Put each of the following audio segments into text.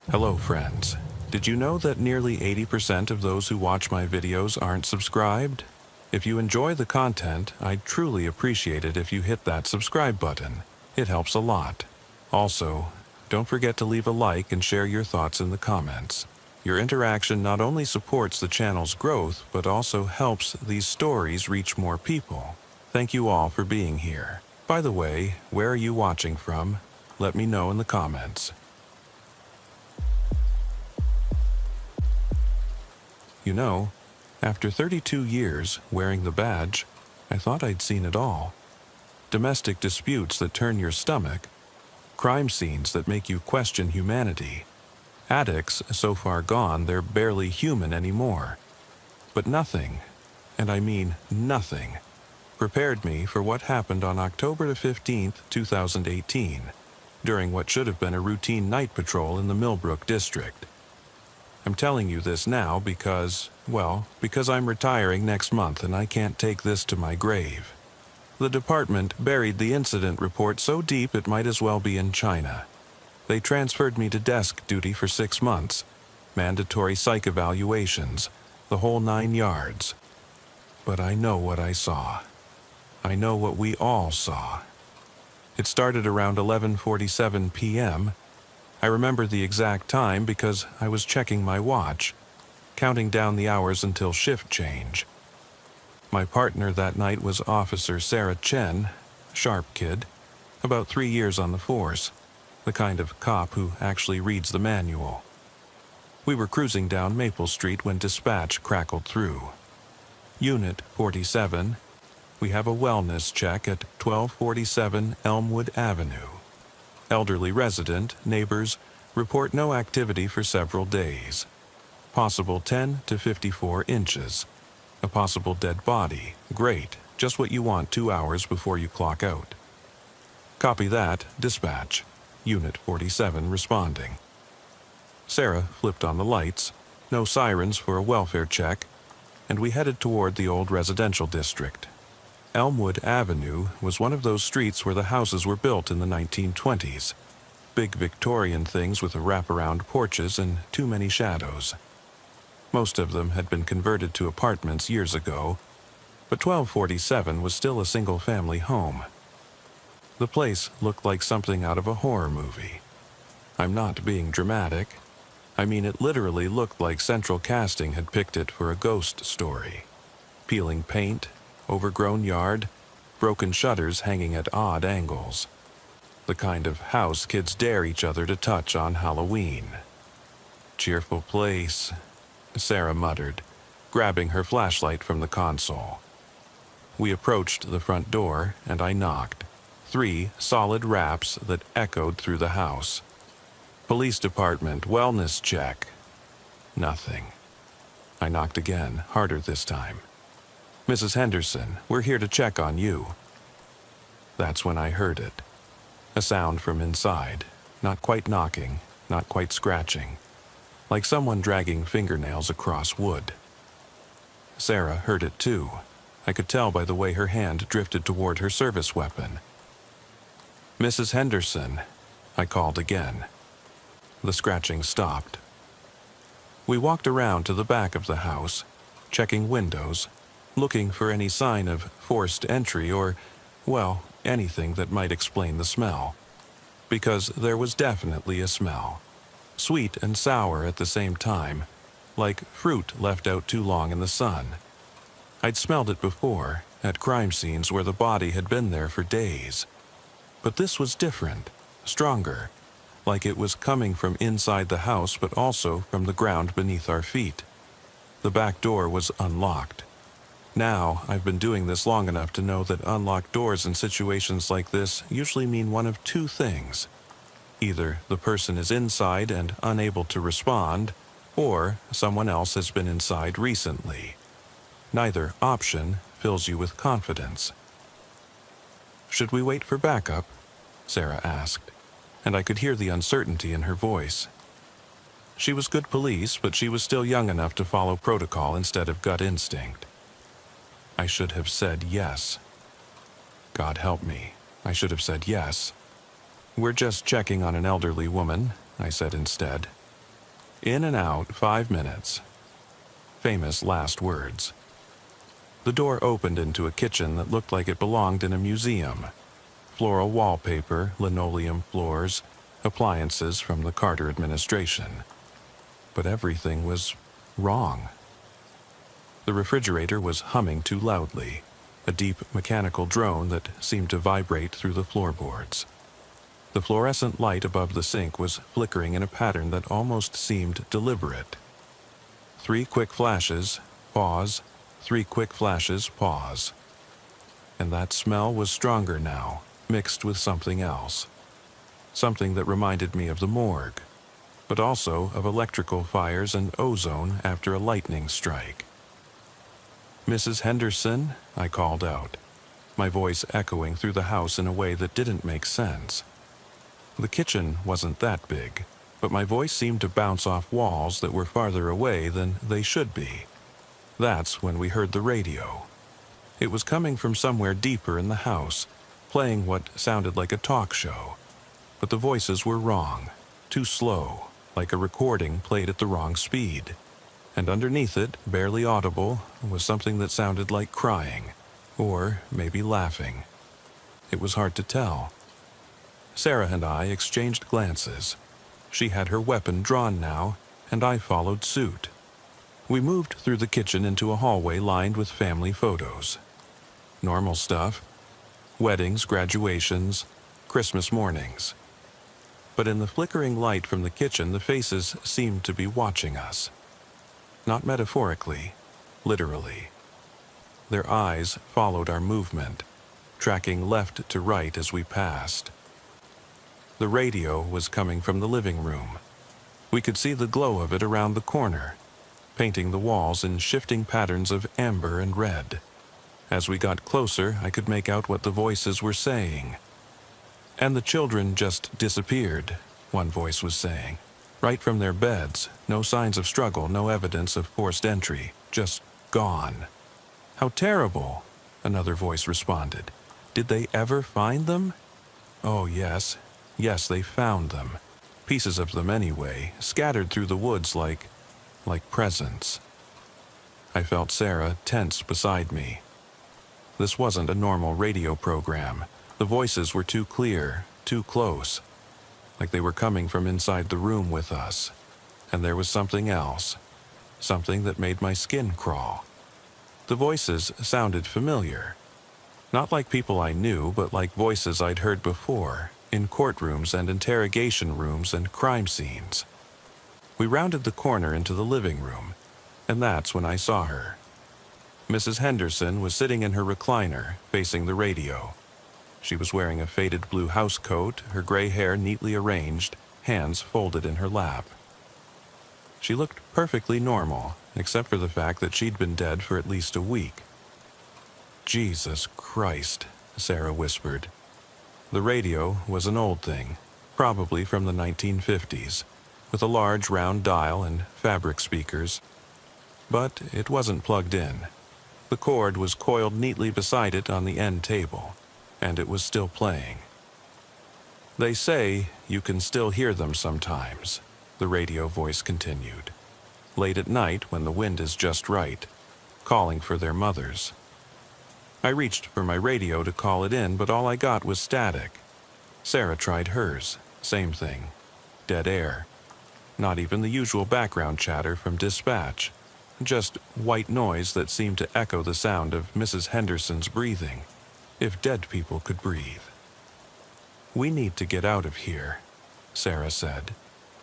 Hello friends. Did you know that nearly 80% of those who watch my videos aren't subscribed? If you enjoy the content, I'd truly appreciate it if you hit that subscribe button. It helps a lot. Also, don't forget to leave a like and share your thoughts in the comments. Your interaction not only supports the channel's growth, but also helps these stories reach more people. Thank you all for being here. By the way, where are you watching from? Let me know in the comments. You know, after 32 years wearing the badge, I thought I'd seen it all. Domestic disputes that turn your stomach, crime scenes that make you question humanity, addicts so far gone they're barely human anymore. But nothing, and I mean nothing, prepared me for what happened on October 15, 2018, during what should have been a routine night patrol in the Millbrook district. I'm telling you this now because I'm retiring next month and I can't take this to my grave. The department buried the incident report so deep it might as well be in China. They transferred me to desk duty for 6 months, mandatory psych evaluations, the whole 9 yards. But I know what I saw. I know what we all saw. It started around 11:47 p.m., I remember the exact time because I was checking my watch, counting down the hours until shift change. My partner that night was Officer Sarah Chen, sharp kid, about 3 years on the force, the kind of cop who actually reads the manual. We were cruising down Maple Street when dispatch crackled through. Unit 47, we have a wellness check at 1247 Elmwood Avenue. Elderly resident, neighbors, report no activity for several days. Possible 10 to 54 inches. A possible dead body. Great, just what you want 2 hours before you clock out. Copy that, dispatch. Unit 47 responding. Sarah flipped on the lights, no sirens for a welfare check, and we headed toward the old residential district. Elmwood Avenue was one of those streets where the houses were built in the 1920s. Big Victorian things with wraparound porches and too many shadows. Most of them had been converted to apartments years ago, but 1247 was still a single-family home. The place looked like something out of a horror movie. I'm not being dramatic. I mean, it literally looked like central casting had picked it for a ghost story. Peeling paint, overgrown yard, broken shutters hanging at odd angles. The kind of house kids dare each other to touch on Halloween. Cheerful place, Sarah muttered, grabbing her flashlight from the console. We approached the front door, and I knocked. 3 solid raps that echoed through the house. Police department, wellness check. Nothing. I knocked again, harder this time. Mrs. Henderson, we're here to check on you. That's when I heard it. A sound from inside, not quite knocking, not quite scratching, like someone dragging fingernails across wood. Sarah heard it too. I could tell by the way her hand drifted toward her service weapon. Mrs. Henderson, I called again. The scratching stopped. We walked around to the back of the house, checking windows, looking for any sign of forced entry or, anything that might explain the smell. Because there was definitely a smell. Sweet and sour at the same time, like fruit left out too long in the sun. I'd smelled it before, at crime scenes where the body had been there for days. But this was different, stronger, like it was coming from inside the house but also from the ground beneath our feet. The back door was unlocked. Now, I've been doing this long enough to know that unlocked doors in situations like this usually mean one of 2 things. Either the person is inside and unable to respond, or someone else has been inside recently. Neither option fills you with confidence. Should we wait for backup? Sarah asked, and I could hear the uncertainty in her voice. She was good police, but she was still young enough to follow protocol instead of gut instinct. I should have said yes. God help me, I should have said yes. We're just checking on an elderly woman, I said instead. In and out 5 minutes. Famous last words. The door opened into a kitchen that looked like it belonged in a museum. Floral wallpaper, linoleum floors, appliances from the Carter administration. But everything was wrong. The refrigerator was humming too loudly, a deep mechanical drone that seemed to vibrate through the floorboards. The fluorescent light above the sink was flickering in a pattern that almost seemed deliberate. 3 quick flashes, pause, 3 quick flashes, pause. And that smell was stronger now, mixed with something else. Something that reminded me of the morgue, but also of electrical fires and ozone after a lightning strike. "Mrs. Henderson," I called out, my voice echoing through the house in a way that didn't make sense. The kitchen wasn't that big, but my voice seemed to bounce off walls that were farther away than they should be. That's when we heard the radio. It was coming from somewhere deeper in the house, playing what sounded like a talk show. But the voices were wrong, too slow, like a recording played at the wrong speed. And underneath it, barely audible, was something that sounded like crying, or maybe laughing. It was hard to tell. Sarah and I exchanged glances. She had her weapon drawn now, and I followed suit. We moved through the kitchen into a hallway lined with family photos. Normal stuff. Weddings, graduations, Christmas mornings. But in the flickering light from the kitchen, the faces seemed to be watching us. Not metaphorically, literally. Their eyes followed our movement, tracking left to right as we passed. The radio was coming from the living room. We could see the glow of it around the corner, painting the walls in shifting patterns of amber and red. As we got closer, I could make out what the voices were saying. "And the children just disappeared," one voice was saying. "Right from their beds, no signs of struggle, no evidence of forced entry, just gone." "How terrible," another voice responded. "Did they ever find them?" "Oh, yes. Yes, they found them. Pieces of them anyway, scattered through the woods like presents." I felt Sarah tense beside me. This wasn't a normal radio program. The voices were too clear, too close, like they were coming from inside the room with us. And there was something else, something that made my skin crawl. The voices sounded familiar. Not like people I knew, but like voices I'd heard before, in courtrooms and interrogation rooms and crime scenes. We rounded the corner into the living room, and that's when I saw her. Mrs. Henderson was sitting in her recliner, facing the radio. She was wearing a faded blue housecoat, her gray hair neatly arranged, hands folded in her lap. She looked perfectly normal, except for the fact that she'd been dead for at least a week. "Jesus Christ," Sarah whispered. The radio was an old thing, probably from the 1950s, with a large round dial and fabric speakers. But it wasn't plugged in. The cord was coiled neatly beside it on the end table, and it was still playing. "They say you can still hear them sometimes," the radio voice continued. "Late at night when the wind is just right, calling for their mothers." I reached for my radio to call it in, but all I got was static. Sarah tried hers, same thing. Dead air. Not even the usual background chatter from dispatch. Just white noise that seemed to echo the sound of Mrs. Henderson's breathing, if dead people could breathe. "We need to get out of here," Sarah said,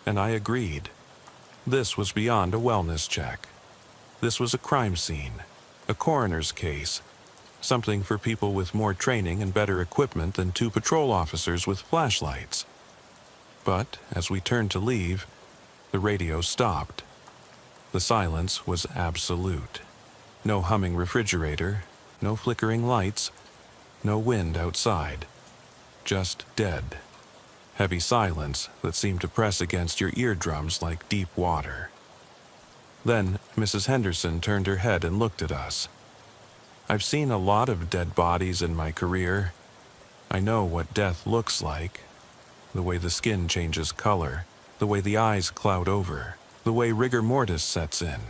and I agreed. This was beyond a wellness check. This was a crime scene, a coroner's case, something for people with more training and better equipment than 2 patrol officers with flashlights. But as we turned to leave, the radio stopped. The silence was absolute. No humming refrigerator, no flickering lights, no wind outside. Just dead. Heavy silence that seemed to press against your eardrums like deep water. Then Mrs. Henderson turned her head and looked at us. "I've seen a lot of dead bodies in my career. I know what death looks like. The way the skin changes color, the way the eyes cloud over. the way rigor mortis sets in,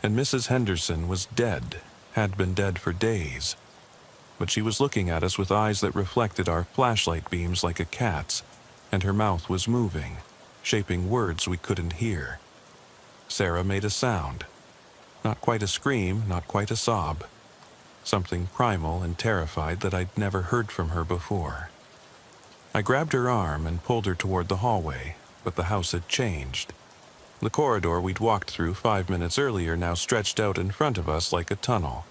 and Mrs. Henderson was dead, had been dead for days. But she was looking at us with eyes that reflected our flashlight beams like a cat's, and her mouth was moving, shaping words we couldn't hear. Sarah made a sound. Not quite a scream, not quite a sob. Something primal and terrified that I'd never heard from her before. I grabbed her arm and pulled her toward the hallway, but the house had changed. The corridor we'd walked through 5 minutes earlier now stretched out in front of us like a tunnel.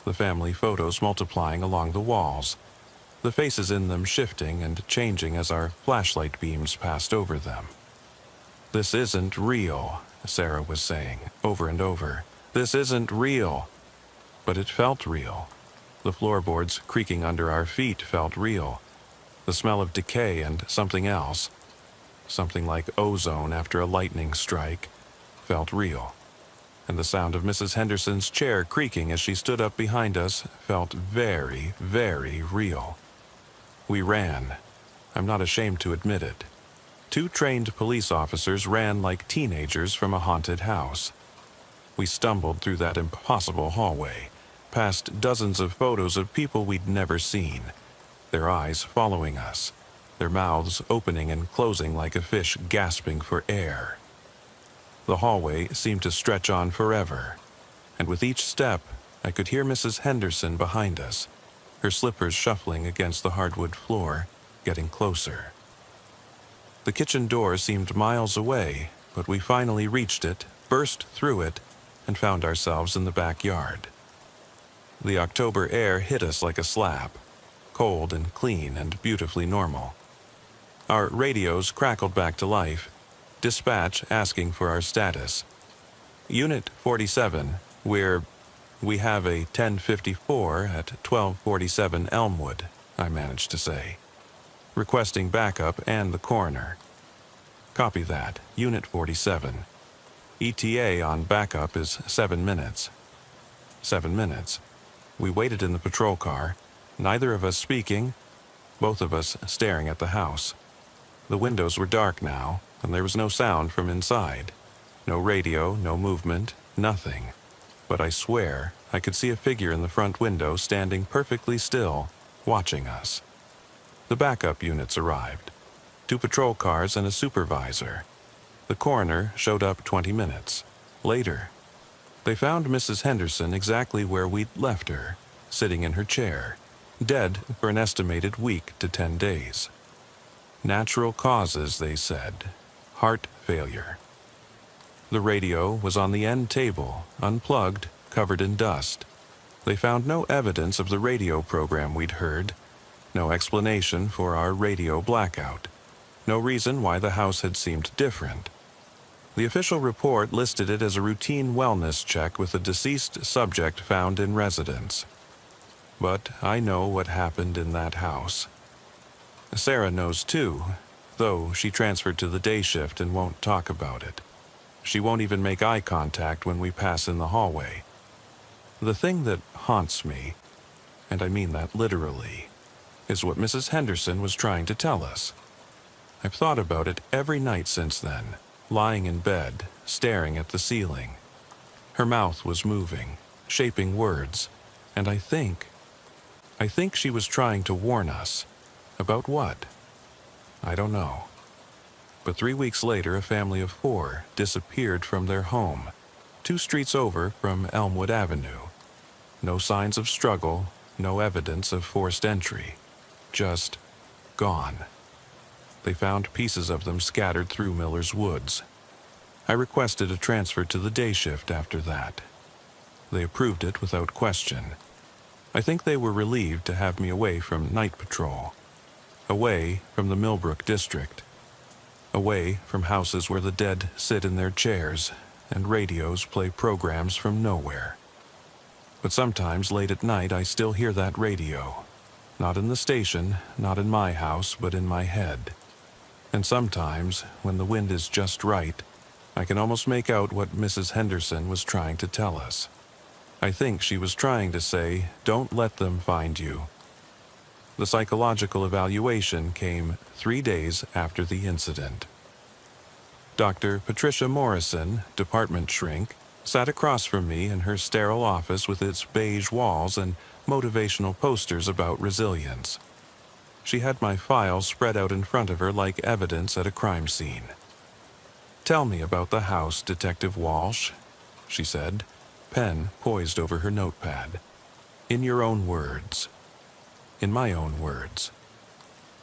The family photos multiplying along the walls, the faces in them shifting and changing as our flashlight beams passed over them. "This isn't real," Sarah was saying, over and over. "This isn't real." But it felt real. The floorboards creaking under our feet felt real. The smell of decay and something else, something like ozone after a lightning strike, felt real. And the sound of Mrs. Henderson's chair creaking as she stood up behind us felt very, very real. We ran. I'm not ashamed to admit it. 2 trained police officers ran like teenagers from a haunted house. We stumbled through that impossible hallway, past dozens of photos of people we'd never seen, their eyes following us, their mouths opening and closing like a fish gasping for air. The hallway seemed to stretch on forever, and with each step, I could hear Mrs. Henderson behind us, her slippers shuffling against the hardwood floor, getting closer. The kitchen door seemed miles away, but we finally reached it, burst through it, and found ourselves in the backyard. The October air hit us like a slap, cold and clean and beautifully normal. Our radios crackled back to life, dispatch asking for our status. Unit 47, we have a 1054 at 1247 Elmwood, I managed to say. Requesting backup and the coroner. Copy that, Unit 47. ETA on backup is 7 minutes. 7 minutes. We waited in the patrol car, neither of us speaking, both of us staring at the house. The windows were dark now, and there was no sound from inside. No radio, no movement, nothing. But I swear I could see a figure in the front window standing perfectly still, watching us. The backup units arrived. 2 patrol cars and a supervisor. The coroner showed up 20 minutes later. They found Mrs. Henderson exactly where we'd left her, sitting in her chair, dead for an estimated week to 10 days. Natural causes, they said. Heart failure. The radio was on the end table, unplugged, covered in dust. They found no evidence of the radio program we'd heard, no explanation for our radio blackout, no reason why the house had seemed different. The official report listed it as a routine wellness check with a deceased subject found in residence. But I know what happened in that house. Sarah knows too, though she transferred to the day shift and won't talk about it. She won't even make eye contact when we pass in the hallway. The thing that haunts me, and I mean that literally, is what Mrs. Henderson was trying to tell us. I've thought about it every night since then, lying in bed, staring at the ceiling. Her mouth was moving, shaping words, and I think she was trying to warn us. About what? I don't know. But 3 weeks later, a family of 4 disappeared from their home, 2 streets over from Elmwood Avenue. No signs of struggle, no evidence of forced entry. Just gone. They found pieces of them scattered through Miller's Woods. I requested a transfer to the day shift after that. They approved it without question. I think they were relieved to have me away from night patrol, away from the Millbrook district, away from houses where the dead sit in their chairs and radios play programs from nowhere. But sometimes late at night I still hear that radio. Not in the station, not in my house, but in my head. And sometimes, when the wind is just right, I can almost make out what Mrs. Henderson was trying to tell us. I think she was trying to say, don't let them find you. The psychological evaluation came 3 days after the incident. Dr. Patricia Morrison, department shrink, sat across from me in her sterile office with its beige walls and motivational posters about resilience. She had my file spread out in front of her like evidence at a crime scene. "Tell me about the house, Detective Walsh," she said, pen poised over her notepad. "In your own words." In my own words.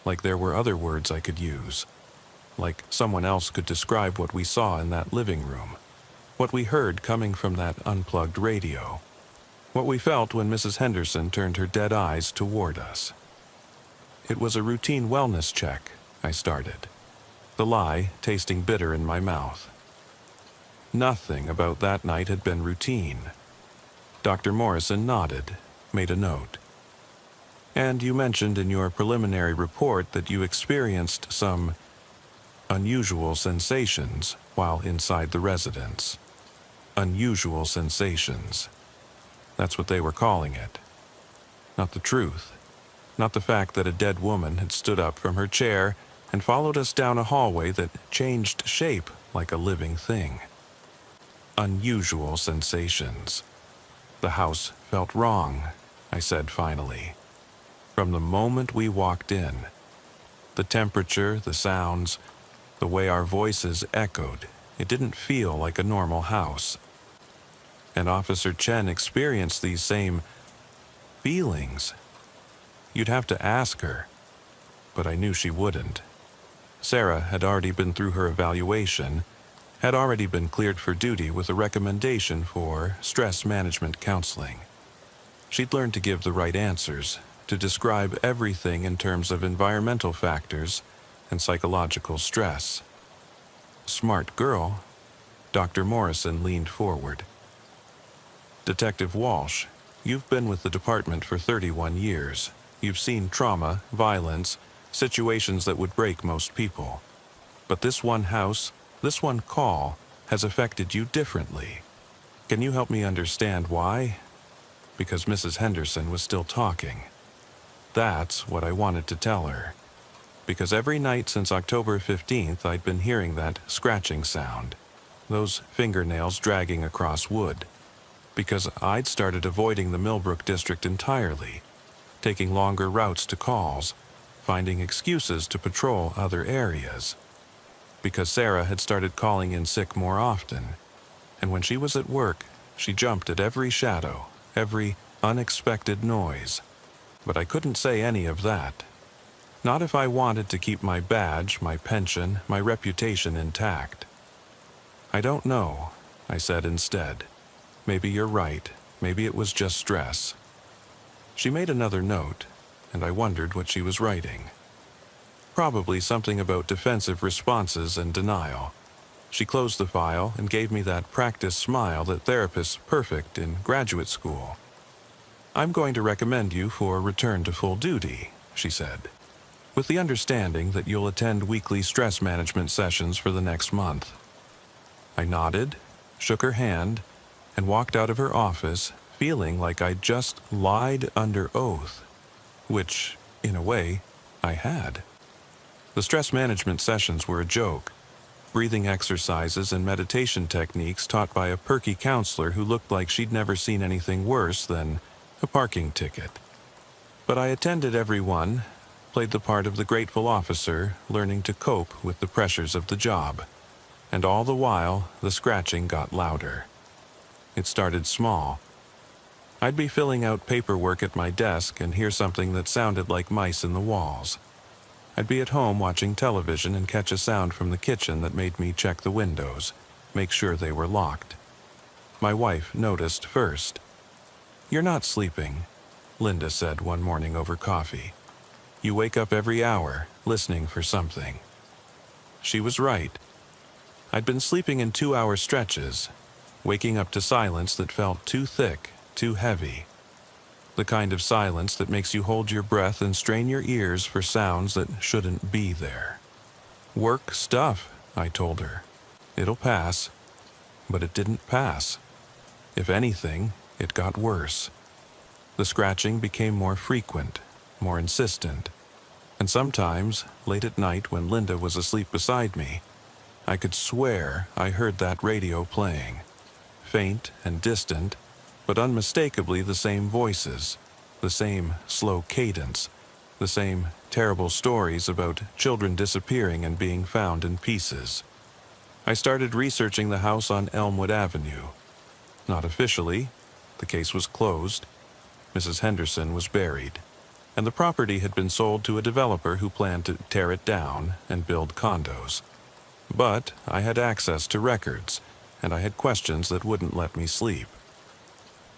Like there were other words I could use. Like someone else could describe what we saw in that living room. What we heard coming from that unplugged radio. What we felt when Mrs. Henderson turned her dead eyes toward us. "It was a routine wellness check," I started, the lie tasting bitter in my mouth. Nothing about that night had been routine. Dr. Morrison nodded, made a note. "And you mentioned in your preliminary report that you experienced some unusual sensations while inside the residence." Unusual sensations. That's what they were calling it. Not the truth. Not the fact that a dead woman had stood up from her chair and followed us down a hallway that changed shape like a living thing. Unusual sensations. The house felt wrong, I said finally. From the moment we walked in. The temperature, the sounds, the way our voices echoed, it didn't feel like a normal house. And Officer Chen experienced these same feelings. You'd have to ask her, but I knew she wouldn't. Sarah had already been through her evaluation, had already been cleared for duty with a recommendation for stress management counseling. She'd learned to give the right answers, to describe everything in terms of environmental factors and psychological stress. Smart girl. Dr. Morrison leaned forward. "Detective Walsh, you've been with the department for 31 years. You've seen trauma, violence, situations that would break most people. But this one house, this one call, has affected you differently. Can you help me understand why?" Because Mrs. Henderson was still talking. That's what I wanted to tell her. Because every night since October 15th, I'd been hearing that scratching sound. Those fingernails dragging across wood. Because I'd started avoiding the Millbrook district entirely, taking longer routes to calls, finding excuses to patrol other areas. Because Sarah had started calling in sick more often, and when she was at work, she jumped at every shadow, every unexpected noise. But I couldn't say any of that. Not if I wanted to keep my badge, my pension, my reputation intact. "I don't know," I said instead. "Maybe you're right. Maybe it was just stress." She made another note, and I wondered what she was writing. Probably something about defensive responses and denial. She closed the file and gave me that practice smile that therapists perfect in graduate school. "I'm going to recommend you for return to full duty," she said, "with the understanding that you'll attend weekly stress management sessions for the next month." I nodded, shook her hand, and walked out of her office feeling like I'd just lied under oath, which, in a way, I had. The stress management sessions were a joke, breathing exercises and meditation techniques taught by a perky counselor who looked like she'd never seen anything worse than a parking ticket. But I attended every one, played the part of the grateful officer learning to cope with the pressures of the job, and all the while the scratching got louder. It started small. I'd be filling out paperwork at my desk and hear something that sounded like mice in the walls. I'd be at home watching television and catch a sound from the kitchen that made me check the windows, make sure they were locked. My wife noticed first. "You're not sleeping," Linda said one morning over coffee. "You wake up every hour, listening for something." She was right. I'd been sleeping in 2-hour stretches, waking up to silence that felt too thick, too heavy. The kind of silence that makes you hold your breath and strain your ears for sounds that shouldn't be there. "Work stuff," I told her. "It'll pass." But it didn't pass. If anything, it got worse. The scratching became more frequent, more insistent. And sometimes, late at night when Linda was asleep beside me, I could swear I heard that radio playing. Faint and distant, but unmistakably the same voices, the same slow cadence, the same terrible stories about children disappearing and being found in pieces. I started researching the house on Elmwood Avenue. Not officially. The case was closed. Mrs. Henderson was buried, and the property had been sold to a developer who planned to tear it down and build condos. But I had access to records, and I had questions that wouldn't let me sleep.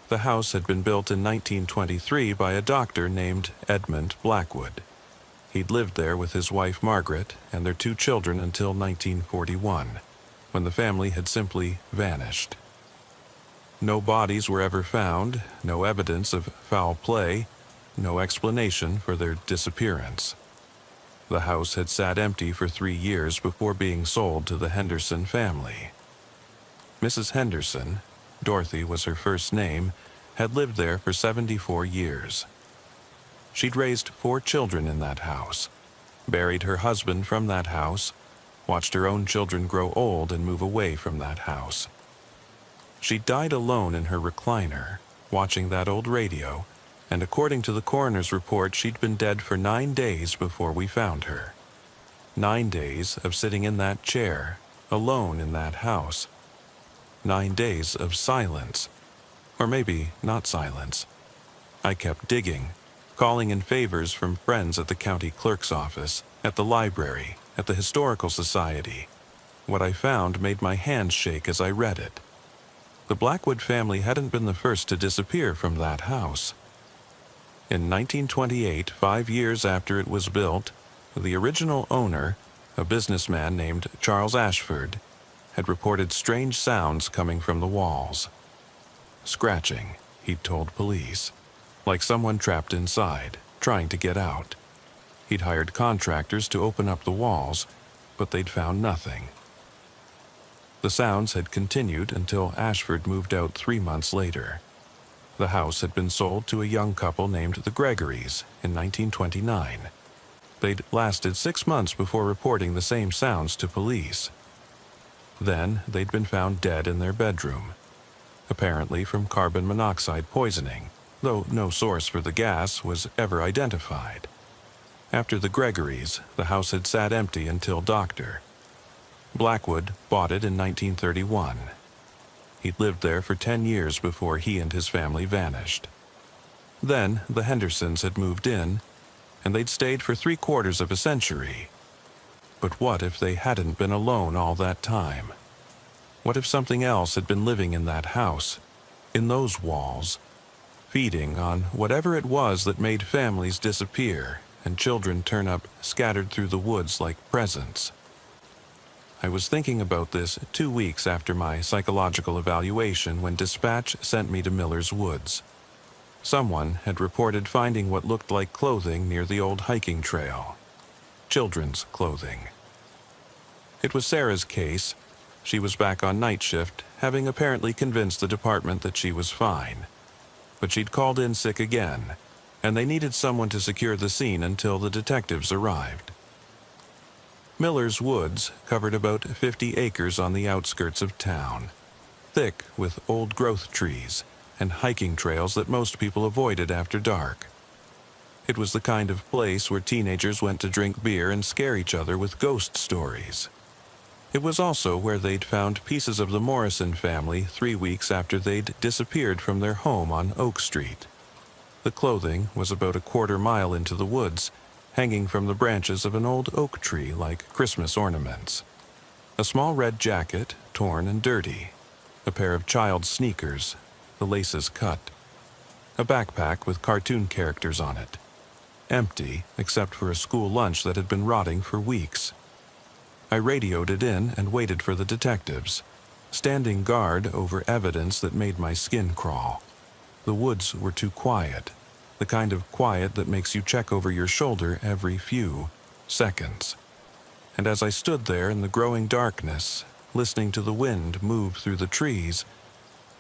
The house had been built in 1923 by a doctor named Edmund Blackwood. He'd lived there with his wife Margaret and their 2 children until 1941, when the family had simply vanished. No bodies were ever found, no evidence of foul play, no explanation for their disappearance. The house had sat empty for 3 years before being sold to the Henderson family. Mrs. Henderson, Dorothy was her first name, had lived there for 74 years. She'd raised 4 children in that house, buried her husband from that house, watched her own children grow old and move away from that house. She died alone in her recliner, watching that old radio, and according to the coroner's report, she'd been dead for 9 days before we found her. 9 days of sitting in that chair, alone in that house. 9 days of silence. Or maybe not silence. I kept digging, calling in favors from friends at the county clerk's office, at the library, at the historical society. What I found made my hands shake as I read it. The Blackwood family hadn't been the first to disappear from that house. In 1928, 5 years after it was built, the original owner, a businessman named Charles Ashford, had reported strange sounds coming from the walls. Scratching, he'd told police, like someone trapped inside, trying to get out. He'd hired contractors to open up the walls, but they'd found nothing. The sounds had continued until Ashford moved out 3 months later. The house had been sold to a young couple named the Gregorys in 1929. They'd lasted 6 months before reporting the same sounds to police. Then they'd been found dead in their bedroom, apparently from carbon monoxide poisoning, though no source for the gas was ever identified. After the Gregorys, the house had sat empty until Dr. Blackwood bought it in 1931. He'd lived there for 10 years before he and his family vanished. Then the Hendersons had moved in, and they'd stayed for 3/4 of a century. But what if they hadn't been alone all that time? What if something else had been living in that house, in those walls, feeding on whatever it was that made families disappear and children turn up scattered through the woods like presents? I was thinking about this 2 weeks after my psychological evaluation when dispatch sent me to Miller's Woods. Someone had reported finding what looked like clothing near the old hiking trail. Children's clothing. It was Sarah's case. She was back on night shift, having apparently convinced the department that she was fine. But she'd called in sick again, and they needed someone to secure the scene until the detectives arrived. Miller's Woods covered about 50 acres on the outskirts of town, thick with old-growth trees and hiking trails that most people avoided after dark. It was the kind of place where teenagers went to drink beer and scare each other with ghost stories. It was also where they'd found pieces of the Morrison family 3 weeks after they'd disappeared from their home on Oak Street. The clothing was about 1/4 mile into the woods, hanging from the branches of an old oak tree like Christmas ornaments. A small red jacket, torn and dirty. A pair of child's sneakers, the laces cut. A backpack with cartoon characters on it. Empty, except for a school lunch that had been rotting for weeks. I radioed it in and waited for the detectives, standing guard over evidence that made my skin crawl. The woods were too quiet, the kind of quiet that makes you check over your shoulder every few seconds. And as I stood there in the growing darkness, listening to the wind move through the trees,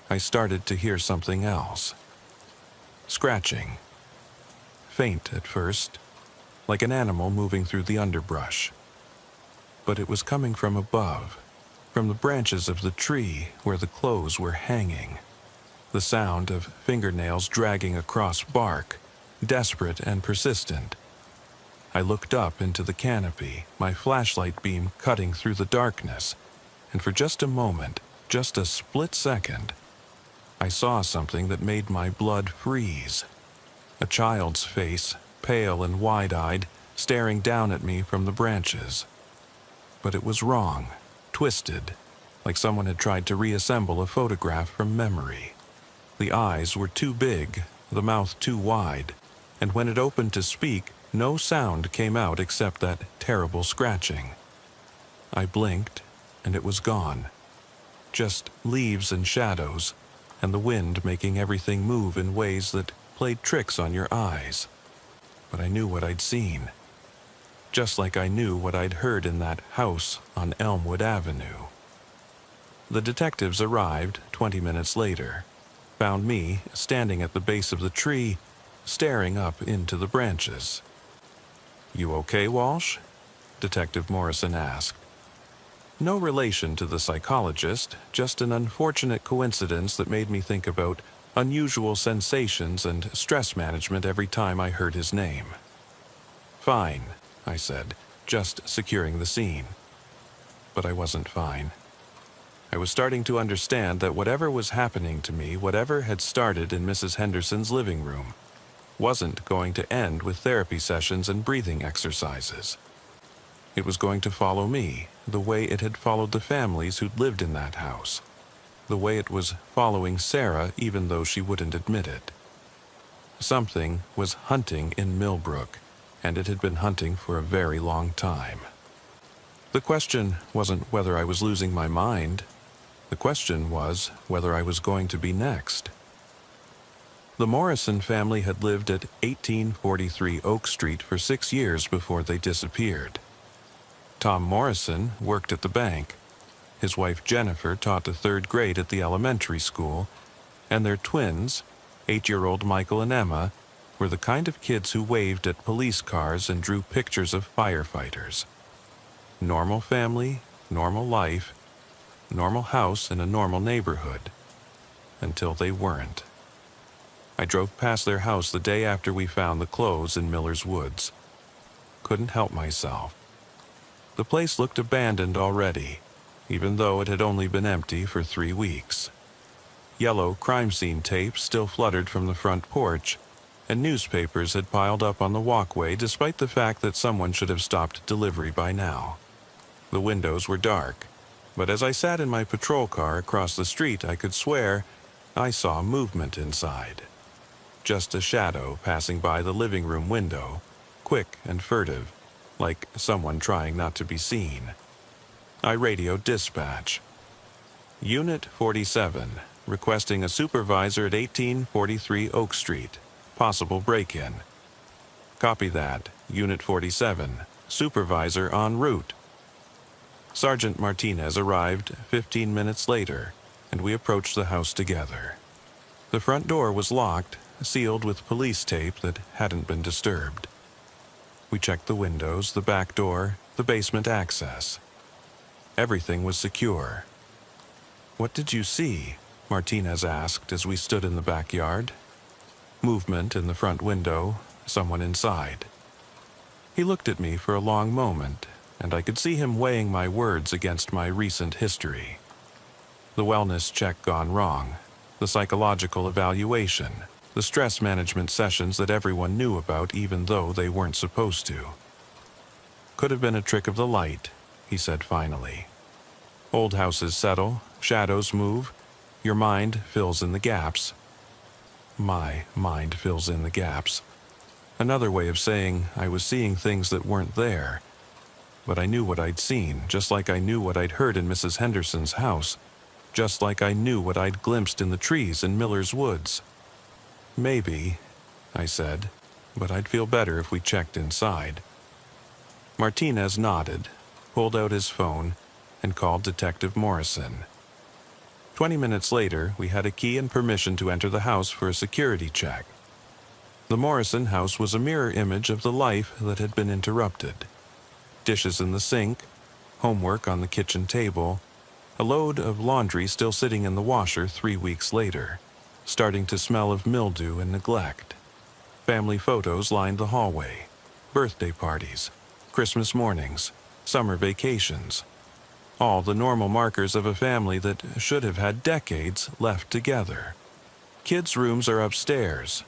I started to hear something else. Scratching. Faint at first, like an animal moving through the underbrush. but it was coming from above, from the branches of the tree where the clothes were hanging. The sound of fingernails dragging across bark, desperate and persistent. I looked up into the canopy, my flashlight beam cutting through the darkness, and for just a moment, just a split second, I saw something that made my blood freeze. A child's face, pale and wide-eyed, staring down at me from the branches. But it was wrong, twisted, like someone had tried to reassemble a photograph from memory. The eyes were too big, the mouth too wide, and when it opened to speak, no sound came out except that terrible scratching. I blinked, and it was gone. Just leaves and shadows, and the wind making everything move in ways that played tricks on your eyes. But I knew what I'd seen. Just like I knew what I'd heard in that house on Elmwood Avenue. The detectives arrived 20 minutes later, found me standing at the base of the tree, staring up into the branches. "You okay, Walsh?" Detective Morrison asked. No relation to the psychologist, just an unfortunate coincidence that made me think about unusual sensations and stress management every time I heard his name. "Fine," I said, just securing the scene. But I wasn't fine. I was starting to understand that whatever was happening to me, whatever had started in Mrs. Henderson's living room, wasn't going to end with therapy sessions and breathing exercises. It was going to follow me, the way it had followed the families who'd lived in that house, the way it was following Sarah even though she wouldn't admit it. Something was hunting in Millbrook, and it had been hunting for a very long time. The question wasn't whether I was losing my mind. The question was whether I was going to be next. The Morrison family had lived at 1843 Oak Street for 6 years before they disappeared. Tom Morrison worked at the bank. His wife Jennifer taught the 3rd grade at the elementary school, and their twins, 8-year-old Michael and Emma, were the kind of kids who waved at police cars and drew pictures of firefighters. Normal family, normal life, normal house in a normal neighborhood. Until they weren't. I drove past their house the day after we found the clothes in Miller's Woods. Couldn't help myself. The place looked abandoned already, even though it had only been empty for 3 weeks. Yellow crime scene tape still fluttered from the front porch, and newspapers had piled up on the walkway despite the fact that someone should have stopped delivery by now. The windows were dark, but as I sat in my patrol car across the street, I could swear I saw movement inside. Just a shadow passing by the living room window, quick and furtive, like someone trying not to be seen. I radioed dispatch. Unit 47, requesting a supervisor at 1843 Oak Street. Possible break-in. Copy that. Unit 47, supervisor en route. Sergeant Martinez arrived 15 minutes later, and we approached the house together. The front door was locked, sealed with police tape that hadn't been disturbed. We checked the windows, the back door, the basement access. Everything was secure. "What did you see?" Martinez asked as we stood in the backyard. Movement in the front window, someone inside. He looked at me for a long moment, and I could see him weighing my words against my recent history. The wellness check gone wrong, the psychological evaluation, the stress management sessions that everyone knew about even though they weren't supposed to. "Could have been a trick of the light," he said finally. "Old houses settle, shadows move, your mind fills in the gaps." My mind fills in the gaps. Another way of saying I was seeing things that weren't there. But I knew what I'd seen, just like I knew what I'd heard in Mrs. Henderson's house, just like I knew what I'd glimpsed in the trees in Miller's Woods. "Maybe," I said, "but I'd feel better if we checked inside." Martinez nodded, pulled out his phone, and called Detective Morrison. 20 minutes later, we had a key and permission to enter the house for a security check. The Morrison house was a mirror image of the life that had been interrupted. Dishes in the sink, homework on the kitchen table, a load of laundry still sitting in the washer 3 weeks later, starting to smell of mildew and neglect. Family photos lined the hallway, birthday parties, Christmas mornings, summer vacations, all the normal markers of a family that should have had decades left together. Kids' rooms are upstairs,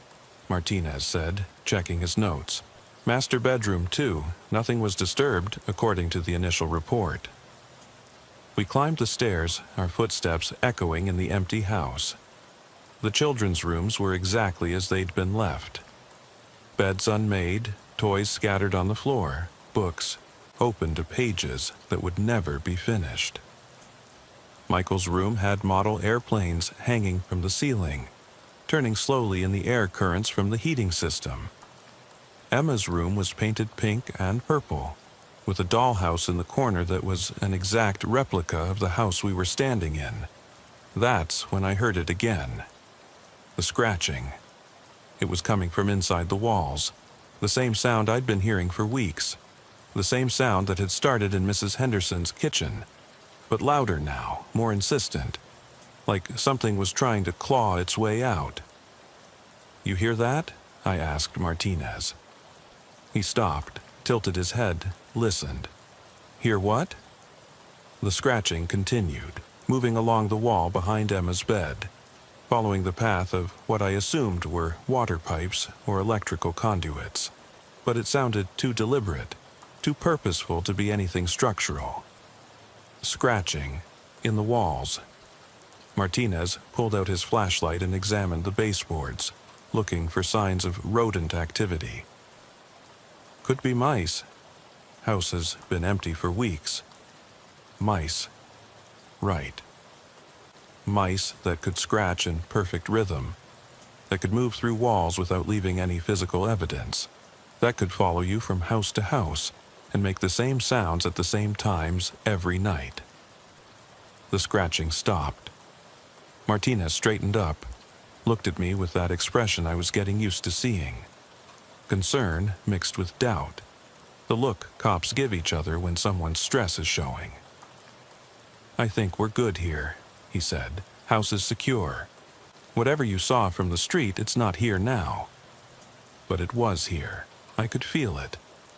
Martinez said, checking his notes. Master bedroom, too. Nothing was disturbed, according to the initial report. We climbed the stairs, our footsteps echoing in the empty house. The children's rooms were exactly as they'd been left. Beds unmade, toys scattered on the floor, books open to pages that would never be finished. Michael's room had model airplanes hanging from the ceiling, turning slowly in the air currents from the heating system. Emma's room was painted pink and purple, with a dollhouse in the corner that was an exact replica of the house we were standing in. That's when I heard it again. The scratching. It was coming from inside the walls, the same sound I'd been hearing for weeks, the same sound that had started in Mrs. Henderson's kitchen, but louder now, more insistent, like something was trying to claw its way out. "You hear that?" I asked Martinez. He stopped, tilted his head, listened. "Hear what?" The scratching continued, moving along the wall behind Emma's bed, following the path of what I assumed were water pipes or electrical conduits. But it sounded too deliberate, too purposeful to be anything structural. Scratching in the walls. Martinez pulled out his flashlight and examined the baseboards, looking for signs of rodent activity. Could be mice. House has been empty for weeks. Mice. Right. Mice that could scratch in perfect rhythm, that could move through walls without leaving any physical evidence, that could follow you from house to house and make the same sounds at the same times every night. The scratching stopped. Martinez straightened up, looked at me with that expression I was getting used to seeing. Concern mixed with doubt. The look cops give each other when someone's stress is showing. "I think we're good here," he said. "House is secure. Whatever you saw from the street, it's not here now." But it was here. I could feel it.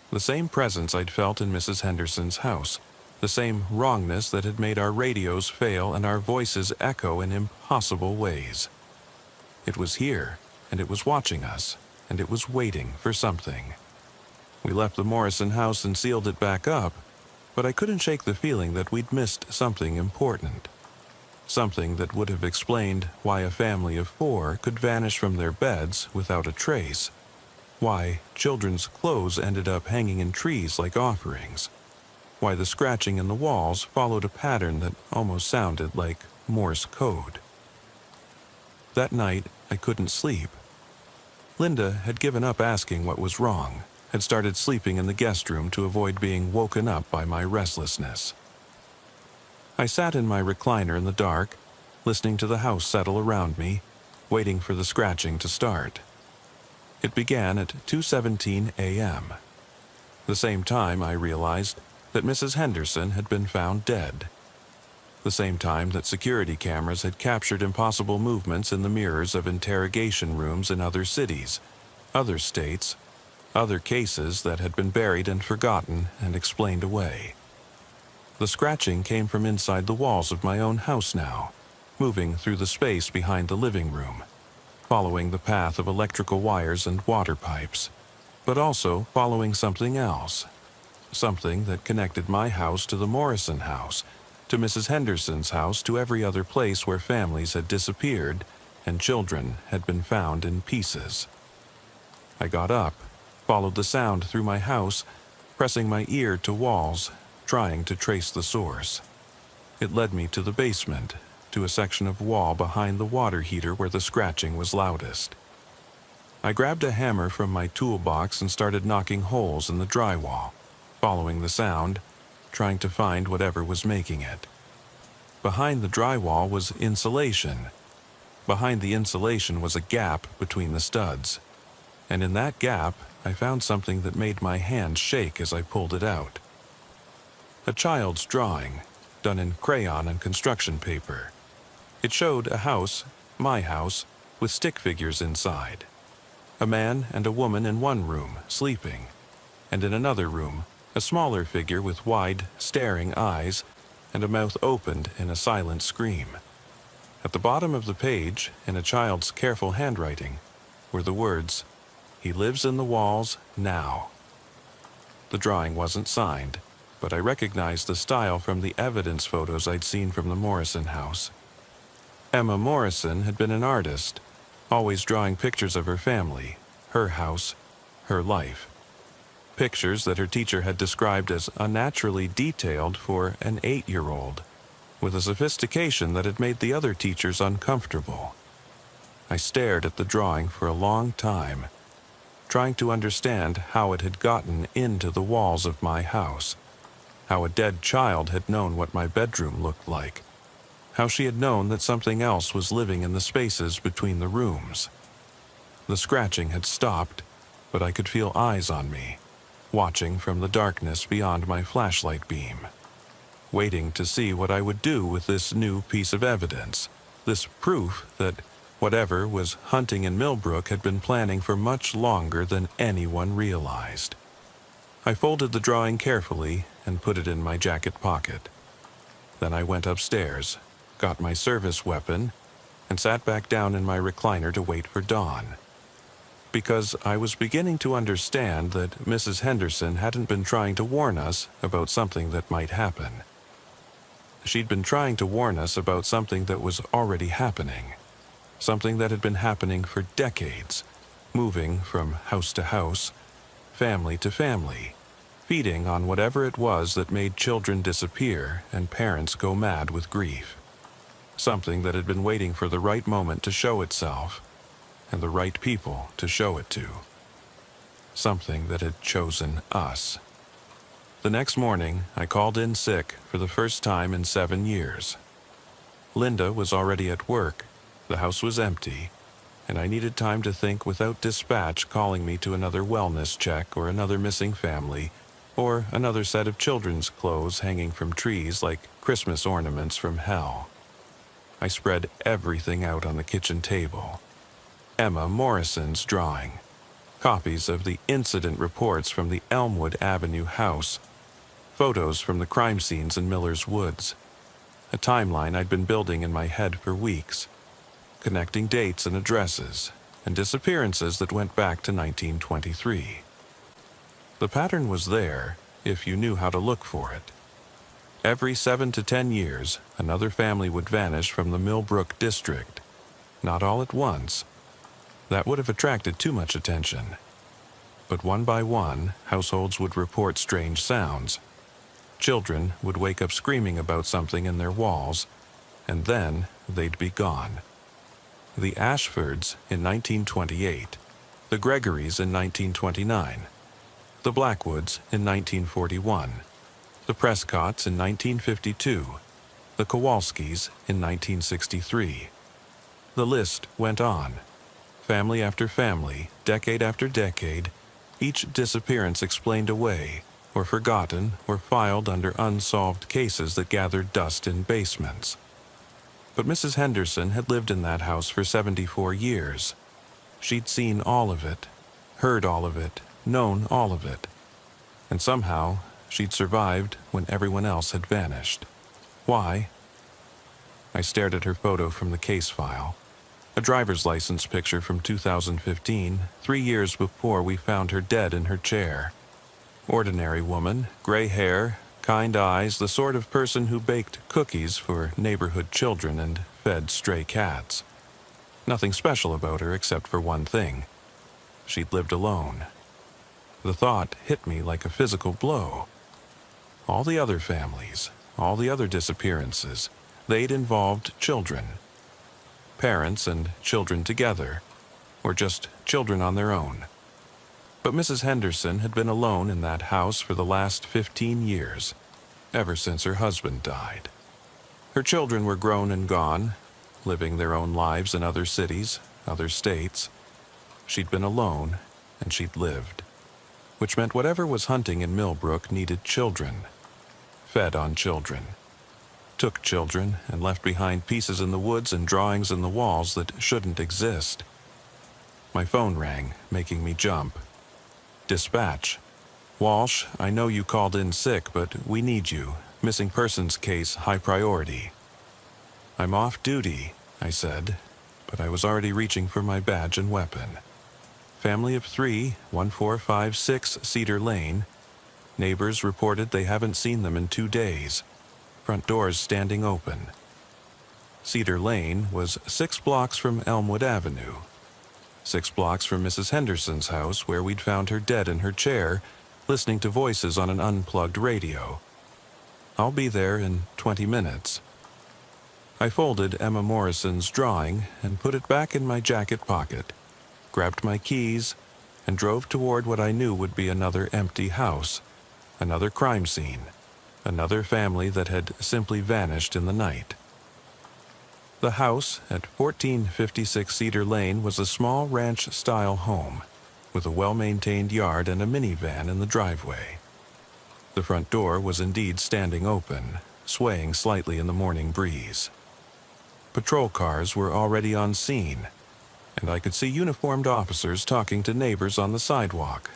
The same presence I'd felt in Mrs. Henderson's house. The same wrongness that had made our radios fail and our voices echo in impossible ways. It was here, and it was watching us, and it was waiting for something. We left the Morrison house and sealed it back up, but I couldn't shake the feeling that we'd missed something important. Something that would have explained why a family of 4 could vanish from their beds without a trace. Why children's clothes ended up hanging in trees like offerings. Why the scratching in the walls followed a pattern that almost sounded like Morse code. That night, I couldn't sleep. Linda had given up asking what was wrong, had started sleeping in the guest room to avoid being woken up by my restlessness. I sat in my recliner in the dark, listening to the house settle around me, waiting for the scratching to start. It began at 2:17 a.m. The same time I realized that Mrs. Henderson had been found dead. The same time that security cameras had captured impossible movements in the mirrors of interrogation rooms in other cities, other states, other cases that had been buried and forgotten and explained away. The scratching came from inside the walls of my own house now, moving through the space behind the living room, following the path of electrical wires and water pipes, but also following something else, something that connected my house to the Morrison house, to Mrs. Henderson's house, to every other place where families had disappeared and children had been found in pieces. I got up, followed the sound through my house, pressing my ear to walls, trying to trace the source. It led me to the basement, to a section of wall behind the water heater where the scratching was loudest. I grabbed a hammer from my toolbox and started knocking holes in the drywall, following the sound, trying to find whatever was making it. Behind the drywall was insulation. Behind the insulation was a gap between the studs, and in that gap I found something that made my hand shake as I pulled it out. A child's drawing, done in crayon and construction paper. It showed a house, my house, with stick figures inside. A man and a woman in one room, sleeping, and in another room, a smaller figure with wide, staring eyes and a mouth opened in a silent scream. At the bottom of the page, in a child's careful handwriting, were the words, "He lives in the walls now." The drawing wasn't signed, but I recognized the style from the evidence photos I'd seen from the Morrison house. Emma Morrison had been an artist, always drawing pictures of her family, her house, her life. Pictures that her teacher had described as unnaturally detailed for an 8-year-old, with a sophistication that had made the other teachers uncomfortable. I stared at the drawing for a long time, trying to understand how it had gotten into the walls of my house, how a dead child had known what my bedroom looked like, how she had known that something else was living in the spaces between the rooms. The scratching had stopped, but I could feel eyes on me, watching from the darkness beyond my flashlight beam, waiting to see what I would do with this new piece of evidence, this proof that whatever was hunting in Millbrook had been planning for much longer than anyone realized. I folded the drawing carefully and put it in my jacket pocket. Then I went upstairs, got my service weapon, and sat back down in my recliner to wait for dawn. Because I was beginning to understand that Mrs. Henderson hadn't been trying to warn us about something that might happen. She'd been trying to warn us about something that was already happening, something that had been happening for decades, moving from house to house, family to family, feeding on whatever it was that made children disappear and parents go mad with grief. Something that had been waiting for the right moment to show itself, and the right people to show it to. Something that had chosen us. The next morning, I called in sick for the first time in 7 years. Linda was already at work, the house was empty, and I needed time to think without dispatch calling me to another wellness check or another missing family, or another set of children's clothes hanging from trees like Christmas ornaments from hell. I spread everything out on the kitchen table. Emma Morrison's drawing, copies of the incident reports from the Elmwood Avenue house, photos from the crime scenes in Miller's Woods, a timeline I'd been building in my head for weeks, connecting dates and addresses, and disappearances that went back to 1923. The pattern was there, if you knew how to look for it. Every 7 to 10 years, another family would vanish from the Millbrook district, not all at once. That would have attracted too much attention. But one by one, households would report strange sounds. Children would wake up screaming about something in their walls, and then they'd be gone. The Ashfords in 1928, the Gregorys in 1929, the Blackwoods in 1941, the Prescotts in 1952, the Kowalskis in 1963. The list went on. Family after family, decade after decade, each disappearance explained away, or forgotten, or filed under unsolved cases that gathered dust in basements. But Mrs. Henderson had lived in that house for 74 years. She'd seen all of it, heard all of it, known all of it. And somehow, she'd survived when everyone else had vanished. Why? I stared at her photo from the case file. A driver's license picture from 2015, 3 years before we found her dead in her chair. Ordinary woman, gray hair, kind eyes, the sort of person who baked cookies for neighborhood children and fed stray cats. Nothing special about her except for one thing. She'd lived alone. The thought hit me like a physical blow. All the other families, all the other disappearances, they'd involved children. Parents and children together, or just children on their own. But Mrs. Henderson had been alone in that house for the last 15 years, ever since her husband died. Her children were grown and gone, living their own lives in other cities, other states. She'd been alone, and she'd lived, which meant whatever was hunting in Millbrook needed children. fed on children. Took children and left behind pieces in the woods and drawings in the walls that shouldn't exist. My phone rang, making me jump. Dispatch. Walsh, I know you called in sick, but we need you. Missing persons case high priority. I'm off duty, I said, but I was already reaching for my badge and weapon. Family of 3, 1456 Cedar Lane. Neighbors reported they haven't seen them in 2 days. Front doors standing open. Cedar Lane was 6 blocks from Elmwood Avenue. 6 blocks from Mrs. Henderson's house, where we'd found her dead in her chair, listening to voices on an unplugged radio. I'll be there in 20 minutes. I folded Emma Morrison's drawing and put it back in my jacket pocket, grabbed my keys, and drove toward what I knew would be another empty house, another crime scene, another family that had simply vanished in the night. The house at 1456 Cedar Lane was a small ranch-style home, with a well-maintained yard and a minivan in the driveway. The front door was indeed standing open, swaying slightly in the morning breeze. Patrol cars were already on scene, and I could see uniformed officers talking to neighbors on the sidewalk.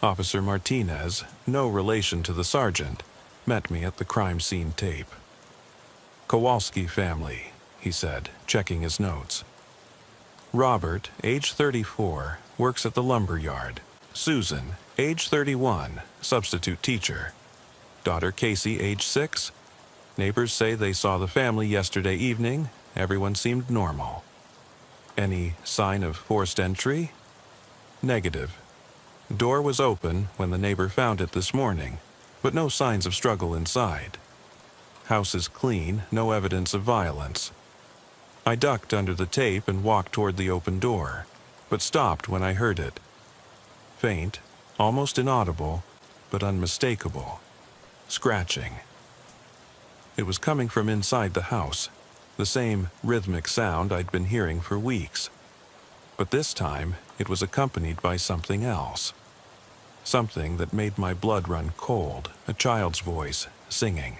Officer Martinez, no relation to the sergeant, met me at the crime scene tape. Kowalski family, he said, checking his notes. Robert, age 34, works at the lumber yard. Susan, age 31, substitute teacher. Daughter Casey, age 6. Neighbors say they saw the family yesterday evening. Everyone seemed normal. Any sign of forced entry? Negative. Door was open when the neighbor found it this morning, but no signs of struggle inside. House is clean, no evidence of violence. I ducked under the tape and walked toward the open door, but stopped when I heard it. Faint, almost inaudible, but unmistakable. Scratching. It was coming from inside the house, the same rhythmic sound I'd been hearing for weeks. But this time, it was accompanied by something else. Something that made my blood run cold, a child's voice, singing.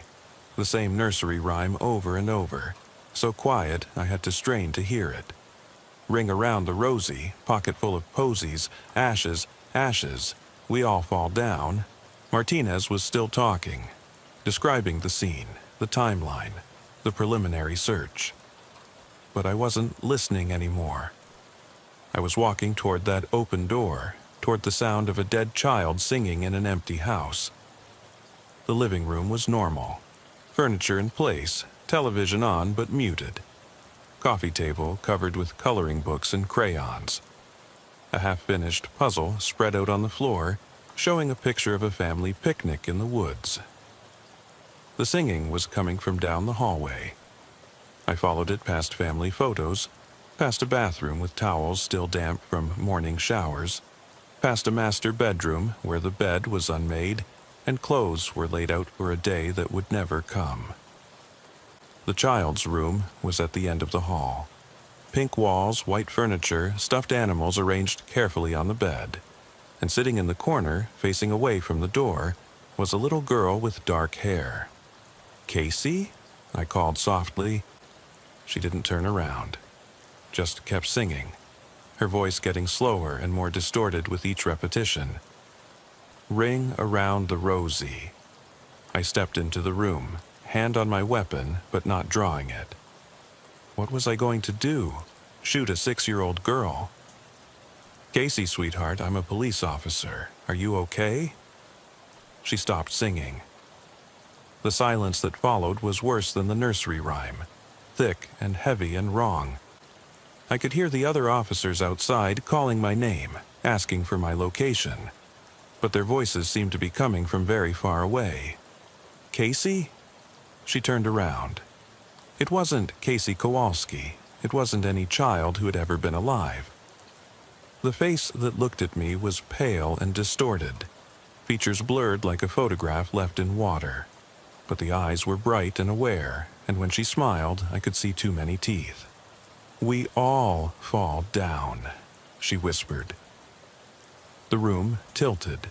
The same nursery rhyme over and over, so quiet I had to strain to hear it. Ring around the rosy, pocket full of posies, ashes, ashes, we all fall down. Martinez was still talking, describing the scene, the timeline, the preliminary search. But I wasn't listening anymore. I was walking toward that open door, toward the sound of a dead child singing in an empty house. The living room was normal. Furniture in place, television on but muted. Coffee table covered with coloring books and crayons. A half-finished puzzle spread out on the floor, showing a picture of a family picnic in the woods. The singing was coming from down the hallway. I followed it past family photos, past a bathroom with towels still damp from morning showers, past a master bedroom where the bed was unmade and clothes were laid out for a day that would never come. The child's room was at the end of the hall. Pink walls, white furniture, stuffed animals arranged carefully on the bed. And sitting in the corner, facing away from the door, was a little girl with dark hair. "Casey?" I called softly. She didn't turn around, just kept singing, her voice getting slower and more distorted with each repetition. Ring around the rosy. I stepped into the room, hand on my weapon, but not drawing it. What was I going to do? Shoot a 6-year-old girl? "Casey, sweetheart, I'm a police officer. Are you okay?" She stopped singing. The silence that followed was worse than the nursery rhyme, thick and heavy and wrong. I could hear the other officers outside calling my name, asking for my location, but their voices seemed to be coming from very far away. "Casey?" She turned around. It wasn't Casey Kowalski. It wasn't any child who had ever been alive. The face that looked at me was pale and distorted, features blurred like a photograph left in water. But the eyes were bright and aware, and when she smiled, I could see too many teeth. "We all fall down," she whispered. The room tilted.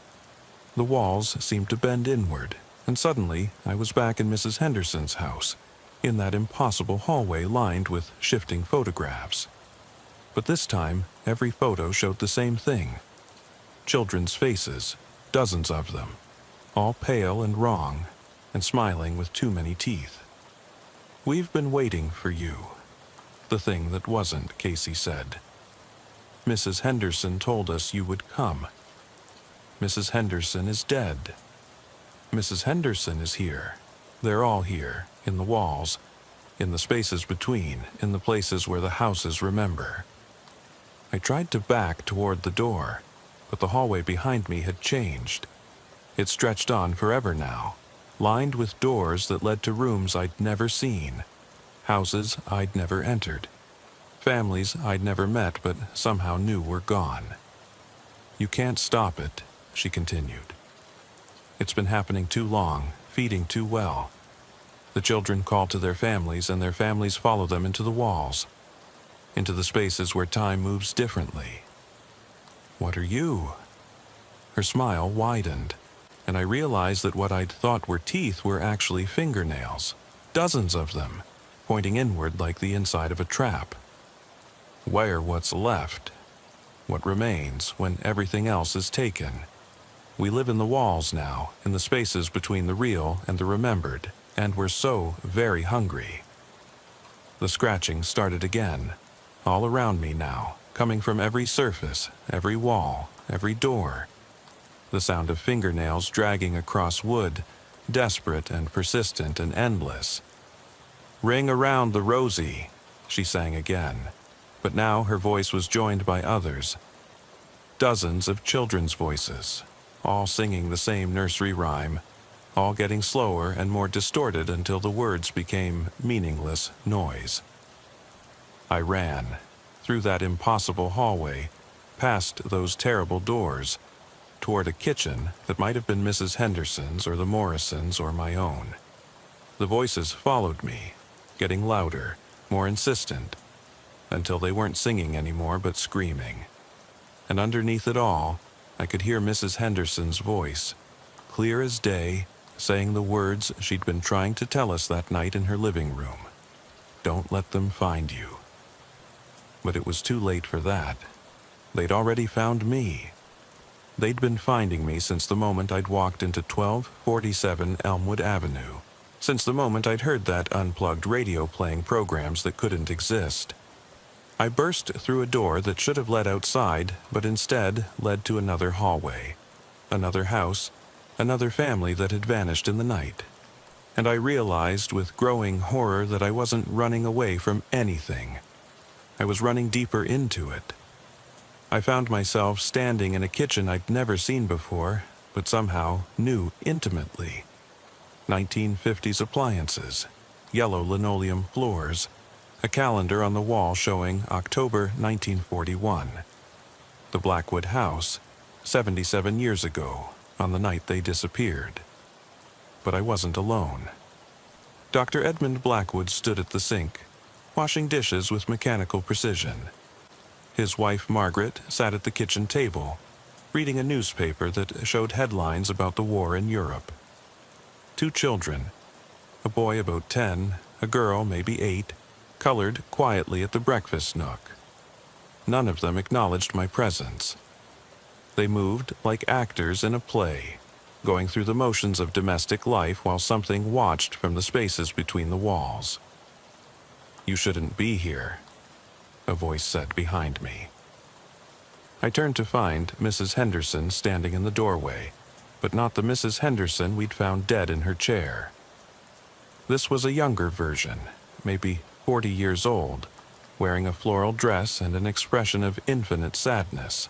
The walls seemed to bend inward, and suddenly I was back in Mrs. Henderson's house, in that impossible hallway lined with shifting photographs. But this time, every photo showed the same thing. Children's faces, dozens of them, all pale and wrong, and smiling with too many teeth. "We've been waiting for you." The thing that wasn't, Casey said. "Mrs. Henderson told us you would come. Mrs. Henderson is dead. Mrs. Henderson is here. They're all here, in the walls, in the spaces between, in the places where the houses remember." I tried to back toward the door, but the hallway behind me had changed. It stretched on forever now, lined with doors that led to rooms I'd never seen, houses I'd never entered, families I'd never met but somehow knew were gone. "You can't stop it," she continued. "It's been happening too long, feeding too well. The children call to their families, and their families follow them into the walls, into the spaces where time moves differently." "What are you?" Her smile widened, and I realized that what I'd thought were teeth were actually fingernails, dozens of them, pointing inward like the inside of a trap. "We're what's left, what remains when everything else is taken. We live in the walls now, in the spaces between the real and the remembered, and we're so very hungry." The scratching started again, all around me now, coming from every surface, every wall, every door. The sound of fingernails dragging across wood, desperate and persistent and endless. "Ring around the rosy," she sang again, but now her voice was joined by others. Dozens of children's voices, all singing the same nursery rhyme, all getting slower and more distorted until the words became meaningless noise. I ran, through that impossible hallway, past those terrible doors, toward a kitchen that might have been Mrs. Henderson's or the Morrisons' or my own. The voices followed me, getting louder, more insistent, until they weren't singing anymore but screaming. And underneath it all, I could hear Mrs. Henderson's voice, clear as day, saying the words she'd been trying to tell us that night in her living room. "Don't let them find you." But it was too late for that. They'd already found me. They'd been finding me since the moment I'd walked into 1247 Elmwood Avenue, since the moment I'd heard that unplugged radio playing programs that couldn't exist. I burst through a door that should have led outside, but instead led to another hallway, another house, another family that had vanished in the night. And I realized with growing horror that I wasn't running away from anything. I was running deeper into it. I found myself standing in a kitchen I'd never seen before, but somehow knew intimately. 1950s appliances, yellow linoleum floors, a calendar on the wall showing October 1941. The Blackwood house, 77 years ago, on the night they disappeared. But I wasn't alone. Dr. Edmund Blackwood stood at the sink, washing dishes with mechanical precision. His wife Margaret sat at the kitchen table, reading a newspaper that showed headlines about the war in Europe. 2 children, a boy about 10, a girl maybe 8, colored quietly at the breakfast nook. None of them acknowledged my presence. They moved like actors in a play, going through the motions of domestic life while something watched from the spaces between the walls. "You shouldn't be here," a voice said behind me. I turned to find Mrs. Henderson standing in the doorway, but not the Mrs. Henderson we'd found dead in her chair. This was a younger version, maybe 40 years old, wearing a floral dress and an expression of infinite sadness.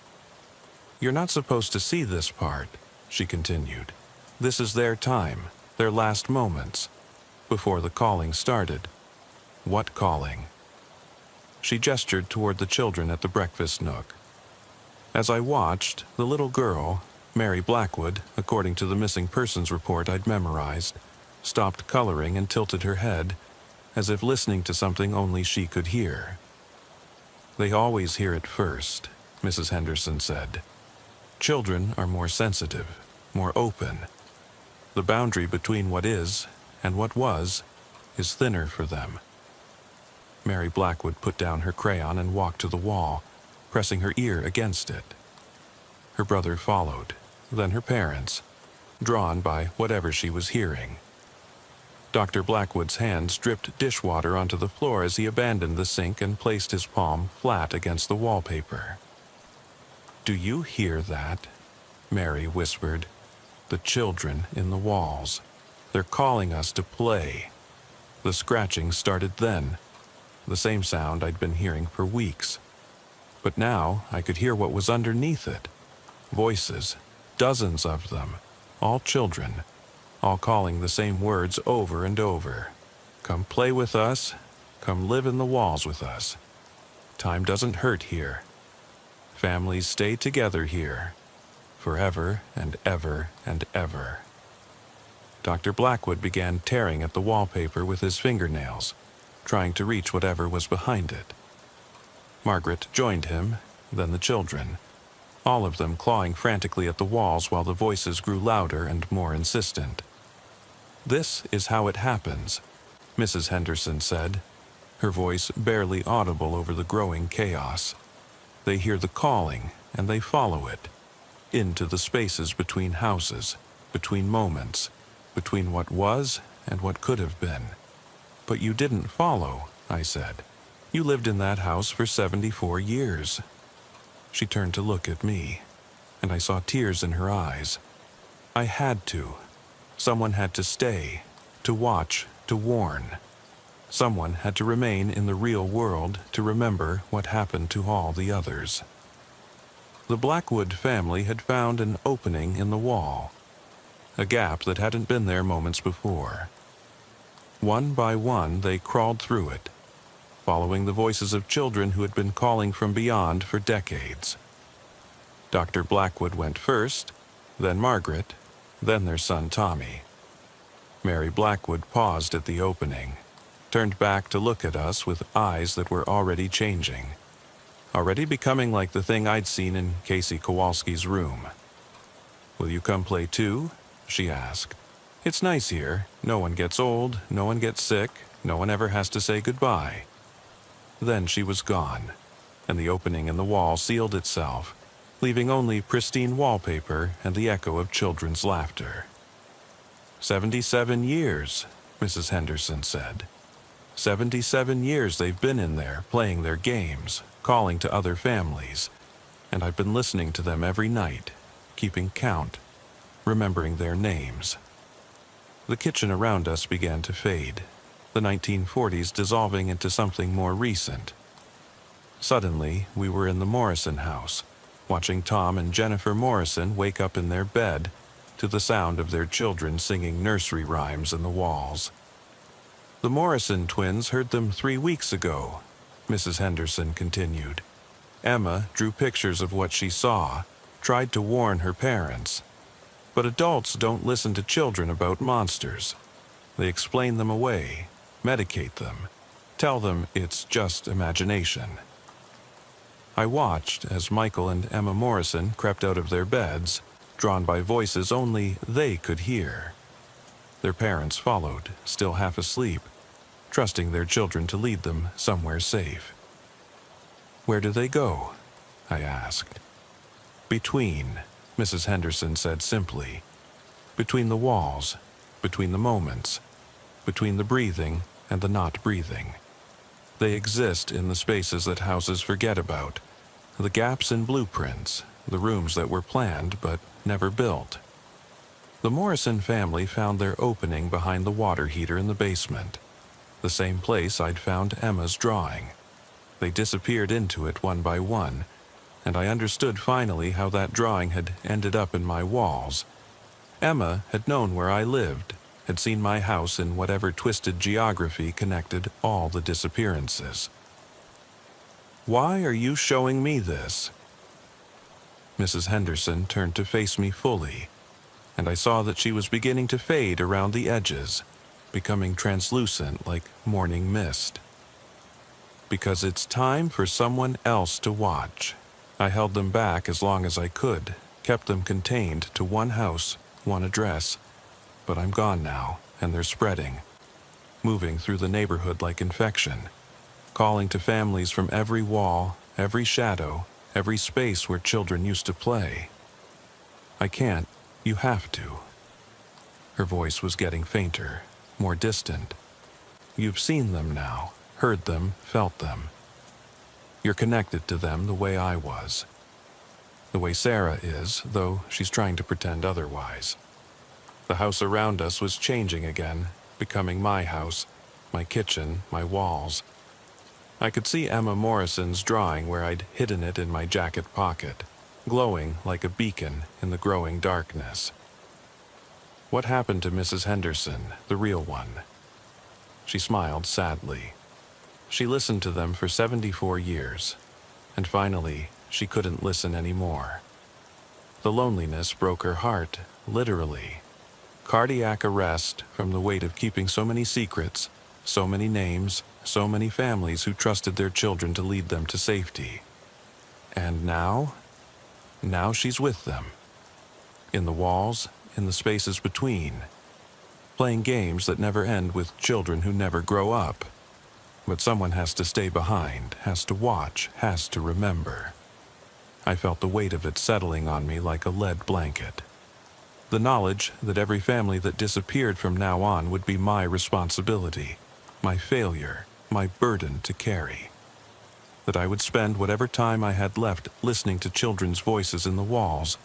"You're not supposed to see this part," she continued. "This is their time, their last moments, before the calling started." "What calling?" She gestured toward the children at the breakfast nook. As I watched, the little girl, Mary Blackwood, according to the missing persons report I'd memorized, stopped coloring and tilted her head, as if listening to something only she could hear. "They always hear it first," Mrs. Henderson said. "Children are more sensitive, more open. The boundary between what is and what was is thinner for them. Mary Blackwood put down her crayon and walked to the wall, pressing her ear against it. Her brother followed, then her parents, drawn by whatever she was hearing. Dr. Blackwood's hands dripped dishwater onto the floor as he abandoned the sink and placed his palm flat against the wallpaper. "Do you hear that?" Mary whispered. "The children in the walls. They're calling us to play." The scratching started then, the same sound I'd been hearing for weeks. But now I could hear what was underneath it. Voices, dozens of them, all children, all calling the same words over and over. "Come play with us. Come live in the walls with us. Time doesn't hurt here. Families stay together here. Forever and ever and ever." Dr. Blackwood began tearing at the wallpaper with his fingernails, trying to reach whatever was behind it. Margaret joined him, then the children, all of them clawing frantically at the walls while the voices grew louder and more insistent. "This is how it happens," Mrs. Henderson said, her voice barely audible over the growing chaos. "They hear the calling, and they follow it, into the spaces between houses, between moments, between what was and what could have been." "But you didn't follow," I said. "You lived in that house for 74 years. She turned to look at me, and I saw tears in her eyes. "I had to. Someone had to stay, to watch, to warn. Someone had to remain in the real world to remember what happened to all the others." The Blackwood family had found an opening in the wall, a gap that hadn't been there moments before. One by one, they crawled through it, following the voices of children who had been calling from beyond for decades. Dr. Blackwood went first, then Margaret, then their son Tommy. Mary Blackwood paused at the opening, turned back to look at us with eyes that were already changing, already becoming like the thing I'd seen in Casey Kowalski's room. "Will you come play too?" she asked. "It's nice here. No one gets old, no one gets sick, no one ever has to say goodbye." Then she was gone, and the opening in the wall sealed itself, leaving only pristine wallpaper and the echo of children's laughter. 77 years, Mrs. Henderson said. 77 years they've been in there, playing their games, calling to other families, and I've been listening to them every night, keeping count, remembering their names. The kitchen around us began to fade, the 1940s dissolving into something more recent. Suddenly, we were in the Morrison house, watching Tom and Jennifer Morrison wake up in their bed to the sound of their children singing nursery rhymes in the walls. "The Morrison twins heard them 3 weeks ago," Mrs. Henderson continued. "Emma drew pictures of what she saw, tried to warn her parents. But adults don't listen to children about monsters. They explain them away, medicate them, tell them it's just imagination." I watched as Michael and Emma Morrison crept out of their beds, drawn by voices only they could hear. Their parents followed, still half asleep, trusting their children to lead them somewhere safe. "Where do they go?" I asked. "Between," Mrs. Henderson said simply. "Between the walls, between the moments, between the breathing and the not breathing. They exist in the spaces that houses forget about, the gaps in blueprints, the rooms that were planned but never built." The Morrison family found their opening behind the water heater in the basement, the same place I'd found Emma's drawing. They disappeared into it one by one, and I understood finally how that drawing had ended up in my walls. Emma had known where I lived, had seen my house in whatever twisted geography connected all the disappearances. "Why are you showing me this?" Mrs. Henderson turned to face me fully, and I saw that she was beginning to fade around the edges, becoming translucent like morning mist. "Because it's time for someone else to watch." I held them back as long as I could, kept them contained to one house, one address. but I'm gone now, and they're spreading, moving through the neighborhood like infection, calling to families from every wall, every shadow, every space where children used to play. I can't. You have to. Her voice was getting fainter, more distant. You've seen them now, heard them, felt them. You're connected to them the way I was. The way Sarah is, though she's trying to pretend otherwise. The house around us was changing again, becoming my house, my kitchen, my walls. I could see Emma Morrison's drawing where I'd hidden it in my jacket pocket, glowing like a beacon in the growing darkness. What happened to Mrs. Henderson, the real one? She smiled sadly. She listened to them for 74 years, and finally, she couldn't listen anymore. The loneliness broke her heart, literally. Cardiac arrest from the weight of keeping so many secrets, so many names, so many families who trusted their children to lead them to safety. And now she's with them. In the walls, in the spaces between. Playing games that never end with children who never grow up. But someone has to stay behind, has to watch, has to remember. I felt the weight of it settling on me like a lead blanket. The knowledge that every family that disappeared from now on would be my responsibility, my failure, my burden to carry. That I would spend whatever time I had left listening to children's voices in the walls,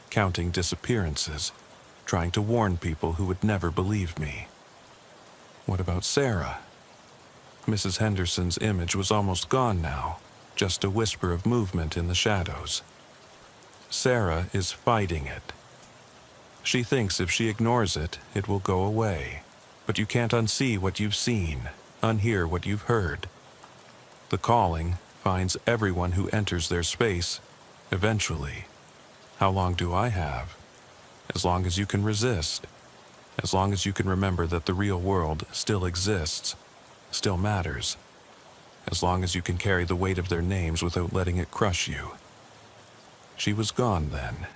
counting disappearances, trying to warn people who would never believe me. What about Sarah? Mrs. Henderson's image was almost gone now, just a whisper of movement in the shadows. Sarah is fighting it. She thinks if she ignores it, it will go away. But you can't unsee what you've seen, unhear what you've heard. The calling finds everyone who enters their space, eventually. How long do I have? As long as you can resist. As long as you can remember that the real world still exists, still matters. As long as you can carry the weight of their names without letting it crush you. She was gone then,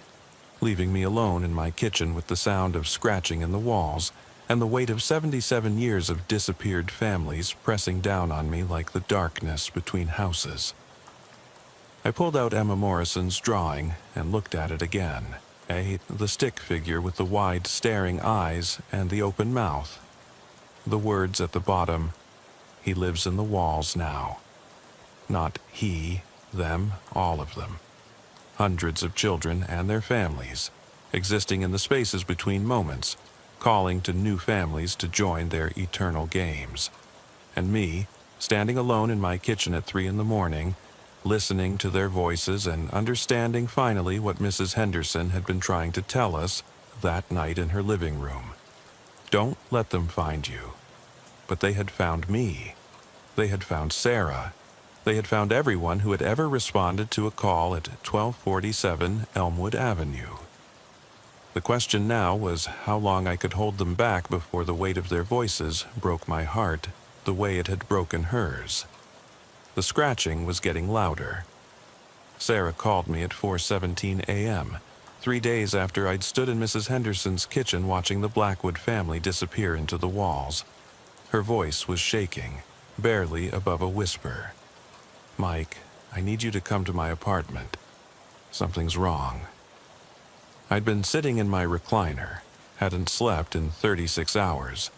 leaving me alone in my kitchen with the sound of scratching in the walls and the weight of 77 years of disappeared families pressing down on me like the darkness between houses. I pulled out Emma Morrison's drawing and looked at it again. The stick figure with the wide staring eyes and the open mouth. The words at the bottom, "He lives in the walls now." Not he, them, all of them. Hundreds of children and their families, existing in the spaces between moments, calling to new families to join their eternal games. And me, standing alone in my kitchen at 3 a.m, listening to their voices and understanding finally what Mrs. Henderson had been trying to tell us that night in her living room. Don't let them find you. But they had found me. They had found Sarah. They had found everyone who had ever responded to a call at 1247 Elmwood Avenue. The question now was how long I could hold them back before the weight of their voices broke my heart the way it had broken hers. The scratching was getting louder. Sarah called me at 4:17 a.m., 3 days after I'd stood in Mrs. Henderson's kitchen watching the Blackwood family disappear into the walls. Her voice was shaking, barely above a whisper. "Mike, I need you to come to my apartment. Something's wrong." I'd been sitting in my recliner, hadn't slept in 36 hours,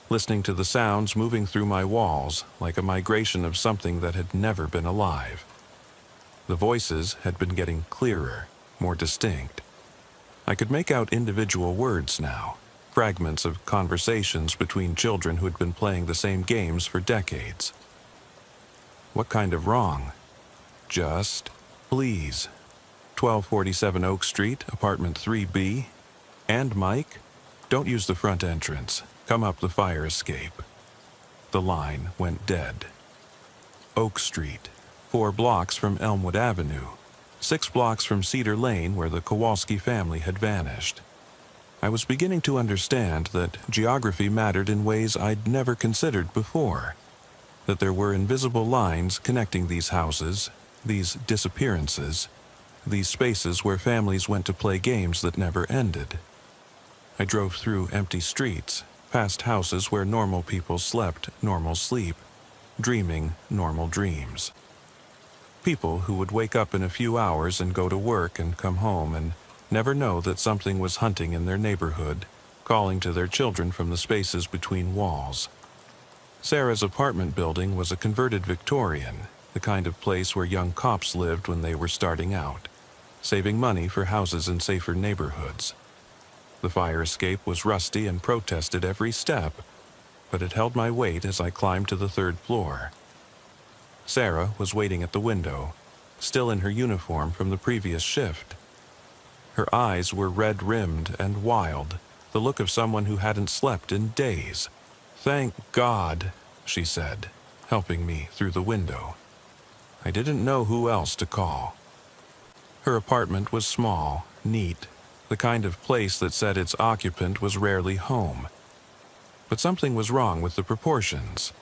listening to the sounds moving through my walls like a migration of something that had never been alive. The voices had been getting clearer, more distinct. I could make out individual words now, fragments of conversations between children who had been playing the same games for decades. What kind of wrong? Just, please. 1247 Oak Street, apartment 3B. And Mike, don't use the front entrance. Come up the fire escape. The line went dead. Oak Street, 4 blocks from Elmwood Avenue, 6 blocks from Cedar Lane where the Kowalski family had vanished. I was beginning to understand that geography mattered in ways I'd never considered before. That there were invisible lines connecting these houses, these disappearances, these spaces where families went to play games that never ended. I drove through empty streets, past houses where normal people slept normal sleep, dreaming normal dreams. People who would wake up in a few hours and go to work and come home and never know that something was hunting in their neighborhood, calling to their children from the spaces between walls. Sarah's apartment building was a converted Victorian, the kind of place where young cops lived when they were starting out, saving money for houses in safer neighborhoods. The fire escape was rusty and protested every step, but it held my weight as I climbed to the third floor. Sarah was waiting at the window, still in her uniform from the previous shift. Her eyes were red-rimmed and wild, the look of someone who hadn't slept in days. "Thank God," she said, helping me through the window. I didn't know who else to call. Her apartment was small, neat, the kind of place that said its occupant was rarely home. But something was wrong with the proportions.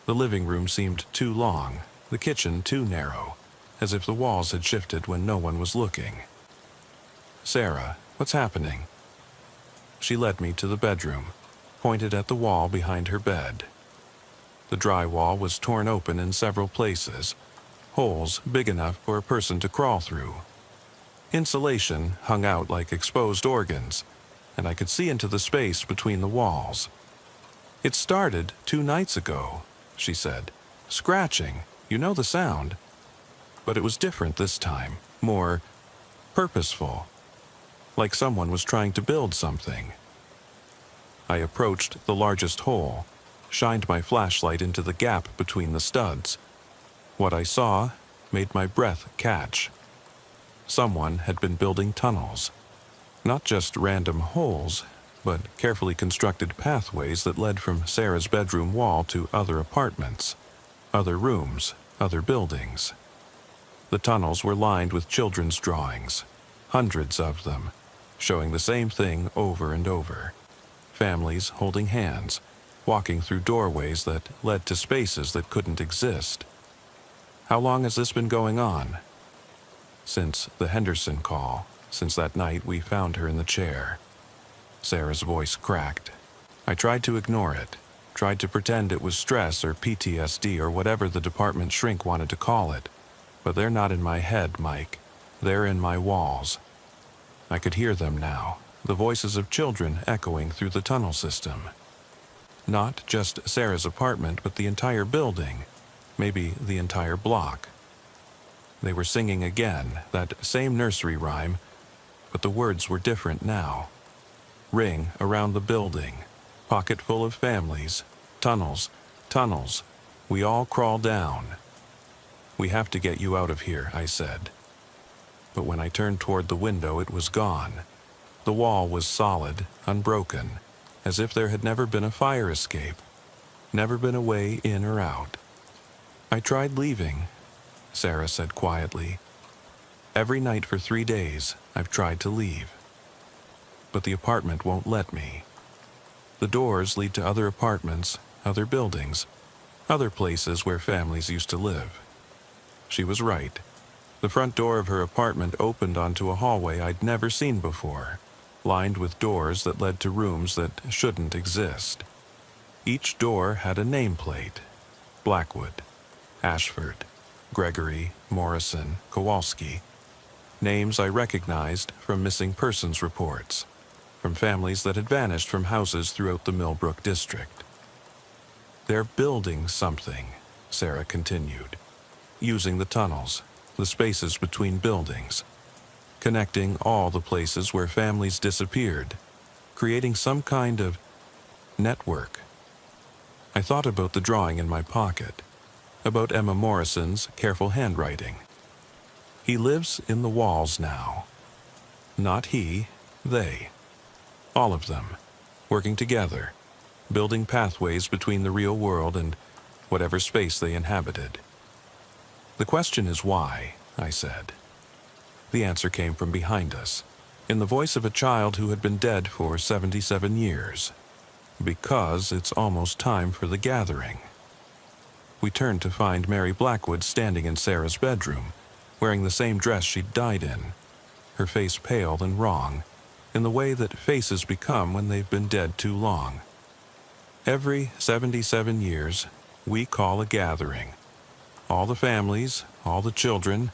The living room seemed too long, the kitchen too narrow, as if the walls had shifted when no one was looking. "Sarah, what's happening?" She led me to the bedroom, pointed at the wall behind her bed. The drywall was torn open in several places, holes big enough for a person to crawl through. Insulation hung out like exposed organs, and I could see into the space between the walls. "It started 2 nights ago," she said. "Scratching, you know the sound. But it was different this time, more purposeful, like someone was trying to build something." I approached the largest hole, shined my flashlight into the gap between the studs. What I saw made my breath catch. Someone had been building tunnels. Not just random holes, but carefully constructed pathways that led from Sarah's bedroom wall to other apartments, other rooms, other buildings. The tunnels were lined with children's drawings, hundreds of them, showing the same thing over and over. Families holding hands, walking through doorways that led to spaces that couldn't exist. "How long has this been going on?" "Since the Henderson call, since that night we found her in the chair." Sarah's voice cracked. I tried to ignore it, tried to pretend it was stress or PTSD or whatever the department shrink wanted to call it. But they're not in my head, Mike. They're in my walls. I could hear them now, the voices of children echoing through the tunnel system. Not just Sarah's apartment, but the entire building, maybe the entire block. They were singing again, that same nursery rhyme, but the words were different now. Ring around the building, pocket full of families, tunnels, tunnels, we all crawl down. "We have to get you out of here," I said. But when I turned toward the window, it was gone. The wall was solid, unbroken, as if there had never been a fire escape, never been a way in or out. "I tried leaving," Sarah said quietly. "Every night for 3 days, I've tried to leave. But the apartment won't let me. The doors lead to other apartments, other buildings, other places where families used to live." She was right. The front door of her apartment opened onto a hallway I'd never seen before, lined with doors that led to rooms that shouldn't exist. Each door had a nameplate: Blackwood, Ashford, Gregory, Morrison, Kowalski. Names I recognized from missing persons reports, from families that had vanished from houses throughout the Millbrook district. "They're building something," Sarah continued, "using the tunnels, the spaces between buildings, connecting all the places where families disappeared, creating some kind of network." I thought about the drawing in my pocket, about Emma Morrison's careful handwriting. He lives in the walls now. Not he, they. All of them, working together, building pathways between the real world and whatever space they inhabited. "The question is why," I said. The answer came from behind us, in the voice of a child who had been dead for 77 years. "Because it's almost time for the gathering." We turned to find Mary Blackwood standing in Sarah's bedroom, wearing the same dress she'd died in, her face pale and wrong, in the way that faces become when they've been dead too long. Every 77 years, we call a gathering. All the families, all the children,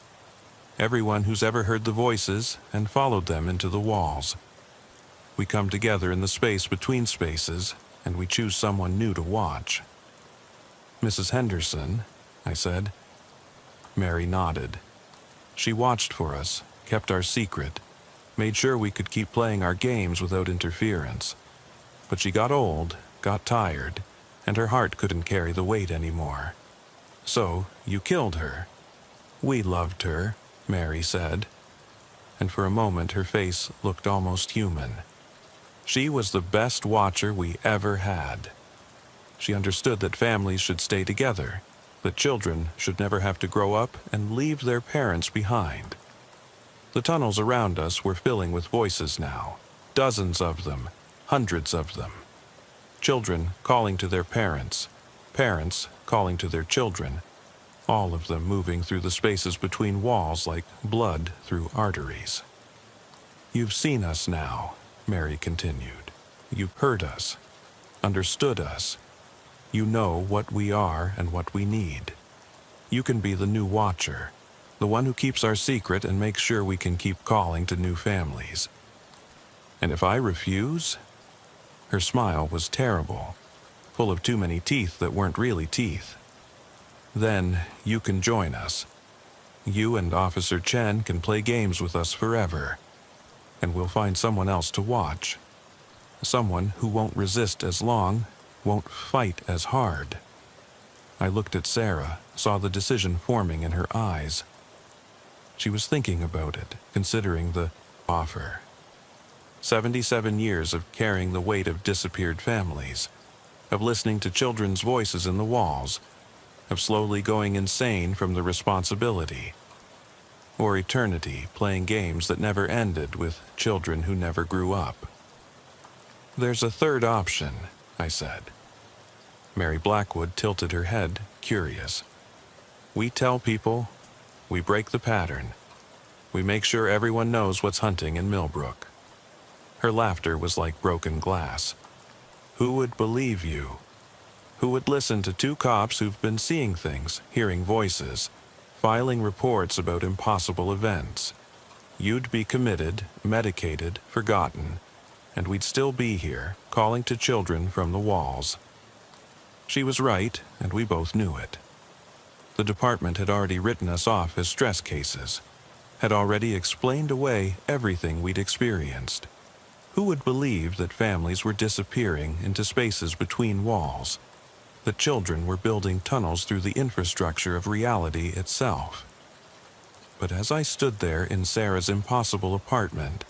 everyone who's ever heard the voices and followed them into the walls. We come together in the space between spaces, and we choose someone new to watch. Mrs. Henderson, I said. Mary nodded. She watched for us, kept our secret, made sure we could keep playing our games without interference. But she got old, got tired, and her heart couldn't carry the weight anymore. So you killed her. We loved her, Mary said, and for a moment her face looked almost human. She was the best watcher we ever had. She understood that families should stay together, that children should never have to grow up and leave their parents behind. The tunnels around us were filling with voices now, dozens of them, hundreds of them. Children calling to their parents, parents calling to their children, all of them moving through the spaces between walls like blood through arteries. You've seen us now, Mary continued. You've heard us, understood us. You know what we are and what we need. You can be the new watcher, the one who keeps our secret and makes sure we can keep calling to new families. And if I refuse? Her smile was terrible, full of too many teeth that weren't really teeth. Then you can join us. You and Officer Chen can play games with us forever, and we'll find someone else to watch. Someone who won't resist as long, won't fight as hard. I looked at Sarah, saw the decision forming in her eyes. She was thinking about it, considering the offer. 77 years of carrying the weight of disappeared families, of listening to children's voices in the walls, of slowly going insane from the responsibility, or eternity playing games that never ended with children who never grew up. There's a third option, I said. Mary Blackwood tilted her head, curious. We tell people, we break the pattern. We make sure everyone knows what's hunting in Millbrook. Her laughter was like broken glass. Who would believe you? Who would listen to two cops who've been seeing things, hearing voices, filing reports about impossible events? You'd be committed, medicated, forgotten, and we'd still be here, calling to children from the walls. She was right, and we both knew it. The department had already written us off as stress cases, had already explained away everything we'd experienced. Who would believe that families were disappearing into spaces between walls, that children were building tunnels through the infrastructure of reality itself? But as I stood there in Sarah's impossible apartment,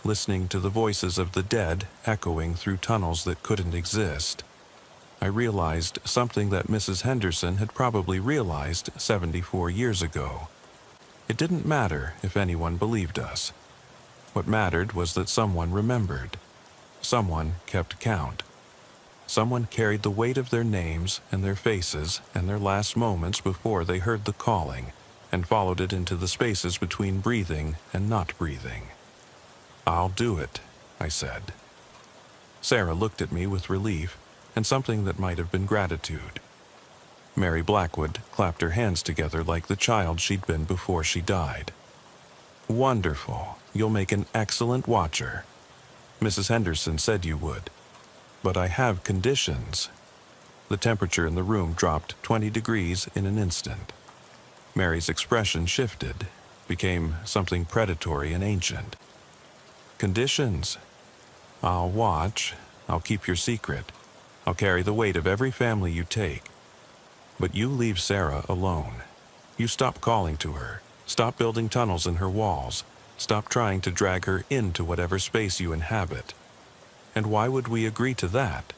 listening to the voices of the dead echoing through tunnels that couldn't exist, I realized something that Mrs. Henderson had probably realized 74 years ago. It didn't matter if anyone believed us. What mattered was that someone remembered. Someone kept count. Someone carried the weight of their names and their faces and their last moments before they heard the calling and followed it into the spaces between breathing and not breathing. I'll do it, I said. Sarah looked at me with relief and something that might have been gratitude. Mary Blackwood clapped her hands together like the child she'd been before she died. Wonderful. You'll make an excellent watcher. Mrs. Henderson said you would. But I have conditions. The temperature in the room dropped 20 degrees in an instant. Mary's expression shifted, became something predatory and ancient. Conditions. I'll watch. I'll keep your secret. I'll carry the weight of every family you take. But you leave Sarah alone. You stop calling to her. Stop building tunnels in her walls. Stop trying to drag her into whatever space you inhabit. And why would we agree to that?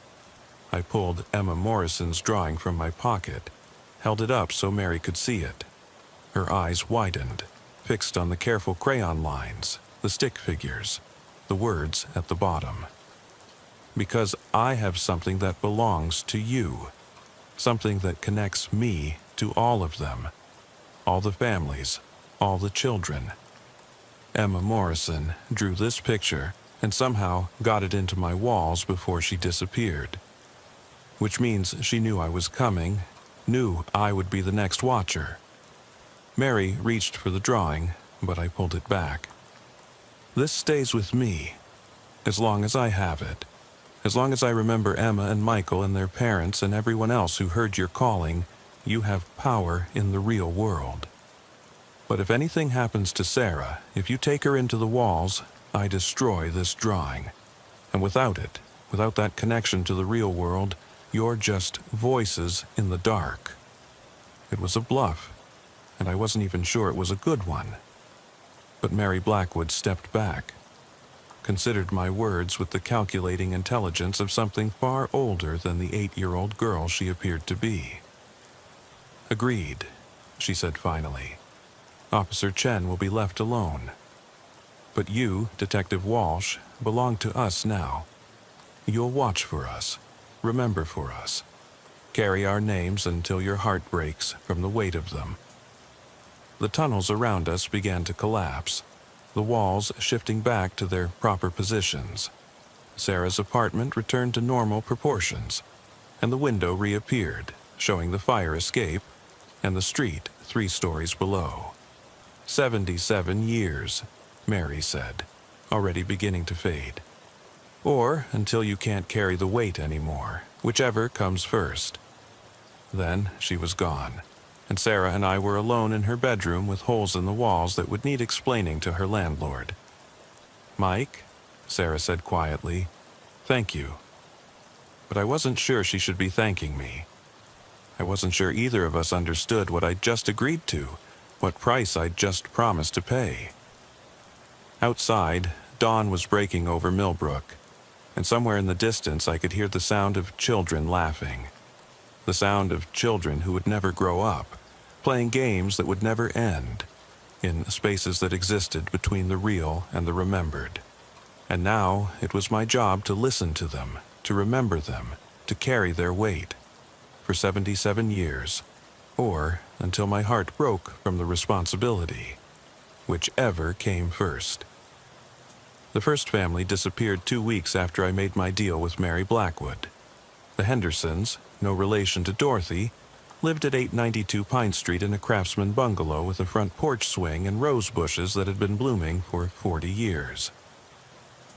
I pulled Emma Morrison's drawing from my pocket, held it up so Mary could see it. Her eyes widened, fixed on the careful crayon lines, the stick figures, the words at the bottom. Because I have something that belongs to you, something that connects me to all of them, all the families, all the children. Emma Morrison drew this picture and somehow got it into my walls before she disappeared. Which means she knew I was coming, knew I would be the next watcher. Mary reached for the drawing, but I pulled it back. This stays with me, as long as I have it. As long as I remember Emma and Michael and their parents and everyone else who heard your calling, you have power in the real world. But if anything happens to Sarah, if you take her into the walls, I destroy this drawing. And without it, without that connection to the real world, you're just voices in the dark. It was a bluff, and I wasn't even sure it was a good one. But Mary Blackwood stepped back, considered my words with the calculating intelligence of something far older than the 8-year-old girl she appeared to be. Agreed, she said finally. Officer Chen will be left alone. But you, Detective Walsh, belong to us now. You'll watch for us, remember for us, carry our names until your heart breaks from the weight of them. The tunnels around us began to collapse, the walls shifting back to their proper positions. Sarah's apartment returned to normal proportions, and the window reappeared, showing the fire escape and the street 3 stories below. 77 years, Mary said, already beginning to fade. Or until you can't carry the weight anymore, whichever comes first. Then she was gone, and Sarah and I were alone in her bedroom with holes in the walls that would need explaining to her landlord. "Mike," Sarah said quietly, "thank you." But I wasn't sure she should be thanking me. I wasn't sure either of us understood what I'd just agreed to, what price I'd just promised to pay. Outside, dawn was breaking over Millbrook, and somewhere in the distance I could hear the sound of children laughing. The sound of children who would never grow up, playing games that would never end, in spaces that existed between the real and the remembered. And now it was my job to listen to them, to remember them, to carry their weight, for 77 years, or until my heart broke from the responsibility, whichever came first. The first family disappeared 2 weeks after I made my deal with Mary Blackwood. The Hendersons, no relation to Dorothy, lived at 892 Pine Street in a craftsman bungalow with a front porch swing and rose bushes that had been blooming for 40 years.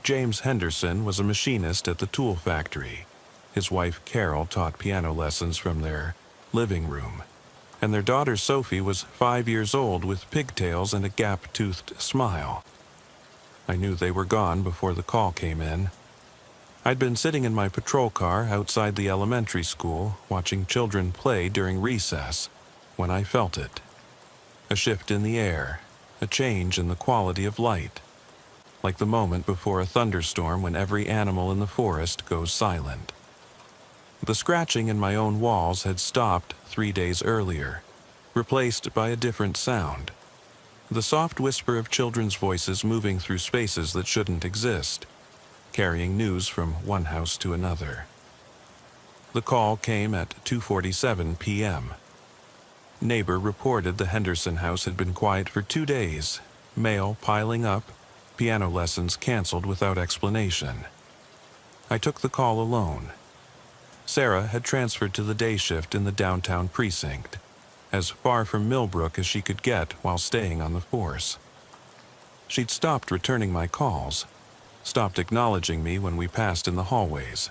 James Henderson was a machinist at the tool factory. His wife Carol taught piano lessons from their living room, and their daughter Sophie was 5 years old with pigtails and a gap-toothed smile. I knew they were gone before the call came in. I'd been sitting in my patrol car outside the elementary school, watching children play during recess, when I felt it. A shift in the air, a change in the quality of light, like the moment before a thunderstorm when every animal in the forest goes silent. The scratching in my own walls had stopped 3 days earlier, replaced by a different sound. The soft whisper of children's voices moving through spaces that shouldn't exist, carrying news from one house to another. The call came at 2:47 p.m. Neighbor reported the Henderson house had been quiet for 2 days, mail piling up, piano lessons canceled without explanation. I took the call alone. Sarah had transferred to the day shift in the downtown precinct, as far from Millbrook as she could get while staying on the force. She'd stopped returning my calls, stopped acknowledging me when we passed in the hallways.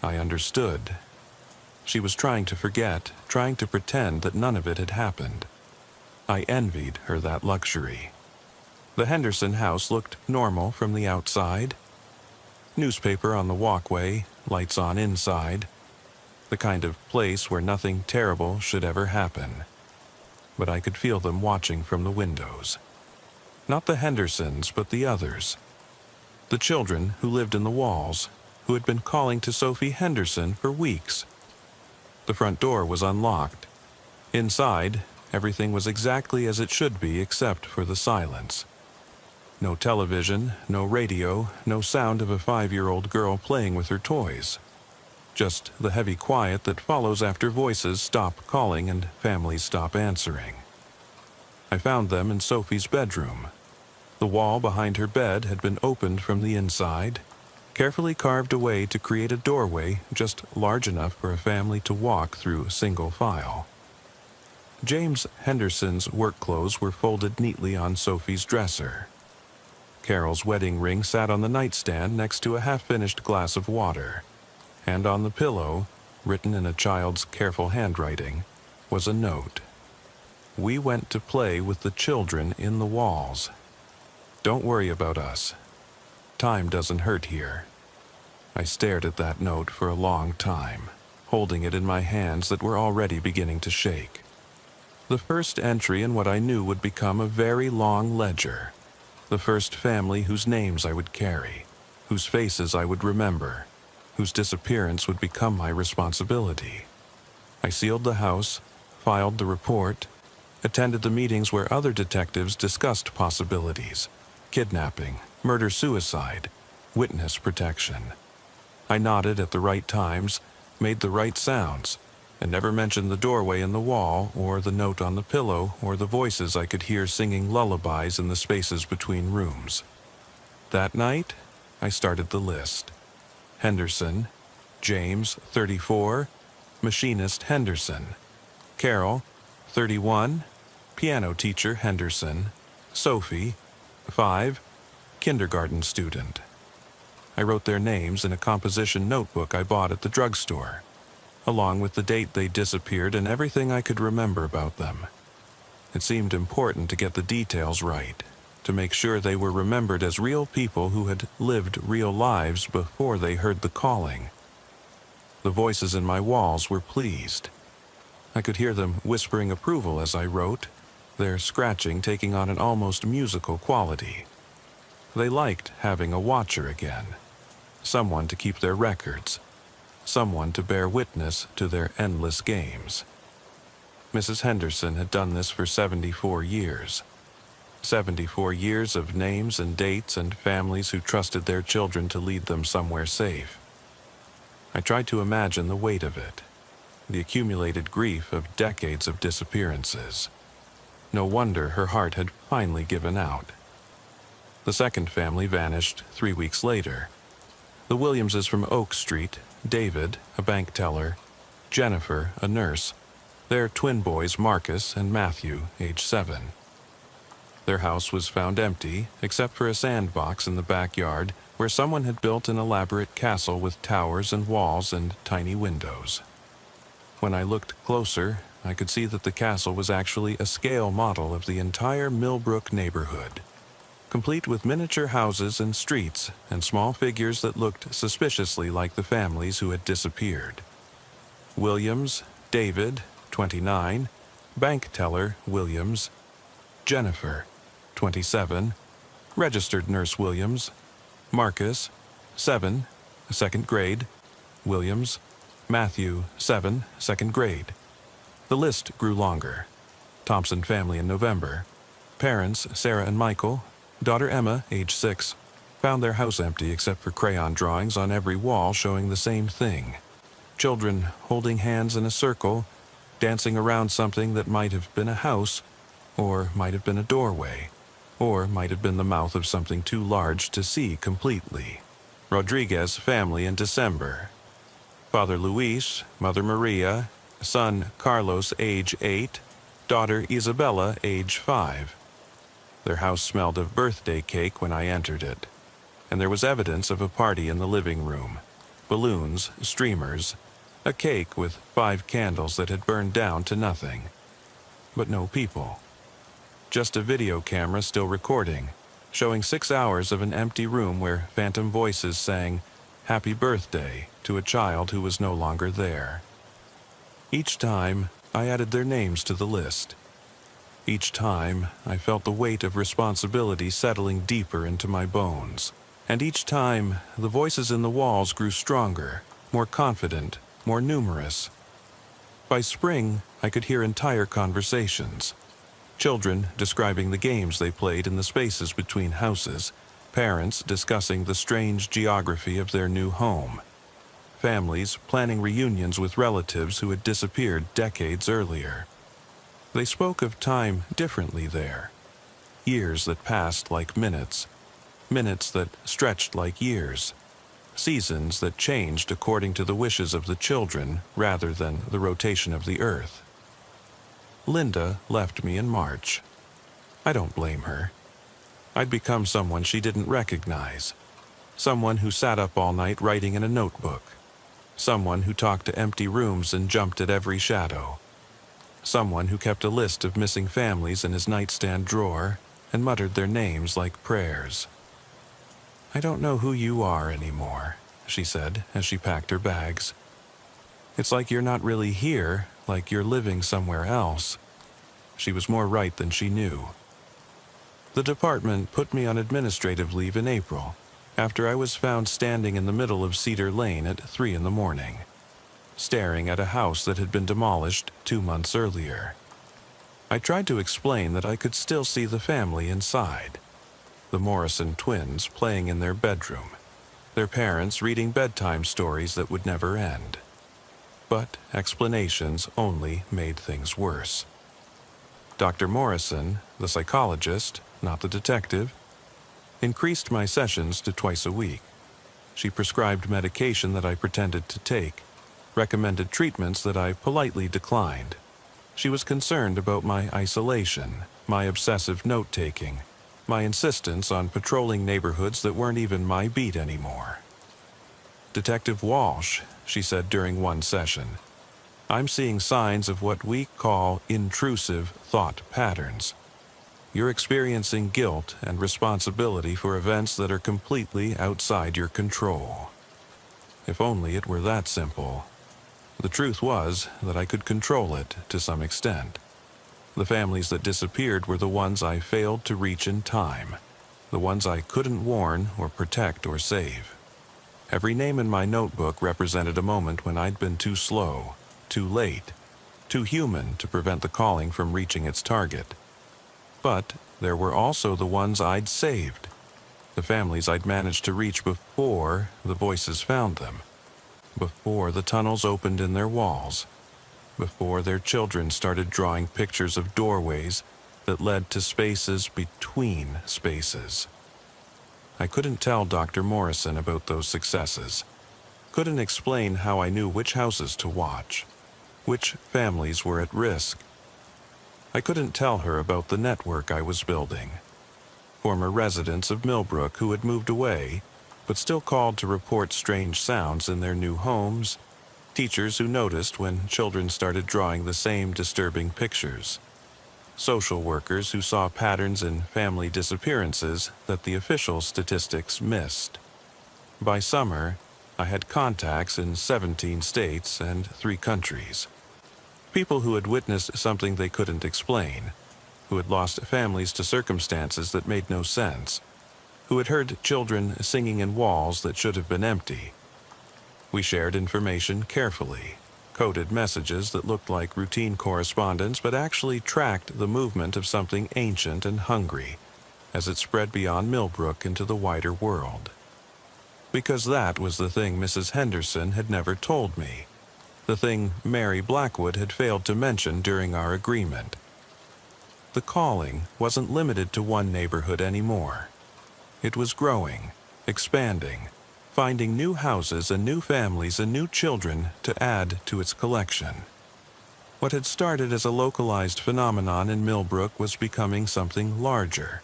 I understood. She was trying to forget, trying to pretend that none of it had happened. I envied her that luxury. The Henderson house looked normal from the outside. Newspaper on the walkway, lights on inside. The kind of place where nothing terrible should ever happen. But I could feel them watching from the windows. Not the Hendersons, but the others. The children who lived in the walls, who had been calling to Sophie Henderson for weeks. The front door was unlocked. Inside, everything was exactly as it should be except for the silence. No television, no radio, no sound of a 5-year-old girl playing with her toys. Just the heavy quiet that follows after voices stop calling and families stop answering. I found them in Sophie's bedroom. The wall behind her bed had been opened from the inside, carefully carved away to create a doorway just large enough for a family to walk through single file. James Henderson's work clothes were folded neatly on Sophie's dresser. Carol's wedding ring sat on the nightstand next to a half-finished glass of water, and on the pillow, written in a child's careful handwriting, was a note. "We went to play with the children in the walls. Don't worry about us. Time doesn't hurt here." I stared at that note for a long time, holding it in my hands that were already beginning to shake. The first entry in what I knew would become a very long ledger. The first family whose names I would carry, whose faces I would remember, whose disappearance would become my responsibility. I sealed the house, filed the report, attended the meetings where other detectives discussed possibilities: kidnapping, murder-suicide, witness protection. I nodded at the right times, made the right sounds, and never mentioned the doorway in the wall, or the note on the pillow, or the voices I could hear singing lullabies in the spaces between rooms. That night, I started the list. Henderson, James, 34, machinist Henderson. Carol, 31, piano teacher Henderson. Sophie, 5, kindergarten student. I wrote their names in a composition notebook I bought at the drugstore, along with the date they disappeared and everything I could remember about them. It seemed important to get the details right, to make sure they were remembered as real people who had lived real lives before they heard the calling. The voices in my walls were pleased. I could hear them whispering approval as I wrote, their scratching taking on an almost musical quality. They liked having a watcher again, someone to keep their records, someone to bear witness to their endless games. Mrs. Henderson had done this for 74 years. 74 years of names and dates and families who trusted their children to lead them somewhere safe. I tried to imagine the weight of it, the accumulated grief of decades of disappearances. No wonder her heart had finally given out. The second family vanished 3 weeks later. The Williamses from Oak Street, David, a bank teller, Jennifer, a nurse, their twin boys Marcus and Matthew, age 7. Their house was found empty, except for a sandbox in the backyard where someone had built an elaborate castle with towers and walls and tiny windows. When I looked closer, I could see that the castle was actually a scale model of the entire Millbrook neighborhood, complete with miniature houses and streets and small figures that looked suspiciously like the families who had disappeared. Williams, David, 29, bank teller Williams, Jennifer, 27, registered nurse Williams, Marcus, 7, second grade, Williams, Matthew, 7, second grade. The list grew longer. Thompson family in November. Parents, Sarah and Michael. Daughter Emma, age 6, found their house empty except for crayon drawings on every wall showing the same thing. Children holding hands in a circle, dancing around something that might have been a house, or might have been a doorway, or might have been the mouth of something too large to see completely. Rodriguez family in December. Father Luis, Mother Maria, son Carlos, age 8, daughter Isabella, age 5. Their house smelled of birthday cake when I entered it, and there was evidence of a party in the living room. Balloons, streamers, a cake with 5 candles that had burned down to nothing. But no people. Just a video camera still recording, showing 6 hours of an empty room where phantom voices sang "Happy Birthday" to a child who was no longer there. Each time, I added their names to the list. Each time, I felt the weight of responsibility settling deeper into my bones. And each time, the voices in the walls grew stronger, more confident, more numerous. By spring, I could hear entire conversations. Children describing the games they played in the spaces between houses, parents discussing the strange geography of their new home, families planning reunions with relatives who had disappeared decades earlier. They spoke of time differently there. years that passed like minutes, minutes that stretched like years, seasons that changed according to the wishes of the children rather than the rotation of the earth. Linda left me in March. I don't blame her. I'd become someone she didn't recognize, someone who sat up all night writing in a notebook, someone who talked to empty rooms and jumped at every shadow, someone who kept a list of missing families in his nightstand drawer and muttered their names like prayers. "I don't know who you are anymore," she said as she packed her bags. "It's like you're not really here, like you're living somewhere else." She was more right than she knew. The department put me on administrative leave in April, after I was found standing in the middle of Cedar Lane at 3 in the morning, staring at a house that had been demolished 2 months earlier. I tried to explain that I could still see the family inside. The Morrison twins playing in their bedroom, their parents reading bedtime stories that would never end. But explanations only made things worse. Dr. Morrison, the psychologist, not the detective, increased my sessions to twice a week. She prescribed medication that I pretended to take, recommended treatments that I politely declined. She was concerned about my isolation, my obsessive note-taking, my insistence on patrolling neighborhoods that weren't even my beat anymore. "Detective Walsh," she said during one session, "I'm seeing signs of what we call intrusive thought patterns. You're experiencing guilt and responsibility for events that are completely outside your control." If only it were that simple. The truth was that I could control it to some extent. The families that disappeared were the ones I failed to reach in time, the ones I couldn't warn or protect or save. Every name in my notebook represented a moment when I'd been too slow, too late, too human to prevent the calling from reaching its target. But there were also the ones I'd saved, the families I'd managed to reach before the voices found them, before the tunnels opened in their walls, before their children started drawing pictures of doorways that led to spaces between spaces. I couldn't tell Dr. Morrison about those successes, couldn't explain how I knew which houses to watch, which families were at risk. I couldn't tell her about the network I was building. Former residents of Millbrook who had moved away, but still called to report strange sounds in their new homes, teachers who noticed when children started drawing the same disturbing pictures, social workers who saw patterns in family disappearances that the official statistics missed. By summer, I had contacts in 17 states and 3 countries. People who had witnessed something they couldn't explain, who had lost families to circumstances that made no sense, who had heard children singing in walls that should have been empty. We shared information carefully, coded messages that looked like routine correspondence but actually tracked the movement of something ancient and hungry as it spread beyond Millbrook into the wider world. Because that was the thing Mrs. Henderson had never told me, the thing Mary Blackwood had failed to mention during our agreement. The calling wasn't limited to one neighborhood anymore. It was growing, expanding, finding new houses and new families and new children to add to its collection. What had started as a localized phenomenon in Millbrook was becoming something larger,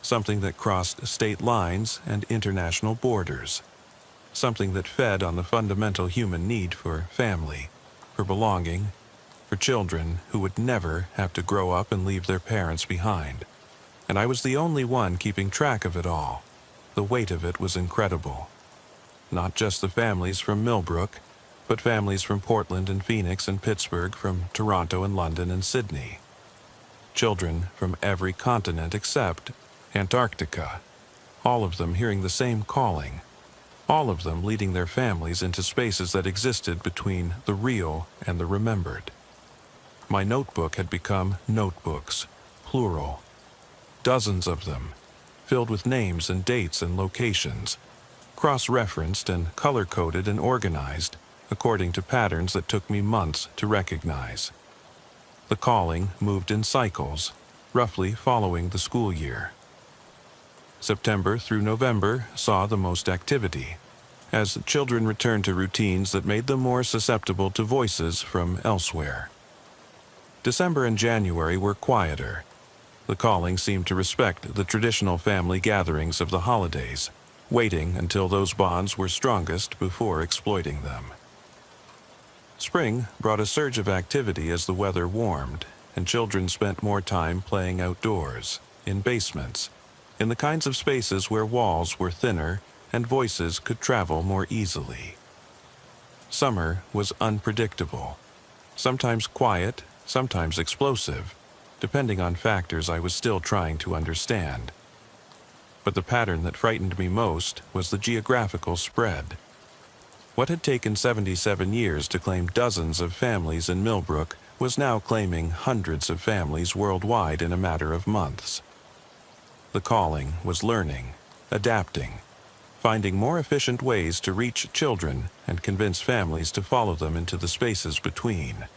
something that crossed state lines and international borders, something that fed on the fundamental human need for family, for belonging, for children who would never have to grow up and leave their parents behind. And I was the only one keeping track of it all. The weight of it was incredible. Not just the families from Millbrook, but families from Portland and Phoenix and Pittsburgh, from Toronto and London and Sydney. Children from every continent except Antarctica, all of them hearing the same calling, all of them leading their families into spaces that existed between the real and the remembered. My notebook had become notebooks, plural, dozens of them, filled with names and dates and locations, cross-referenced and color-coded and organized according to patterns that took me months to recognize. The calling moved in cycles, roughly following the school year. September through November saw the most activity, as children returned to routines that made them more susceptible to voices from elsewhere. December and January were quieter. The calling seemed to respect the traditional family gatherings of the holidays, waiting until those bonds were strongest before exploiting them. Spring brought a surge of activity as the weather warmed, and children spent more time playing outdoors, in basements, in the kinds of spaces where walls were thinner and voices could travel more easily. Summer was unpredictable, sometimes quiet, sometimes explosive, depending on factors I was still trying to understand. But the pattern that frightened me most was the geographical spread. What had taken 77 years to claim dozens of families in Millbrook was now claiming hundreds of families worldwide in a matter of months. The calling was learning, adapting, finding more efficient ways to reach children and convince families to follow them into the spaces between,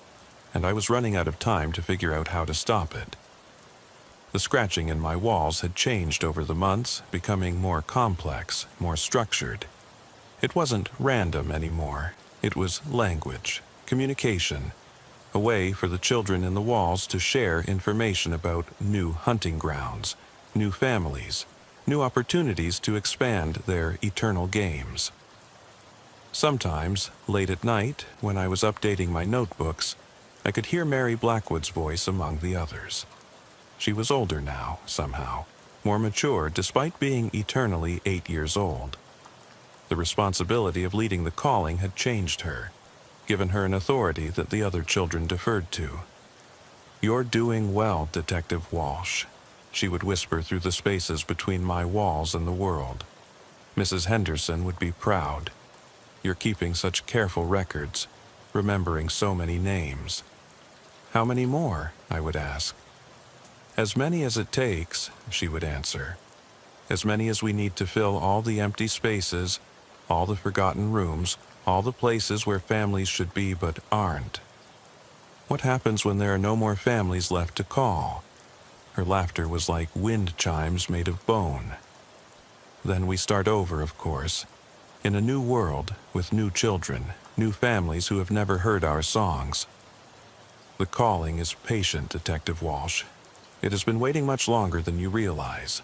and I was running out of time to figure out how to stop it. The scratching in my walls had changed over the months, becoming more complex, more structured. It wasn't random anymore. It was language, communication, a way for the children in the walls to share information about new hunting grounds, new families, new opportunities to expand their eternal games. Sometimes, late at night, when I was updating my notebooks, I could hear Mary Blackwood's voice among the others. She was older now, somehow, more mature despite being eternally 8 years old. The responsibility of leading the calling had changed her, given her an authority that the other children deferred to. "You're doing well, Detective Walsh," she would whisper through the spaces between my walls and the world. "Mrs. Henderson would be proud. You're keeping such careful records, remembering so many names." "How many more?" I would ask. "As many as it takes," she would answer. "As many as we need to fill all the empty spaces, all the forgotten rooms, all the places where families should be but aren't." "What happens when there are no more families left to call?" Her laughter was like wind chimes made of bone. "Then we start over, of course, in a new world with new children, new families who have never heard our songs." The calling is patient, Detective Walsh. It has been waiting much longer than you realize.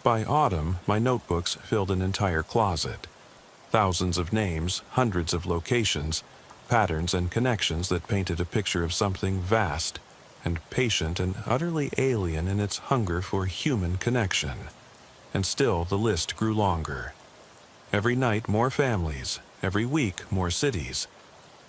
By autumn, my notebooks filled an entire closet. Thousands of names, hundreds of locations, patterns and connections that painted a picture of something vast and patient and utterly alien in its hunger for human connection. And still the list grew longer. Every night more families, every week more cities,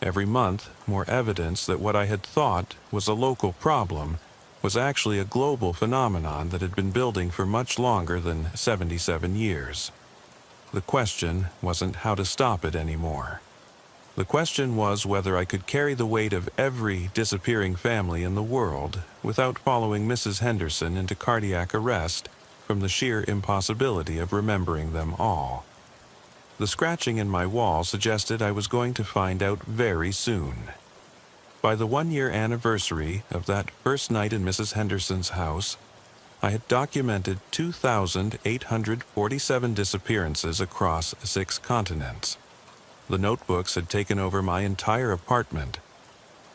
every month more evidence that what I had thought was a local problem was actually a global phenomenon that had been building for much longer than 77 years. The question wasn't how to stop it anymore. The question was whether I could carry the weight of every disappearing family in the world without following Mrs. Henderson into cardiac arrest from the sheer impossibility of remembering them all. The scratching in my wall suggested I was going to find out very soon. By the 1-year anniversary of that first night in Mrs. Henderson's house, I had documented 2,847 disappearances across 6 continents. The notebooks had taken over my entire apartment.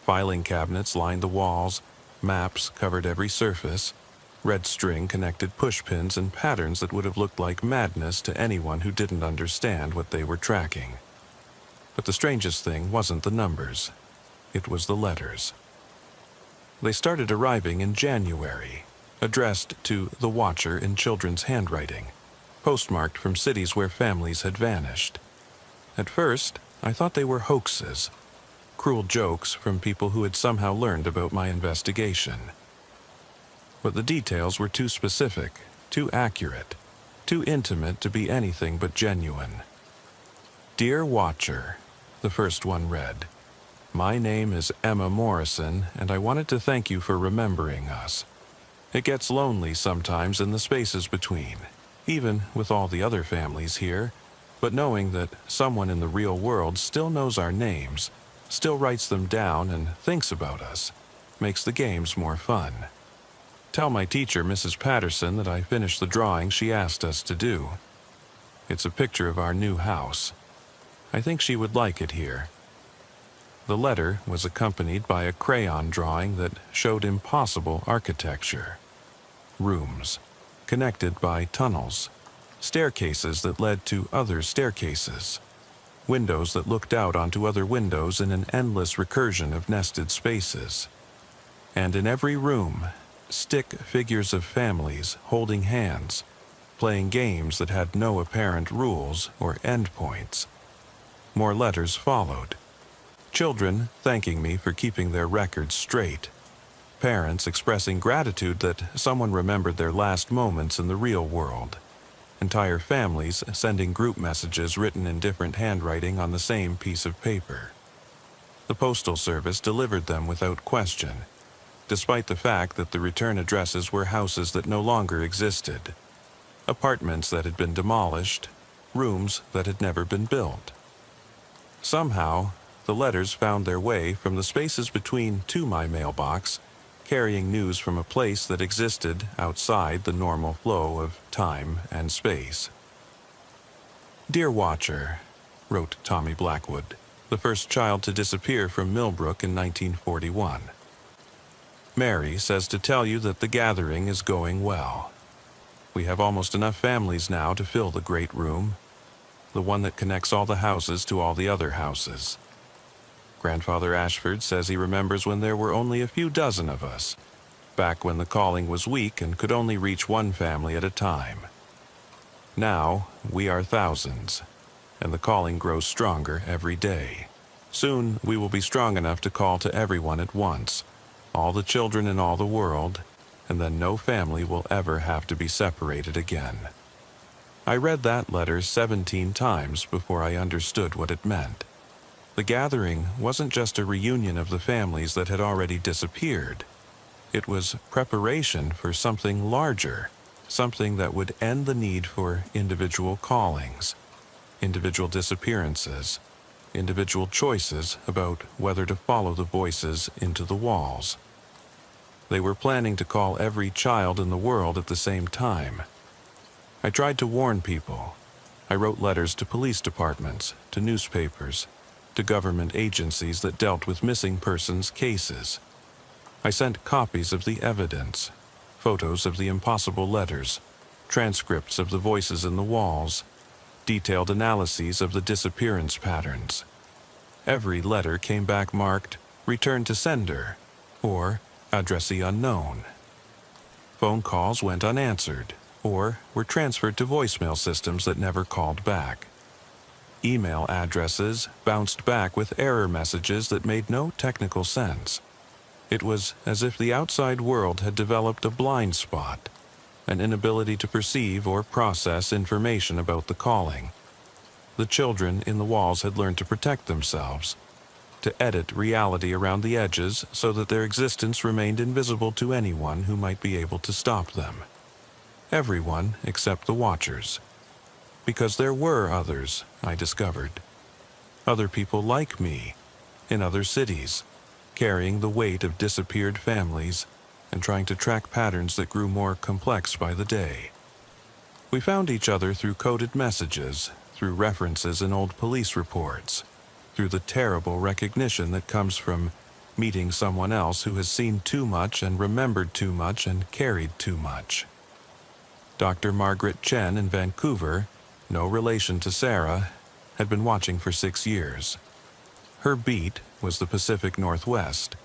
Filing cabinets lined the walls, maps covered every surface, red string connected pushpins and patterns that would have looked like madness to anyone who didn't understand what they were tracking. But the strangest thing wasn't the numbers. It was the letters. They started arriving in January, addressed to the Watcher in children's handwriting, postmarked from cities where families had vanished. At first, I thought they were hoaxes, cruel jokes from people who had somehow learned about my investigation. But the details were too specific, too accurate, too intimate to be anything but genuine. "Dear Watcher," the first one read, "My name is Emma Morrison, and I wanted to thank you for remembering us. It gets lonely sometimes in the spaces between, even with all the other families here, but knowing that someone in the real world still knows our names, still writes them down and thinks about us, makes the games more fun. Tell my teacher, Mrs. Patterson, that I finished the drawing she asked us to do. It's a picture of our new house. I think she would like it here." The letter was accompanied by a crayon drawing that showed impossible architecture. Rooms, connected by tunnels, staircases that led to other staircases, windows that looked out onto other windows in an endless recursion of nested spaces. And in every room, stick figures of families holding hands, playing games that had no apparent rules or endpoints. More letters followed. Children thanking me for keeping their records straight. Parents expressing gratitude that someone remembered their last moments in the real world. Entire families sending group messages written in different handwriting on the same piece of paper. The Postal Service delivered them without question, despite the fact that the return addresses were houses that no longer existed, apartments that had been demolished, rooms that had never been built. Somehow, the letters found their way from the spaces between to my mailbox, carrying news from a place that existed outside the normal flow of time and space. "Dear Watcher," wrote Tommy Blackwood, the first child to disappear from Millbrook in 1941. "Mary says to tell you that the gathering is going well. We have almost enough families now to fill the great room, the one that connects all the houses to all the other houses. Grandfather Ashford says he remembers when there were only a few dozen of us, back when the calling was weak and could only reach one family at a time. Now, we are thousands, and the calling grows stronger every day. Soon, we will be strong enough to call to everyone at once, all the children in all the world, and then no family will ever have to be separated again." I read that letter 17 times before I understood what it meant. The gathering wasn't just a reunion of the families that had already disappeared. It was preparation for something larger, something that would end the need for individual callings, individual disappearances, individual choices about whether to follow the voices into the walls. They were planning to call every child in the world at the same time. I tried to warn people. I wrote letters to police departments, to newspapers, to government agencies that dealt with missing persons cases. I sent copies of the evidence, photos of the impossible letters, transcripts of the voices in the walls, detailed analyses of the disappearance patterns. Every letter came back marked "Return to sender" or "Addressee unknown." Phone calls went unanswered or were transferred to voicemail systems that never called back. Email addresses bounced back with error messages that made no technical sense. It was as if the outside world had developed a blind spot, an inability to perceive or process information about the calling. The children in the walls had learned to protect themselves, to edit reality around the edges so that their existence remained invisible to anyone who might be able to stop them. Everyone except the Watchers. Because there were others, I discovered. Other people like me, in other cities, carrying the weight of disappeared families and trying to track patterns that grew more complex by the day. We found each other through coded messages, through references in old police reports, through the terrible recognition that comes from meeting someone else who has seen too much and remembered too much and carried too much. Dr. Margaret Chen in Vancouver, no relation to Sarah, had been watching for 6 years. Her beat was the Pacific Northwest,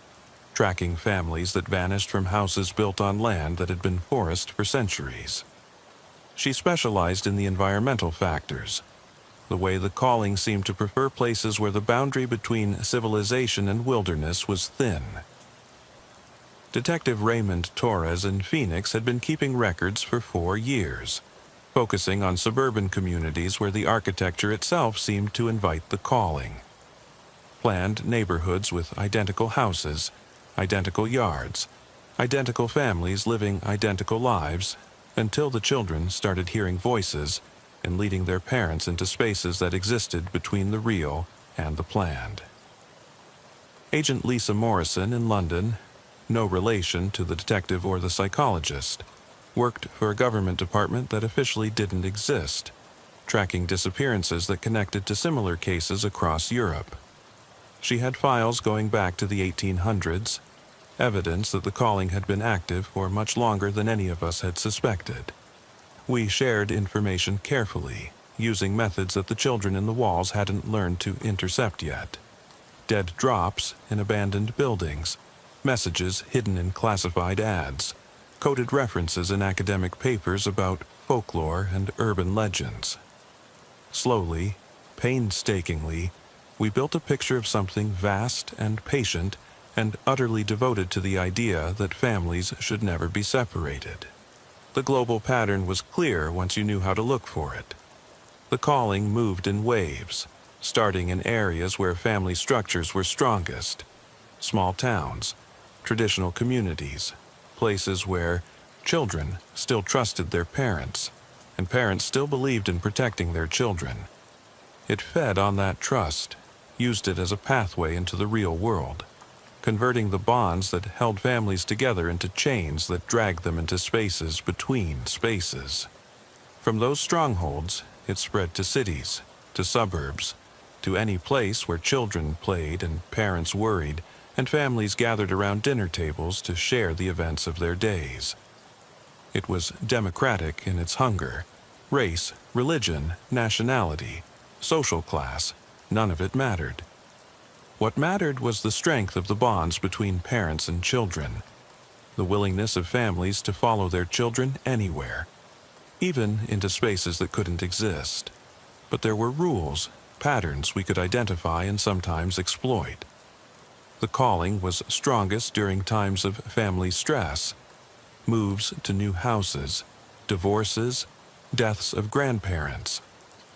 tracking families that vanished from houses built on land that had been forest for centuries. She specialized in the environmental factors, the way the calling seemed to prefer places where the boundary between civilization and wilderness was thin. Detective Raymond Torres in Phoenix had been keeping records for 4 years, focusing on suburban communities where the architecture itself seemed to invite the calling. Planned neighborhoods with identical houses, identical yards, identical families living identical lives, until the children started hearing voices and leading their parents into spaces that existed between the real and the planned. Agent Lisa Morrison in London, no relation to the detective or the psychologist, worked for a government department that officially didn't exist, tracking disappearances that connected to similar cases across Europe. She had files going back to the 1800s, evidence that the calling had been active for much longer than any of us had suspected. We shared information carefully, using methods that the children in the walls hadn't learned to intercept yet. Dead drops in abandoned buildings, messages hidden in classified ads, coded references in academic papers about folklore and urban legends. Slowly, painstakingly, we built a picture of something vast and patient and utterly devoted to the idea that families should never be separated. The global pattern was clear once you knew how to look for it. The calling moved in waves, starting in areas where family structures were strongest. Small towns, traditional communities, places where children still trusted their parents, and parents still believed in protecting their children. It fed on that trust, used it as a pathway into the real world, converting the bonds that held families together into chains that dragged them into spaces between spaces. From those strongholds, it spread to cities, to suburbs, to any place where children played and parents worried, and families gathered around dinner tables to share the events of their days. It was democratic in its hunger. Race, religion, nationality, social class, none of it mattered. What mattered was the strength of the bonds between parents and children, the willingness of families to follow their children anywhere, even into spaces that couldn't exist. But there were rules, patterns we could identify and sometimes exploit. The calling was strongest during times of family stress, moves to new houses, divorces, deaths of grandparents,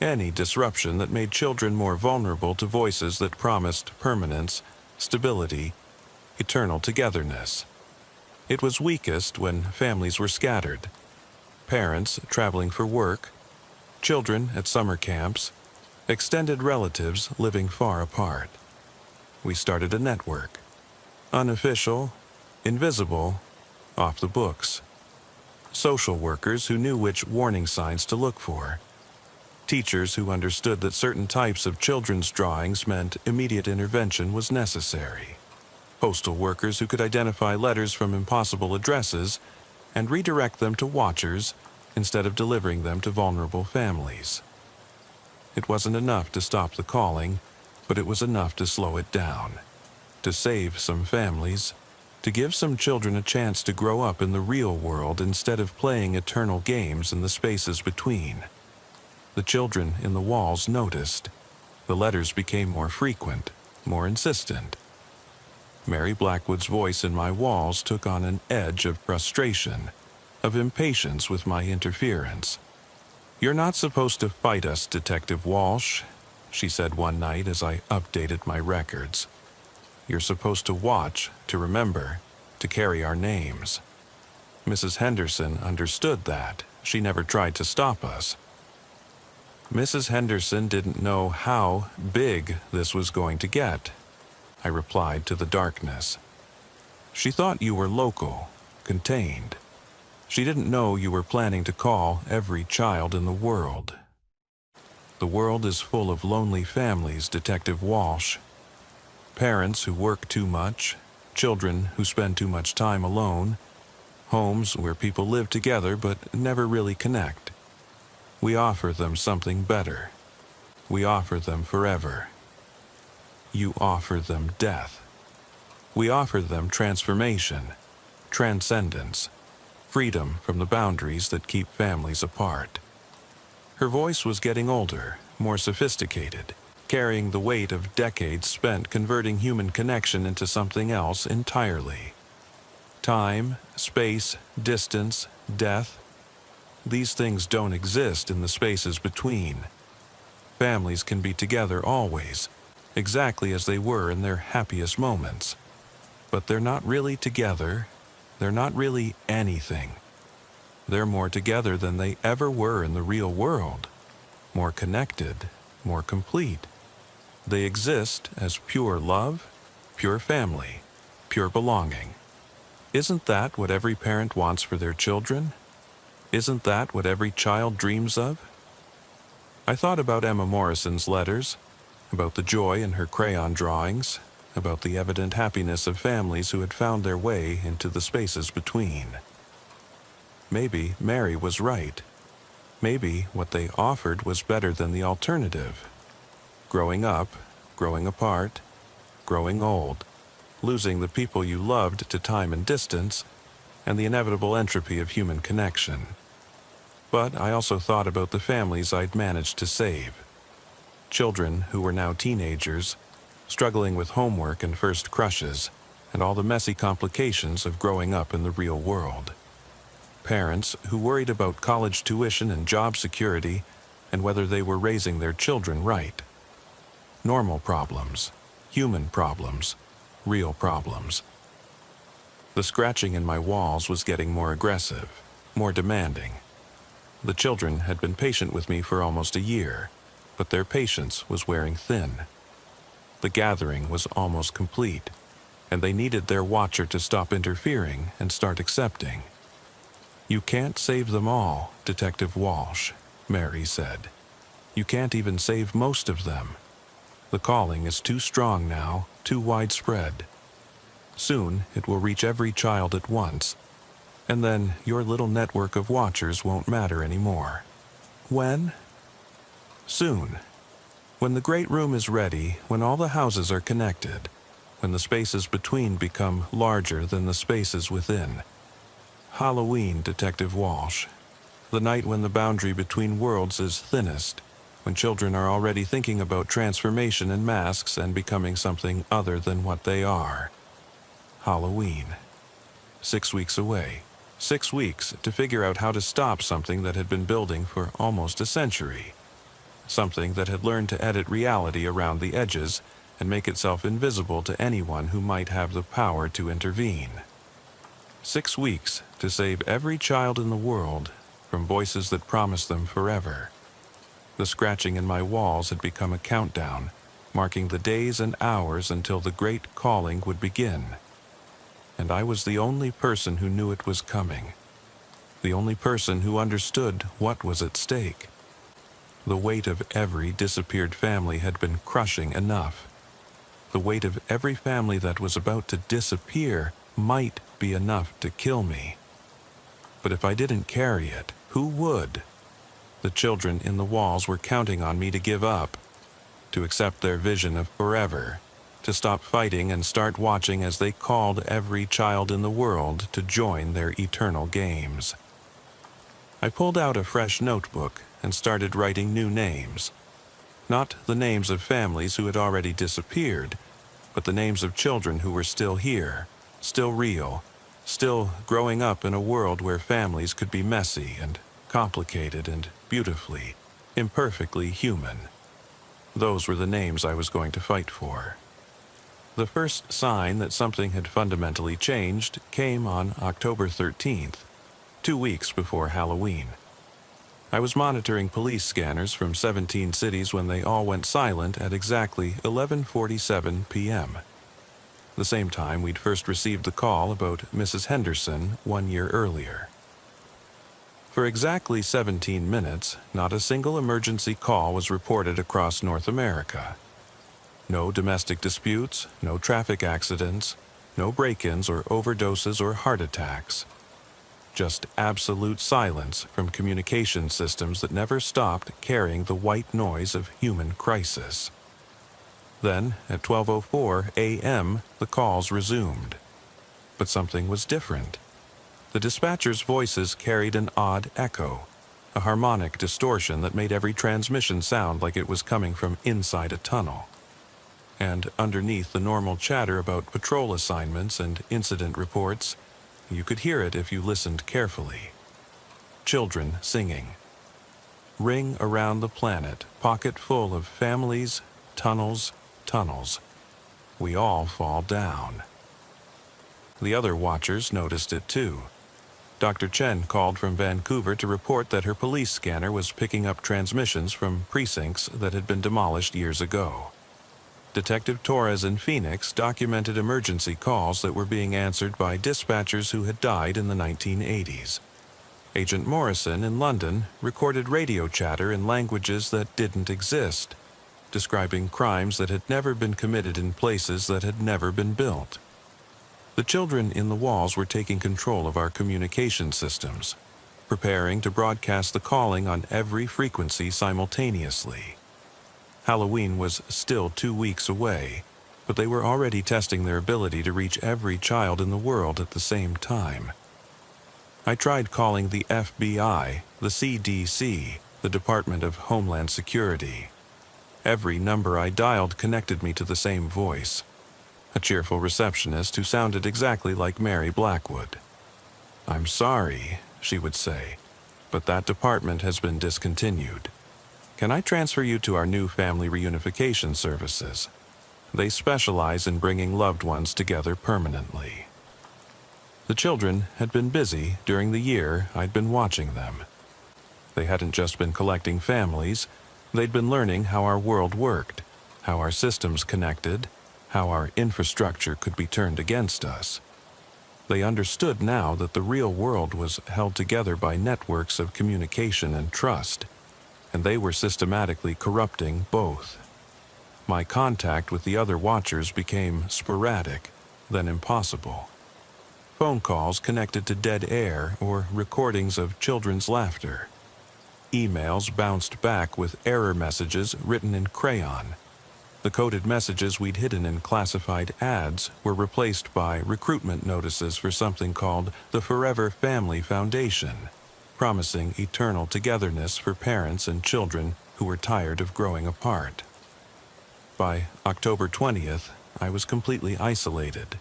any disruption that made children more vulnerable to voices that promised permanence, stability, eternal togetherness. It was weakest when families were scattered, parents traveling for work, children at summer camps, extended relatives living far apart. We started a network, unofficial, invisible, off the books. Social workers who knew which warning signs to look for. Teachers who understood that certain types of children's drawings meant immediate intervention was necessary. Postal workers who could identify letters from impossible addresses and redirect them to watchers instead of delivering them to vulnerable families. It wasn't enough to stop the calling, but it was enough to slow it down, to save some families, to give some children a chance to grow up in the real world instead of playing eternal games in the spaces between. The children in the walls noticed. The letters became more frequent, more insistent. Mary Blackwood's voice in my walls took on an edge of frustration, of impatience with my interference. "You're not supposed to fight us, Detective Walsh," she said one night as I updated my records. "You're supposed to watch, to remember, to carry our names." Mrs. Henderson understood that. She never tried to stop us. Mrs. Henderson didn't know how big this was going to get, I replied to the darkness. She thought you were local, contained. She didn't know you were planning to call every child in the world. The world is full of lonely families, Detective Walsh. Parents who work too much, children who spend too much time alone, homes where people live together but never really connect. We offer them something better. We offer them forever. You offer them death. We offer them transformation, transcendence, freedom from the boundaries that keep families apart. Her voice was getting older, more sophisticated, carrying the weight of decades spent converting human connection into something else entirely. Time, space, distance, death, these things don't exist in the spaces between. Families can be together always, exactly as they were in their happiest moments. But they're not really together. They're not really anything. They're more together than they ever were in the real world. More connected, more complete. They exist as pure love, pure family, pure belonging. Isn't that what every parent wants for their children? Isn't that what every child dreams of? I thought about Emma Morrison's letters, about the joy in her crayon drawings, about the evident happiness of families who had found their way into the spaces between. Maybe Mary was right. Maybe what they offered was better than the alternative. Growing up, growing apart, growing old, losing the people you loved to time and distance, and the inevitable entropy of human connection. But I also thought about the families I'd managed to save. Children who were now teenagers, struggling with homework and first crushes, and all the messy complications of growing up in the real world. Parents who worried about college tuition and job security, and whether they were raising their children right. Normal problems, human problems, real problems. The scratching in my walls was getting more aggressive, more demanding. The children had been patient with me for almost a year, but their patience was wearing thin. The gathering was almost complete, and they needed their watcher to stop interfering and start accepting. "You can't save them all, Detective Walsh," Mary said. "You can't even save most of them. The calling is too strong now, too widespread. Soon it will reach every child at once, and then your little network of watchers won't matter anymore." When? Soon. When the great room is ready, when all the houses are connected, when the spaces between become larger than the spaces within. Halloween, Detective Walsh. The night when the boundary between worlds is thinnest, when children are already thinking about transformation in masks and becoming something other than what they are. Halloween. 6 weeks away. 6 weeks to figure out how to stop something that had been building for almost a century. Something that had learned to edit reality around the edges and make itself invisible to anyone who might have the power to intervene. 6 weeks to save every child in the world from voices that promised them forever. The scratching in my walls had become a countdown, marking the days and hours until the great calling would begin. And I was the only person who knew it was coming. The only person who understood what was at stake. The weight of every disappeared family had been crushing enough. The weight of every family that was about to disappear might be enough to kill me. But if I didn't carry it, who would? The children in the walls were counting on me to give up, to accept their vision of forever, to stop fighting and start watching as they called every child in the world to join their eternal games. I pulled out a fresh notebook and started writing new names. Not the names of families who had already disappeared, but the names of children who were still here, still real, still growing up in a world where families could be messy and complicated and beautifully, imperfectly human. Those were the names I was going to fight for. The first sign that something had fundamentally changed came on October 13th, 2 weeks before Halloween. I was monitoring police scanners from 17 cities when they all went silent at exactly 11:47 p.m. The same time we'd first received the call about Mrs. Henderson 1 year earlier. For exactly 17 minutes, not a single emergency call was reported across North America. No domestic disputes, no traffic accidents, no break-ins or overdoses or heart attacks. Just absolute silence from communication systems that never stopped carrying the white noise of human crisis. Then, at 12:04 a.m., the calls resumed. But something was different. The dispatchers' voices carried an odd echo, a harmonic distortion that made every transmission sound like it was coming from inside a tunnel. And underneath the normal chatter about patrol assignments and incident reports, you could hear it if you listened carefully. Children singing. Ring around the planet, pocket full of families, tunnels, tunnels. We all fall down. The other watchers noticed it too. Dr. Chen called from Vancouver to report that her police scanner was picking up transmissions from precincts that had been demolished years ago. Detective Torres in Phoenix documented emergency calls that were being answered by dispatchers who had died in the 1980s. Agent Morrison in London recorded radio chatter in languages that didn't exist, describing crimes that had never been committed in places that had never been built. The children in the walls were taking control of our communication systems, preparing to broadcast the calling on every frequency simultaneously. Halloween was still 2 weeks away, but they were already testing their ability to reach every child in the world at the same time. I tried calling the FBI, the CDC, the Department of Homeland Security. Every number I dialed connected me to the same voice, a cheerful receptionist who sounded exactly like Mary Blackwood. "I'm sorry," she would say, "but that department has been discontinued. Can I transfer you to our new family reunification services? They specialize in bringing loved ones together permanently." The children had been busy during the year I'd been watching them. They hadn't just been collecting families, they'd been learning how our world worked, how our systems connected, how our infrastructure could be turned against us. They understood now that the real world was held together by networks of communication and trust, and they were systematically corrupting both. My contact with the other watchers became sporadic, then impossible. Phone calls connected to dead air or recordings of children's laughter. Emails bounced back with error messages written in crayon. The coded messages we'd hidden in classified ads were replaced by recruitment notices for something called the Forever Family Foundation, promising eternal togetherness for parents and children who were tired of growing apart. By October 20th, I was completely isolated.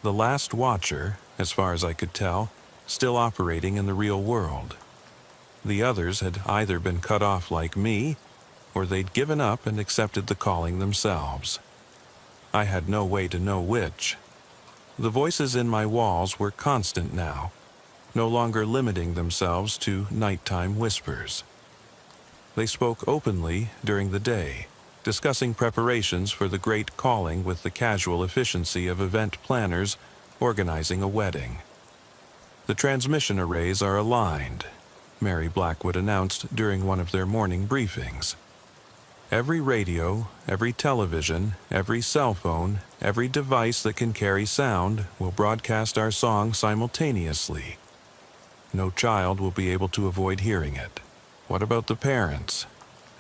The last watcher, as far as I could tell, still operating in the real world. The others had either been cut off like me, or they'd given up and accepted the calling themselves. I had no way to know which. The voices in my walls were constant now, no longer limiting themselves to nighttime whispers. They spoke openly during the day, discussing preparations for the great calling with the casual efficiency of event planners organizing a wedding. "The transmission arrays are aligned," Mary Blackwood announced during one of their morning briefings. "Every radio, every television, every cell phone, every device that can carry sound will broadcast our song simultaneously. No child will be able to avoid hearing it." "What about the parents?"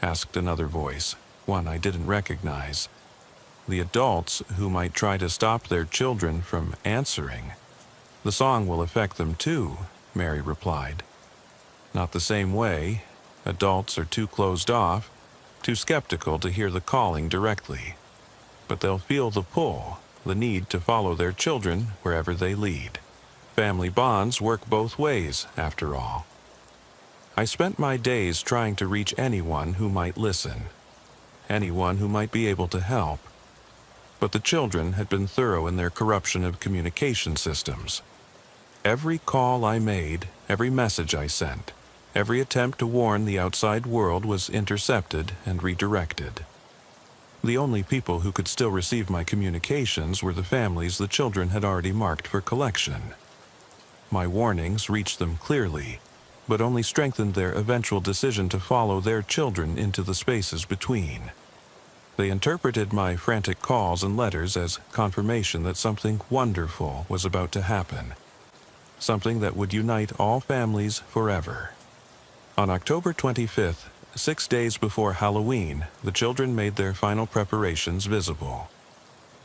asked another voice, one I didn't recognize. "The adults who might try to stop their children from answering. The song will affect them too," Mary replied. "Not the same way. Adults are too closed off, too skeptical to hear the calling directly. But they'll feel the pull, the need to follow their children wherever they lead. Family bonds work both ways, after all." I spent my days trying to reach anyone who might listen, anyone who might be able to help. But the children had been thorough in their corruption of communication systems. Every call I made, every message I sent, every attempt to warn the outside world was intercepted and redirected. The only people who could still receive my communications were the families the children had already marked for collection. My warnings reached them clearly, but only strengthened their eventual decision to follow their children into the spaces between. They interpreted my frantic calls and letters as confirmation that something wonderful was about to happen, something that would unite all families forever. On October 25th, 6 days before Halloween, the children made their final preparations visible.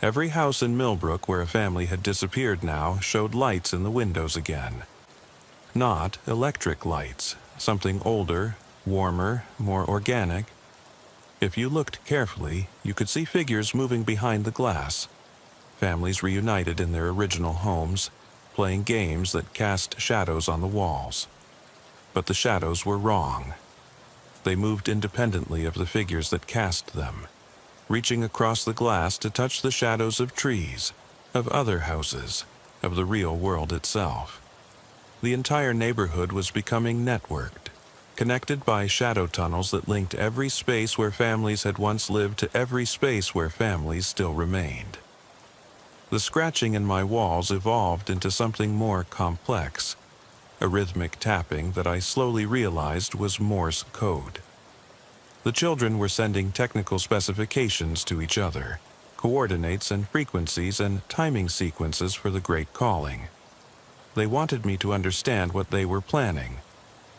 Every house in Millbrook where a family had disappeared now showed lights in the windows again. Not electric lights, something older, warmer, more organic. If you looked carefully, you could see figures moving behind the glass. Families reunited in their original homes, playing games that cast shadows on the walls. But the shadows were wrong. They moved independently of the figures that cast them, reaching across the glass to touch the shadows of trees, of other houses, of the real world itself. The entire neighborhood was becoming networked. connected by shadow tunnels that linked every space where families had once lived to every space where families still remained. The scratching in my walls evolved into something more complex, a rhythmic tapping that I slowly realized was Morse code. The children were sending technical specifications to each other, coordinates and frequencies and timing sequences for the Great Calling. They wanted me to understand what they were planning,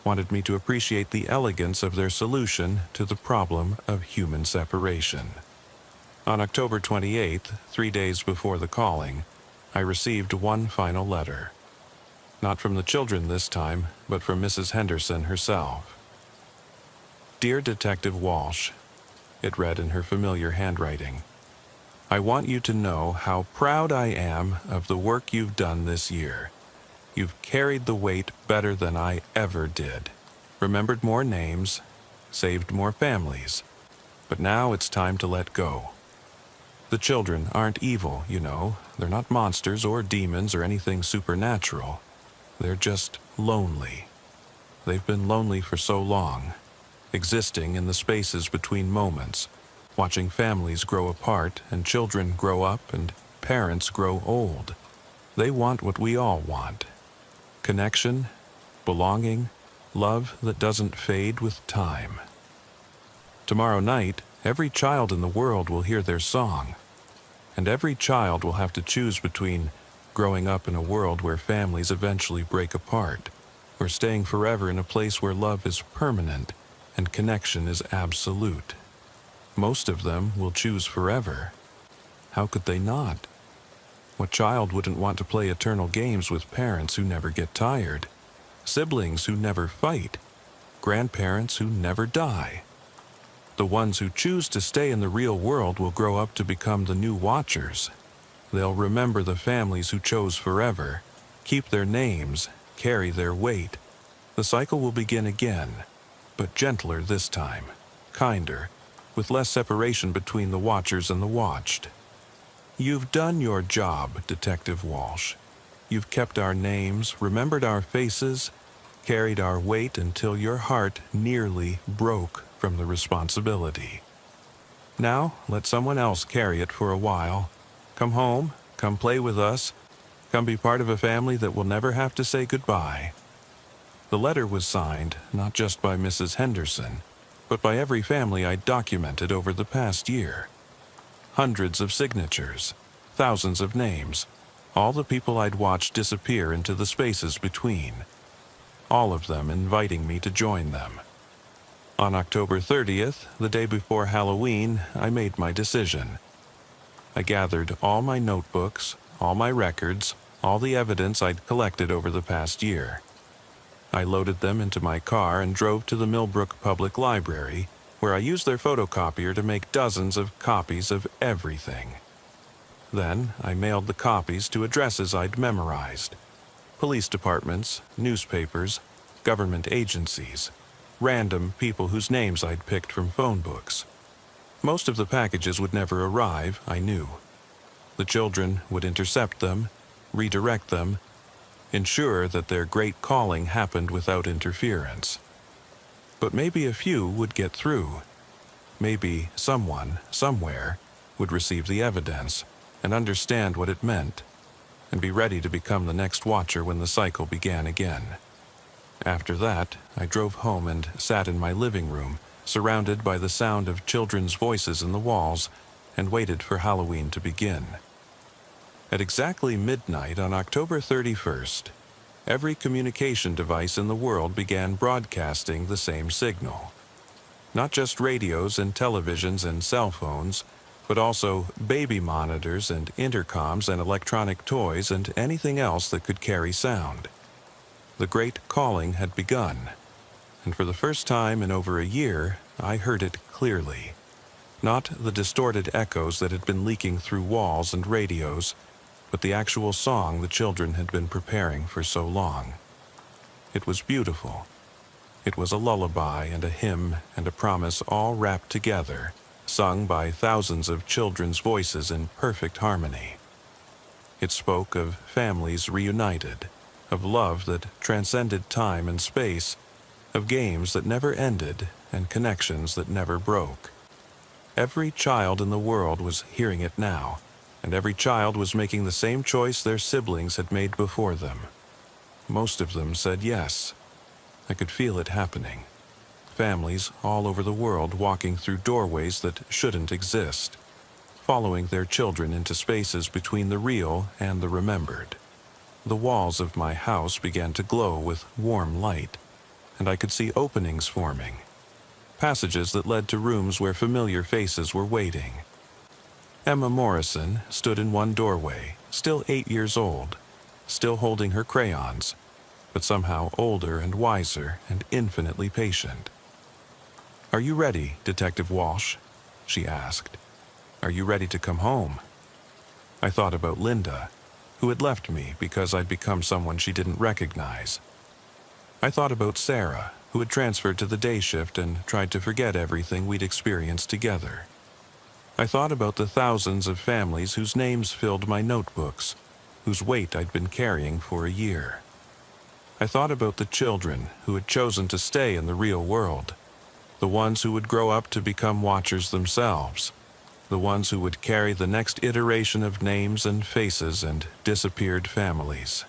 wanted me to appreciate the elegance of their solution to the problem of human separation. On October 28th, 3 days before the calling, I received one final letter. Not from the children this time, but from Mrs. Henderson herself. Dear Detective Walsh, it read in her familiar handwriting, I want you to know how proud I am of the work you've done this year. You've carried the weight better than I ever did, remembered more names, saved more families, but now it's time to let go. The children aren't evil, you know. They're not monsters or demons or anything supernatural. They're just lonely. They've been lonely for so long, existing in the spaces between moments, watching families grow apart and children grow up and parents grow old. They want what we all want. Connection, belonging, love that doesn't fade with time. Tomorrow night, every child in the world will hear their song, and every child will have to choose between growing up in a world where families eventually break apart, or staying forever in a place where love is permanent and connection is absolute. Most of them will choose forever. How could they not? What child wouldn't want to play eternal games with parents who never get tired, siblings who never fight, grandparents who never die? The ones who choose to stay in the real world will grow up to become the new watchers. They'll remember the families who chose forever, keep their names, carry their weight. The cycle will begin again, but gentler this time, kinder, with less separation between the watchers and the watched. You've done your job, Detective Walsh. You've kept our names, remembered our faces, carried our weight until your heart nearly broke from the responsibility. Now, let someone else carry it for a while. Come home, come play with us, come be part of a family that will never have to say goodbye. The letter was signed not just by Mrs. Henderson, but by every family I'd documented over the past year. Hundreds of signatures, thousands of names, all the people I'd watched disappear into the spaces between. All of them inviting me to join them. On October 30th, the day before Halloween, I made my decision. I gathered all my notebooks, all my records, all the evidence I'd collected over the past year. I loaded them into my car and drove to the Millbrook Public Library, where I used their photocopier to make dozens of copies of everything. Then I mailed the copies to addresses I'd memorized. Police departments, newspapers, government agencies, random people whose names I'd picked from phone books. Most of the packages would never arrive, I knew. The children would intercept them, redirect them, ensure that their great calling happened without interference. But maybe a few would get through. Maybe someone, somewhere, would receive the evidence and understand what it meant, and be ready to become the next watcher when the cycle began again. After that, I drove home and sat in my living room, surrounded by the sound of children's voices in the walls, and waited for Halloween to begin. At exactly midnight on October 31st, every communication device in the world began broadcasting the same signal. Not just radios and televisions and cell phones, but also baby monitors and intercoms and electronic toys and anything else that could carry sound. The great calling had begun, and for the first time in over a year, I heard it clearly. Not the distorted echoes that had been leaking through walls and radios, but the actual song the children had been preparing for so long. It was beautiful. It was a lullaby and a hymn and a promise all wrapped together, sung by thousands of children's voices in perfect harmony. It spoke of families reunited, of love that transcended time and space, of games that never ended and connections that never broke. Every child in the world was hearing it now, and every child was making the same choice their siblings had made before them. Most of them said yes. I could feel it happening. Families all over the world walking through doorways that shouldn't exist, following their children into spaces between the real and the remembered. The walls of my house began to glow with warm light, and I could see openings forming, passages that led to rooms where familiar faces were waiting. Emma Morrison stood in one doorway, still 8 years old, still holding her crayons, but somehow older and wiser and infinitely patient. "Are you ready, Detective Walsh?" she asked. "Are you ready to come home?" I thought about Linda, who had left me because I'd become someone she didn't recognize. I thought about Sarah, who had transferred to the day shift and tried to forget everything we'd experienced together. I thought about the thousands of families whose names filled my notebooks, whose weight I'd been carrying for a year. I thought about the children who had chosen to stay in the real world, the ones who would grow up to become watchers themselves, the ones who would carry the next iteration of names and faces and disappeared families.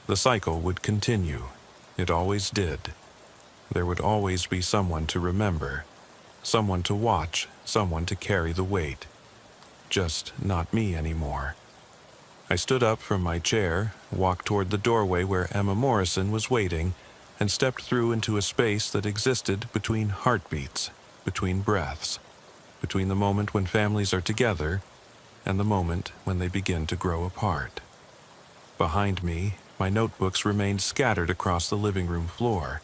The cycle would continue. It always did. There would always be someone to remember, someone to watch, someone to carry the weight. Just not me anymore. I stood up from my chair, walked toward the doorway where Emma Morrison was waiting, and stepped through into a space that existed between heartbeats, between breaths, between the moment when families are together and the moment when they begin to grow apart. Behind me, my notebooks remained scattered across the living room floor,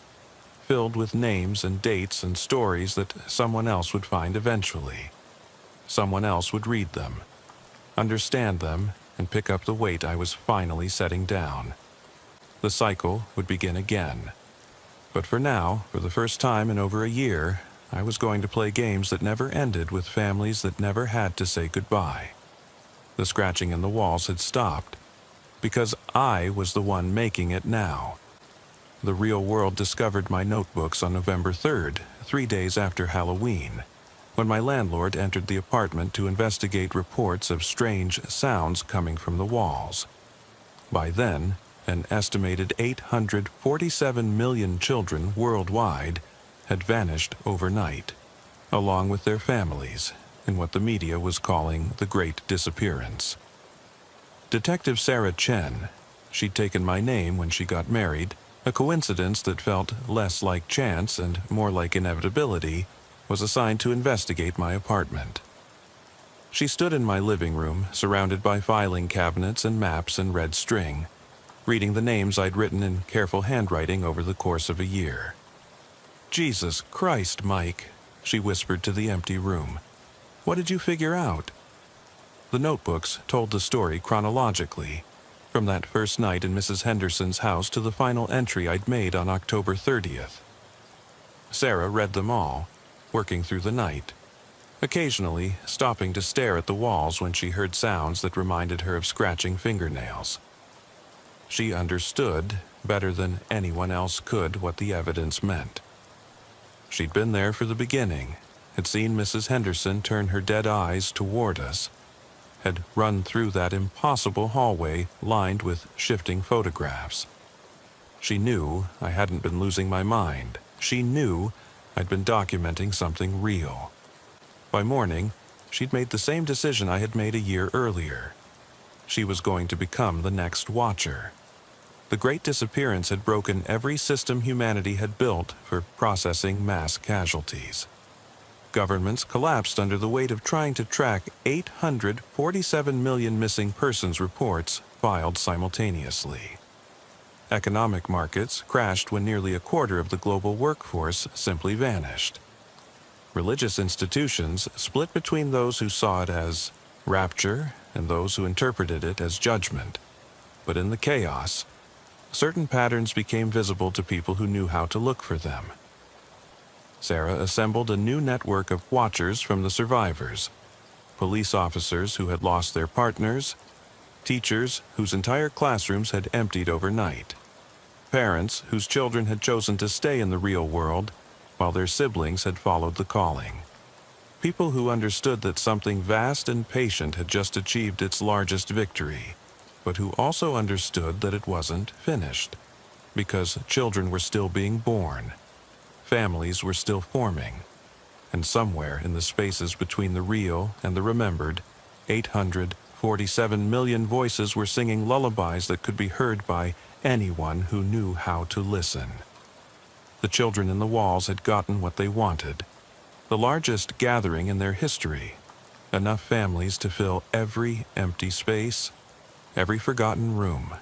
filled with names and dates and stories that someone else would find eventually. Someone else would read them, understand them, and pick up the weight I was finally setting down. The cycle would begin again. But for now, for the first time in over a year, I was going to play games that never ended with families that never had to say goodbye. The scratching in the walls had stopped, because I was the one making it now. The real world discovered my notebooks on November 3rd, 3 days after Halloween, when my landlord entered the apartment to investigate reports of strange sounds coming from the walls. By then, an estimated 847 million children worldwide had vanished overnight, along with their families, in what the media was calling the Great Disappearance. Detective Sarah Chen, she'd taken my name when she got married, a coincidence that felt less like chance and more like inevitability, was assigned to investigate my apartment. She stood in my living room, surrounded by filing cabinets and maps and red string, reading the names I'd written in careful handwriting over the course of a year. "Jesus Christ, Mike," she whispered to the empty room. "What did you figure out?" The notebooks told the story chronologically, from that first night in Mrs. Henderson's house to the final entry I'd made on October 30th. Sarah read them all, working through the night, occasionally stopping to stare at the walls when she heard sounds that reminded her of scratching fingernails. She understood, better than anyone else could, what the evidence meant. She'd been there for the beginning, had seen Mrs. Henderson turn her dead eyes toward us, had run through that impossible hallway lined with shifting photographs. She knew I hadn't been losing my mind. She knew I'd been documenting something real. By morning, she'd made the same decision I had made a year earlier. She was going to become the next watcher. The Great Disappearance had broken every system humanity had built for processing mass casualties. Governments collapsed under the weight of trying to track 847 million missing persons reports filed simultaneously. Economic markets crashed when nearly a quarter of the global workforce simply vanished. Religious institutions split between those who saw it as rapture and those who interpreted it as judgment. But in the chaos, certain patterns became visible to people who knew how to look for them. Sarah assembled a new network of watchers from the survivors, police officers who had lost their partners, teachers whose entire classrooms had emptied overnight, Parents whose children had chosen to stay in the real world while their siblings had followed the calling. People who understood that something vast and patient had just achieved its largest victory, but who also understood that it wasn't finished, because children were still being born, families were still forming, and somewhere in the spaces between the real and the remembered, 847 million voices were singing lullabies that could be heard by anyone who knew how to listen. The children in the walls had gotten what they wanted, the largest gathering in their history, enough families to fill every empty space, every forgotten room,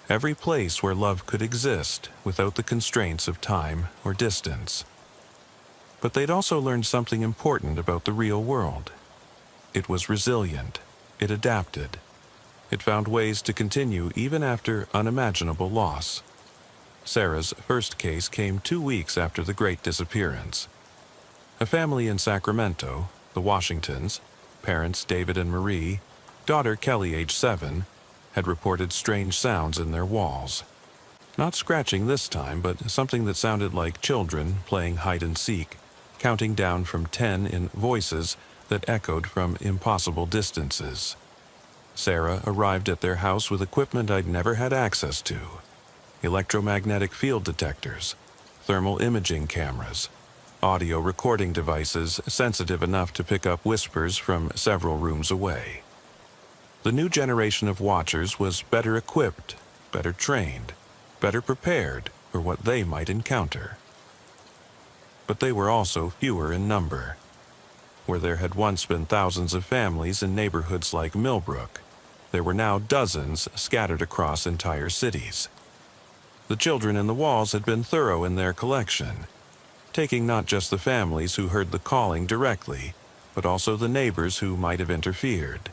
every place where love could exist without the constraints of time or distance. But they'd also learned something important about the real world. It was resilient. It adapted. It found ways to continue even after unimaginable loss. Sarah's first case came 2 weeks after the Great Disappearance. A family in Sacramento, the Washingtons, parents David and Marie, daughter Kelly, age 7, had reported strange sounds in their walls. Not scratching this time, but something that sounded like children playing hide-and-seek, counting down from 10 in voices that echoed from impossible distances. Sarah arrived at their house with equipment I'd never had access to: electromagnetic field detectors, thermal imaging cameras, audio recording devices sensitive enough to pick up whispers from several rooms away. The new generation of watchers was better equipped, better trained, better prepared for what they might encounter. But they were also fewer in number. Where there had once been thousands of families in neighborhoods like Millbrook, there were now dozens scattered across entire cities. The children in the walls had been thorough in their collection, taking not just the families who heard the calling directly, but also the neighbors who might have interfered,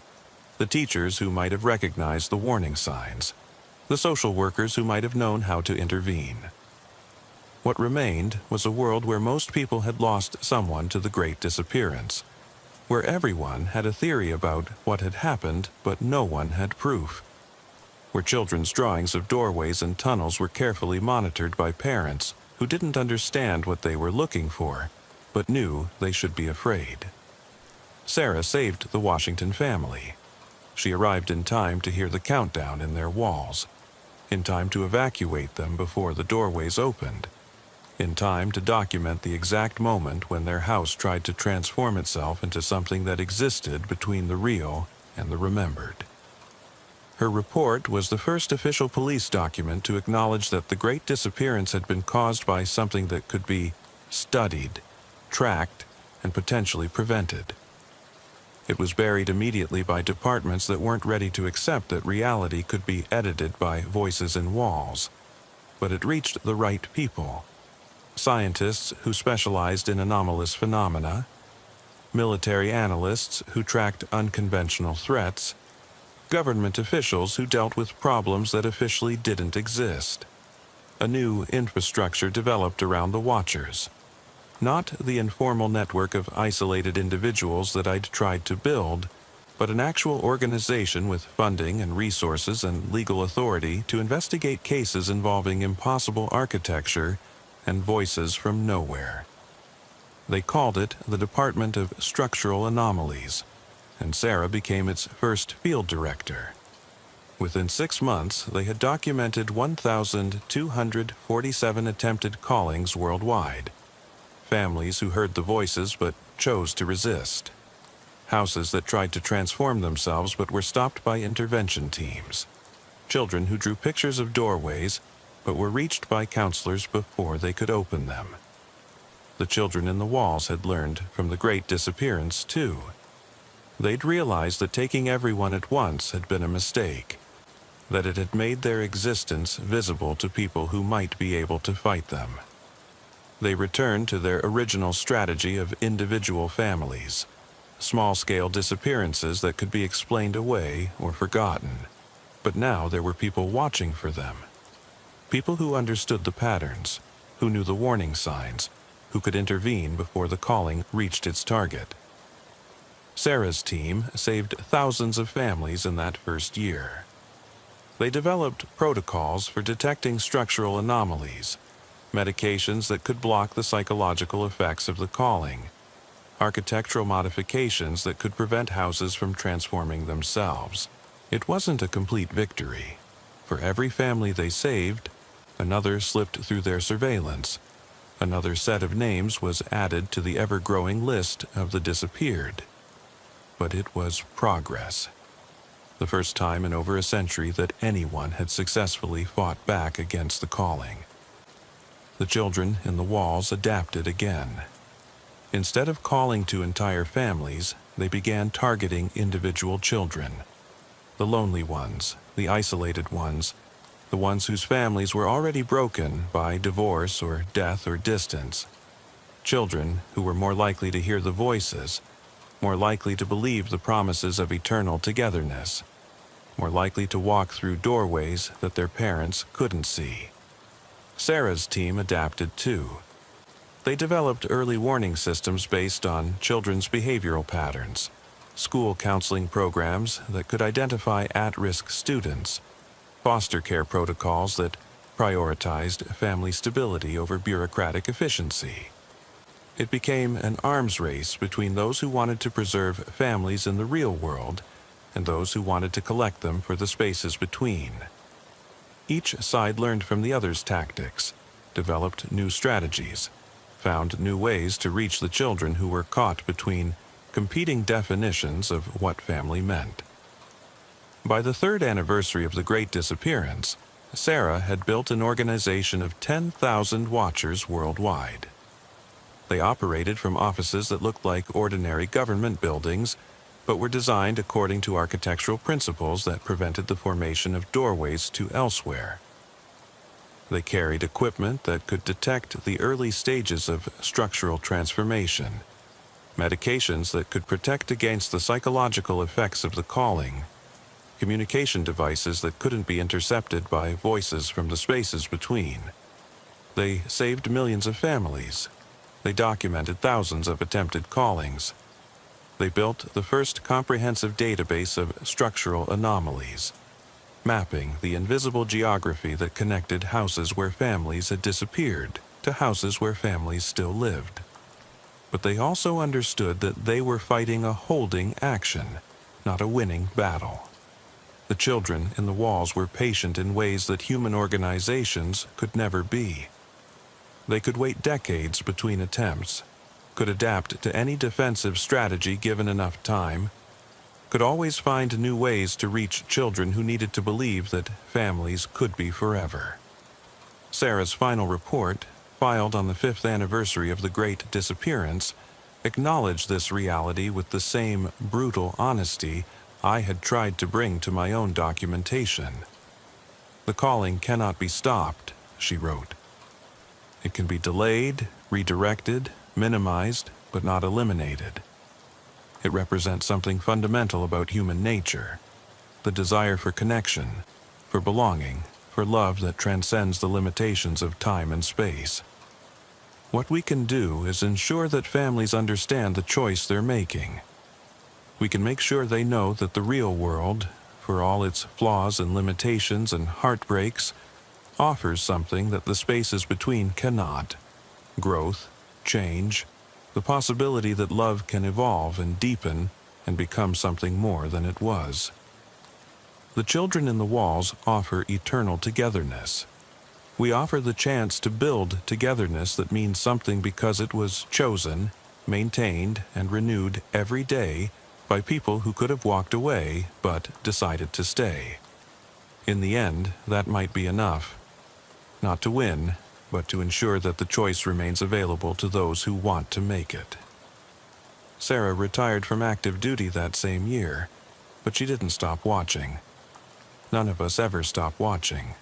the teachers who might have recognized the warning signs, the social workers who might have known how to intervene. What remained was a world where most people had lost someone to the Great Disappearance, where everyone had a theory about what had happened, but no one had proof, where children's drawings of doorways and tunnels were carefully monitored by parents who didn't understand what they were looking for, but knew they should be afraid. Sarah saved the Washington family. She arrived in time to hear the countdown in their walls, in time to evacuate them before the doorways opened, in time to document the exact moment when their house tried to transform itself into something that existed between the real and the remembered. Her report was the first official police document to acknowledge that the Great Disappearance had been caused by something that could be studied, tracked, and potentially prevented. It was buried immediately by departments that weren't ready to accept that reality could be edited by voices in walls. But it reached the right people: scientists who specialized in anomalous phenomena, military analysts who tracked unconventional threats, government officials who dealt with problems that officially didn't exist. A new infrastructure developed around the Watchers. Not the informal network of isolated individuals that I'd tried to build, but an actual organization with funding and resources and legal authority to investigate cases involving impossible architecture and voices from nowhere. They called it the Department of Structural Anomalies, and Sarah became its first field director. Within 6 months, they had documented 1,247 attempted callings worldwide. Families who heard the voices but chose to resist. Houses that tried to transform themselves but were stopped by intervention teams. Children who drew pictures of doorways but were reached by counselors before they could open them. The children in the walls had learned from the Great Disappearance, too. They'd realized that taking everyone at once had been a mistake, that it had made their existence visible to people who might be able to fight them. They returned to their original strategy of individual families, small-scale disappearances that could be explained away or forgotten. But now there were people watching for them. People who understood the patterns, who knew the warning signs, who could intervene before the calling reached its target. Sarah's team saved thousands of families in that first year. They developed protocols for detecting structural anomalies, medications that could block the psychological effects of the calling, architectural modifications that could prevent houses from transforming themselves. It wasn't a complete victory. For every family they saved, another slipped through their surveillance. Another set of names was added to the ever-growing list of the disappeared. But it was progress. The first time in over a century that anyone had successfully fought back against the calling. The children in the walls adapted again. Instead of calling to entire families, they began targeting individual children. The lonely ones, the isolated ones, the ones whose families were already broken by divorce or death or distance. Children who were more likely to hear the voices, more likely to believe the promises of eternal togetherness, more likely to walk through doorways that their parents couldn't see. Sarah's team adapted too. They developed early warning systems based on children's behavioral patterns, school counseling programs that could identify at-risk students, foster care protocols that prioritized family stability over bureaucratic efficiency. It became an arms race between those who wanted to preserve families in the real world and those who wanted to collect them for the spaces between. Each side learned from the other's tactics, developed new strategies, found new ways to reach the children who were caught between competing definitions of what family meant. By the third anniversary of the Great Disappearance, Sarah had built an organization of 10,000 watchers worldwide. They operated from offices that looked like ordinary government buildings, but were designed according to architectural principles that prevented the formation of doorways to elsewhere. They carried equipment that could detect the early stages of structural transformation, medications that could protect against the psychological effects of the calling, communication devices that couldn't be intercepted by voices from the spaces between. They saved millions of families. They documented thousands of attempted callings. They built the first comprehensive database of structural anomalies, mapping the invisible geography that connected houses where families had disappeared to houses where families still lived. But they also understood that they were fighting a holding action, not a winning battle. The children in the walls were patient in ways that human organizations could never be. They could wait decades between attempts, could adapt to any defensive strategy given enough time, could always find new ways to reach children who needed to believe that families could be forever. Sarah's final report, filed on the 5th anniversary of the Great Disappearance, acknowledged this reality with the same brutal honesty I had tried to bring to my own documentation. "The calling cannot be stopped," she wrote. "It can be delayed, redirected, minimized, but not eliminated. It represents something fundamental about human nature, the desire for connection, for belonging, for love that transcends the limitations of time and space. What we can do is ensure that families understand the choice they're making. We can make sure they know that the real world, for all its flaws and limitations and heartbreaks, offers something that the spaces between cannot: growth, change, the possibility that love can evolve and deepen and become something more than it was. The children in the walls offer eternal togetherness. We offer the chance to build togetherness that means something because it was chosen, maintained, and renewed every day by people who could have walked away but decided to stay. In the end, that might be enough. Not to win, but to ensure that the choice remains available to those who want to make it." Sarah retired from active duty that same year, but she didn't stop watching. None of us ever stop watching.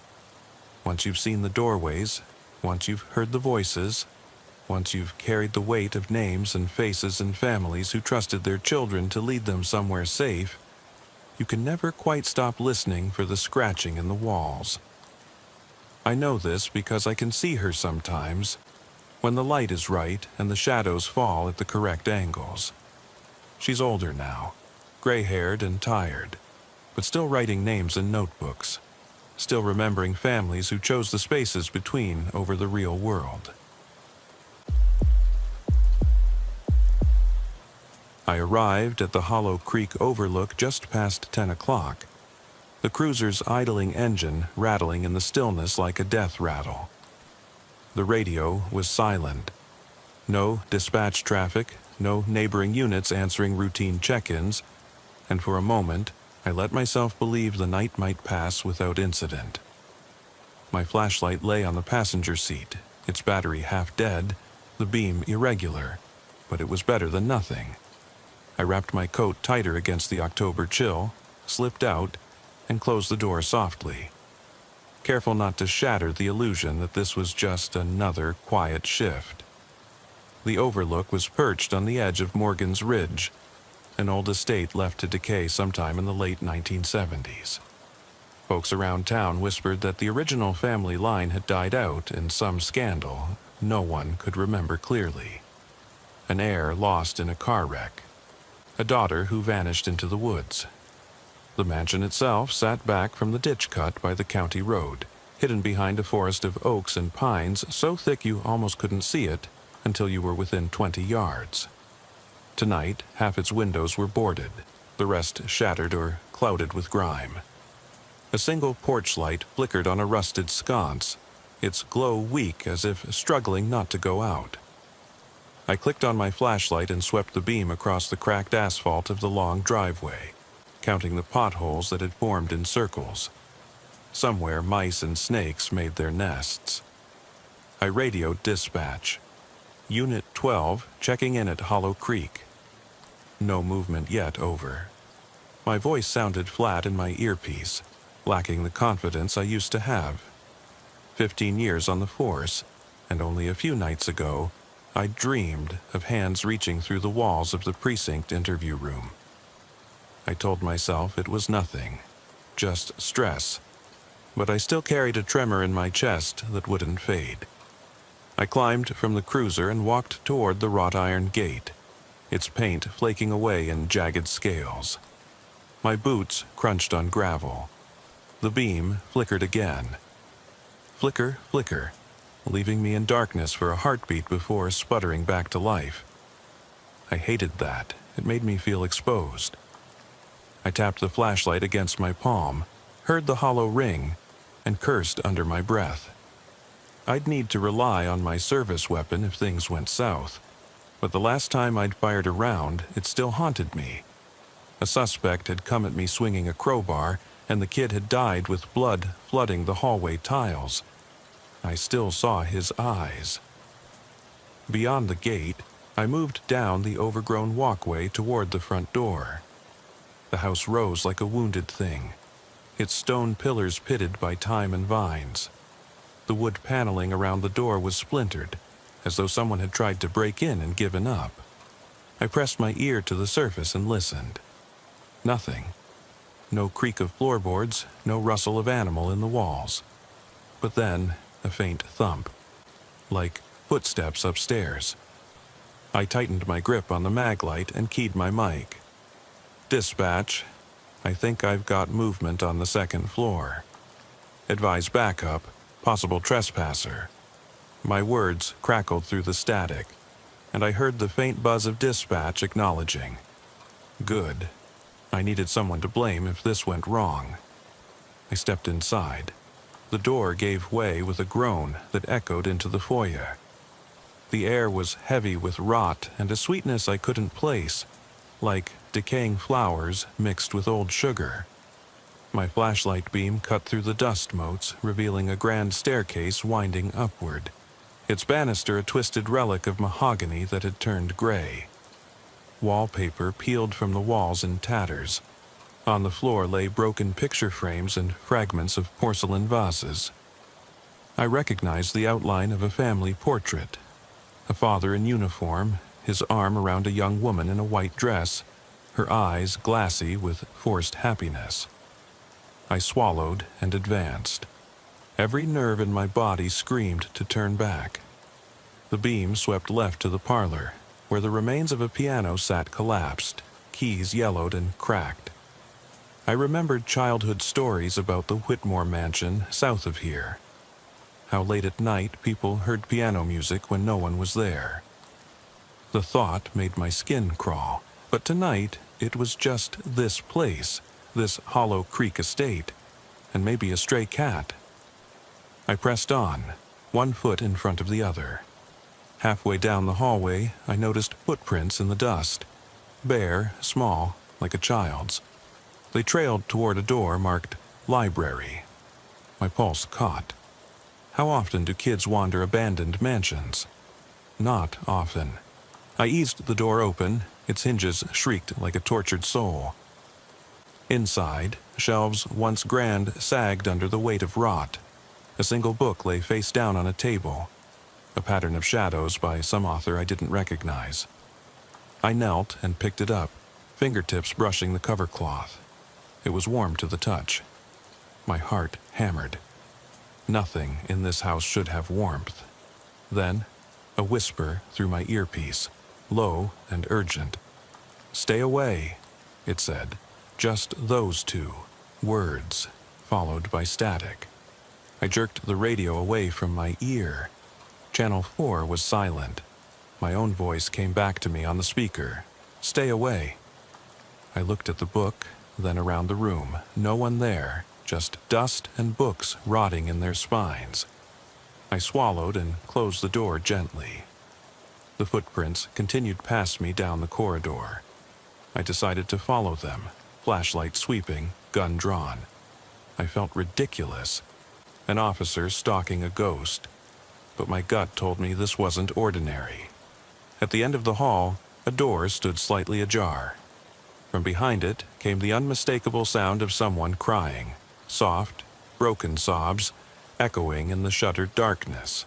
Once you've seen the doorways, once you've heard the voices, once you've carried the weight of names and faces and families who trusted their children to lead them somewhere safe, you can never quite stop listening for the scratching in the walls. I know this because I can see her sometimes, when the light is right and the shadows fall at the correct angles. She's older now, gray-haired and tired, but still writing names in notebooks, still remembering families who chose the spaces between over the real world. I arrived at the Hollow Creek overlook just past 10 o'clock, the cruiser's idling engine rattling in the stillness like a death rattle. The radio was silent. No dispatch traffic, no neighboring units answering routine check-ins, and for a moment, I let myself believe the night might pass without incident. My flashlight lay on the passenger seat, its battery half dead, the beam irregular, but it was better than nothing. I wrapped my coat tighter against the October chill, slipped out, and closed the door softly, careful not to shatter the illusion that this was just another quiet shift. The overlook was perched on the edge of Morgan's Ridge, an old estate left to decay sometime in the late 1970s. Folks around town whispered that the original family line had died out in some scandal no one could remember clearly. An heir lost in a car wreck, a daughter who vanished into the woods. The mansion itself sat back from the ditch cut by the county road, hidden behind a forest of oaks and pines so thick you almost couldn't see it until you were within 20 yards. Tonight, half its windows were boarded, the rest shattered or clouded with grime. A single porch light flickered on a rusted sconce, its glow weak as if struggling not to go out. I clicked on my flashlight and swept the beam across the cracked asphalt of the long driveway, counting the potholes that had formed in circles. Somewhere mice and snakes made their nests. I radioed dispatch. Unit 12 checking in at Hollow Creek. No movement yet, over. My voice sounded flat in my earpiece, lacking the confidence I used to have. 15 years on the force, and only a few nights ago, I dreamed of hands reaching through the walls of the precinct interview room. I told myself it was nothing, just stress, but I still carried a tremor in my chest that wouldn't fade. I climbed from the cruiser and walked toward the wrought iron gate, its paint flaking away in jagged scales. My boots crunched on gravel. The beam flickered again. Flicker, flicker, leaving me in darkness for a heartbeat before sputtering back to life. I hated that. It made me feel exposed. I tapped the flashlight against my palm, heard the hollow ring, and cursed under my breath. I'd need to rely on my service weapon if things went south, but the last time I'd fired a round, it still haunted me. A suspect had come at me swinging a crowbar, and the kid had died with blood flooding the hallway tiles. I still saw his eyes. Beyond the gate, I moved down the overgrown walkway toward the front door. The house rose like a wounded thing, its stone pillars pitted by time and vines. The wood paneling around the door was splintered, as though someone had tried to break in and given up. I pressed my ear to the surface and listened. Nothing. No creak of floorboards, no rustle of animal in the walls. But then, a faint thump, like footsteps upstairs. I tightened my grip on the mag light and keyed my mic. Dispatch, I think I've got movement on the second floor. Advise backup, possible trespasser. My words crackled through the static, and I heard the faint buzz of dispatch acknowledging. Good. I needed someone to blame if this went wrong. I stepped inside. The door gave way with a groan that echoed into the foyer. The air was heavy with rot and a sweetness I couldn't place, like decaying flowers mixed with old sugar. My flashlight beam cut through the dust motes, revealing a grand staircase winding upward, its banister a twisted relic of mahogany that had turned gray. Wallpaper peeled from the walls in tatters. On the floor lay broken picture frames and fragments of porcelain vases. I recognized the outline of a family portrait. A father in uniform, his arm around a young woman in a white dress, her eyes glassy with forced happiness. I swallowed and advanced. Every nerve in my body screamed to turn back. The beam swept left to the parlor, where the remains of a piano sat collapsed, keys yellowed and cracked. I remembered childhood stories about the Whitmore mansion south of here. How late at night people heard piano music when no one was there. The thought made my skin crawl, but tonight it was just this place, this Hollow Creek estate, and maybe a stray cat. I pressed on, one foot in front of the other. Halfway down the hallway, I noticed footprints in the dust, bare, small, like a child's. They trailed toward a door marked Library. My pulse caught. How often do kids wander abandoned mansions? Not often. I eased the door open, its hinges shrieked like a tortured soul. Inside, shelves once grand sagged under the weight of rot. A single book lay face down on a table, a pattern of shadows by some author I didn't recognize. I knelt and picked it up, fingertips brushing the cover cloth. It was warm to the touch. My heart hammered. Nothing in this house should have warmth. Then, a whisper through my earpiece, low and urgent. "Stay away," it said. Just those two words, followed by static. I jerked the radio away from my ear. Channel 4 was silent. My own voice came back to me on the speaker. "Stay away." I looked at the book, then around the room. No one there, just dust and books rotting in their spines. I swallowed and closed the door gently. The footprints continued past me down the corridor. I decided to follow them, flashlight sweeping, gun drawn. I felt ridiculous. An officer stalking a ghost. But my gut told me this wasn't ordinary. At the end of the hall, a door stood slightly ajar. From behind it came the unmistakable sound of someone crying, soft, broken sobs, echoing in the shuttered darkness.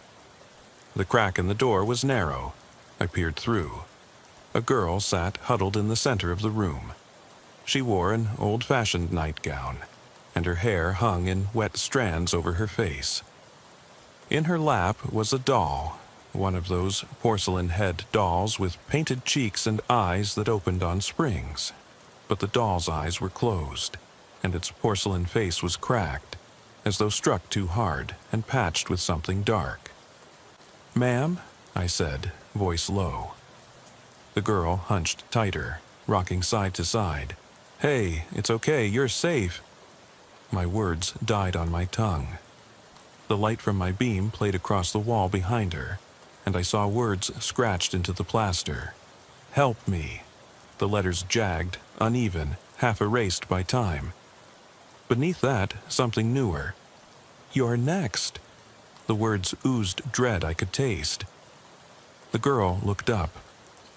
The crack in the door was narrow. I peered through. A girl sat huddled in the center of the room. She wore an old-fashioned nightgown, and her hair hung in wet strands over her face. In her lap was a doll, one of those porcelain-head dolls with painted cheeks and eyes that opened on springs. But the doll's eyes were closed, and its porcelain face was cracked, as though struck too hard and patched with something dark. "Ma'am?" I said, voice low. The girl hunched tighter, rocking side to side. "Hey, it's okay, you're safe." My words died on my tongue. The light from my beam played across the wall behind her, and I saw words scratched into the plaster. "Help me." The letters jagged, uneven, half erased by time. Beneath that, something newer. "You're next." The words oozed dread I could taste. The girl looked up.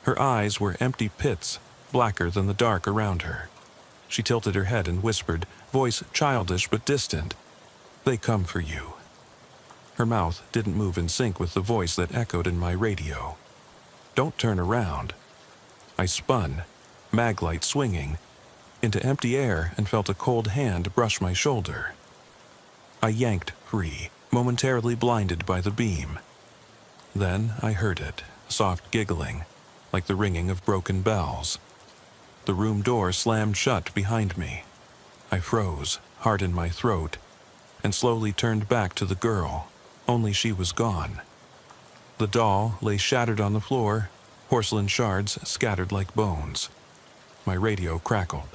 Her eyes were empty pits, blacker than the dark around her. She tilted her head and whispered, voice childish but distant, "They come for you." Her mouth didn't move in sync with the voice that echoed in my radio. "Don't turn around." I spun, maglite swinging, into empty air and felt a cold hand brush my shoulder. I yanked free, momentarily blinded by the beam. Then I heard it, soft giggling, like the ringing of broken bells. The room door slammed shut behind me. I froze, heart in my throat, and slowly turned back to the girl, only she was gone. The doll lay shattered on the floor, porcelain shards scattered like bones. My radio crackled.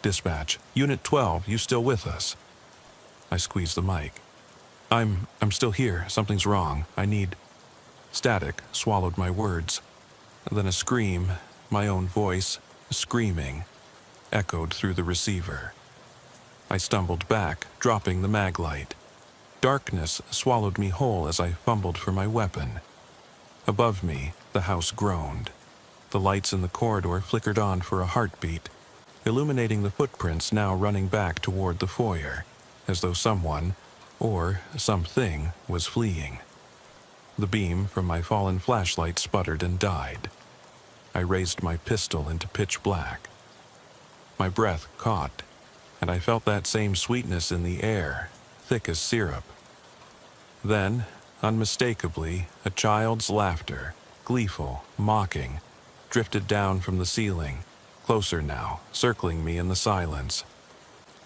"Dispatch, Unit 12, you still with us?" I squeezed the mic. I'm still here. Something's wrong. I need..." Static swallowed my words. Then a scream, my own voice, screaming, echoed through the receiver. I stumbled back, dropping the maglite. Darkness swallowed me whole as I fumbled for my weapon. Above me, the house groaned. The lights in the corridor flickered on for a heartbeat, illuminating the footprints now running back toward the foyer, as though someone, or something, was fleeing. The beam from my fallen flashlight sputtered and died. I raised my pistol into pitch black. My breath caught, and I felt that same sweetness in the air, thick as syrup. Then, unmistakably, a child's laughter, gleeful, mocking, drifted down from the ceiling, closer now, circling me in the silence.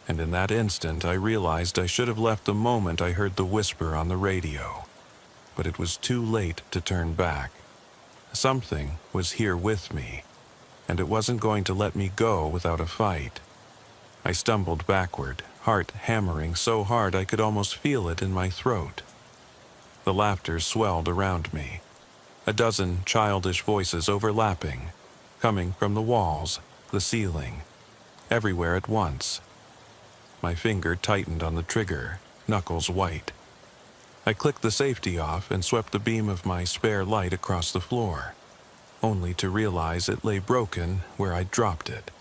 and in that instant I realized I should have left the moment I heard the whisper on the radio. But it was too late to turn back. Something was here with me, and it wasn't going to let me go without a fight. I stumbled backward, heart hammering so hard I could almost feel it in my throat. The laughter swelled around me, a dozen childish voices overlapping, coming from the walls, the ceiling, everywhere at once. My finger tightened on the trigger, knuckles white. I clicked the safety off and swept the beam of my spare light across the floor, only to realize it lay broken where I'd dropped it.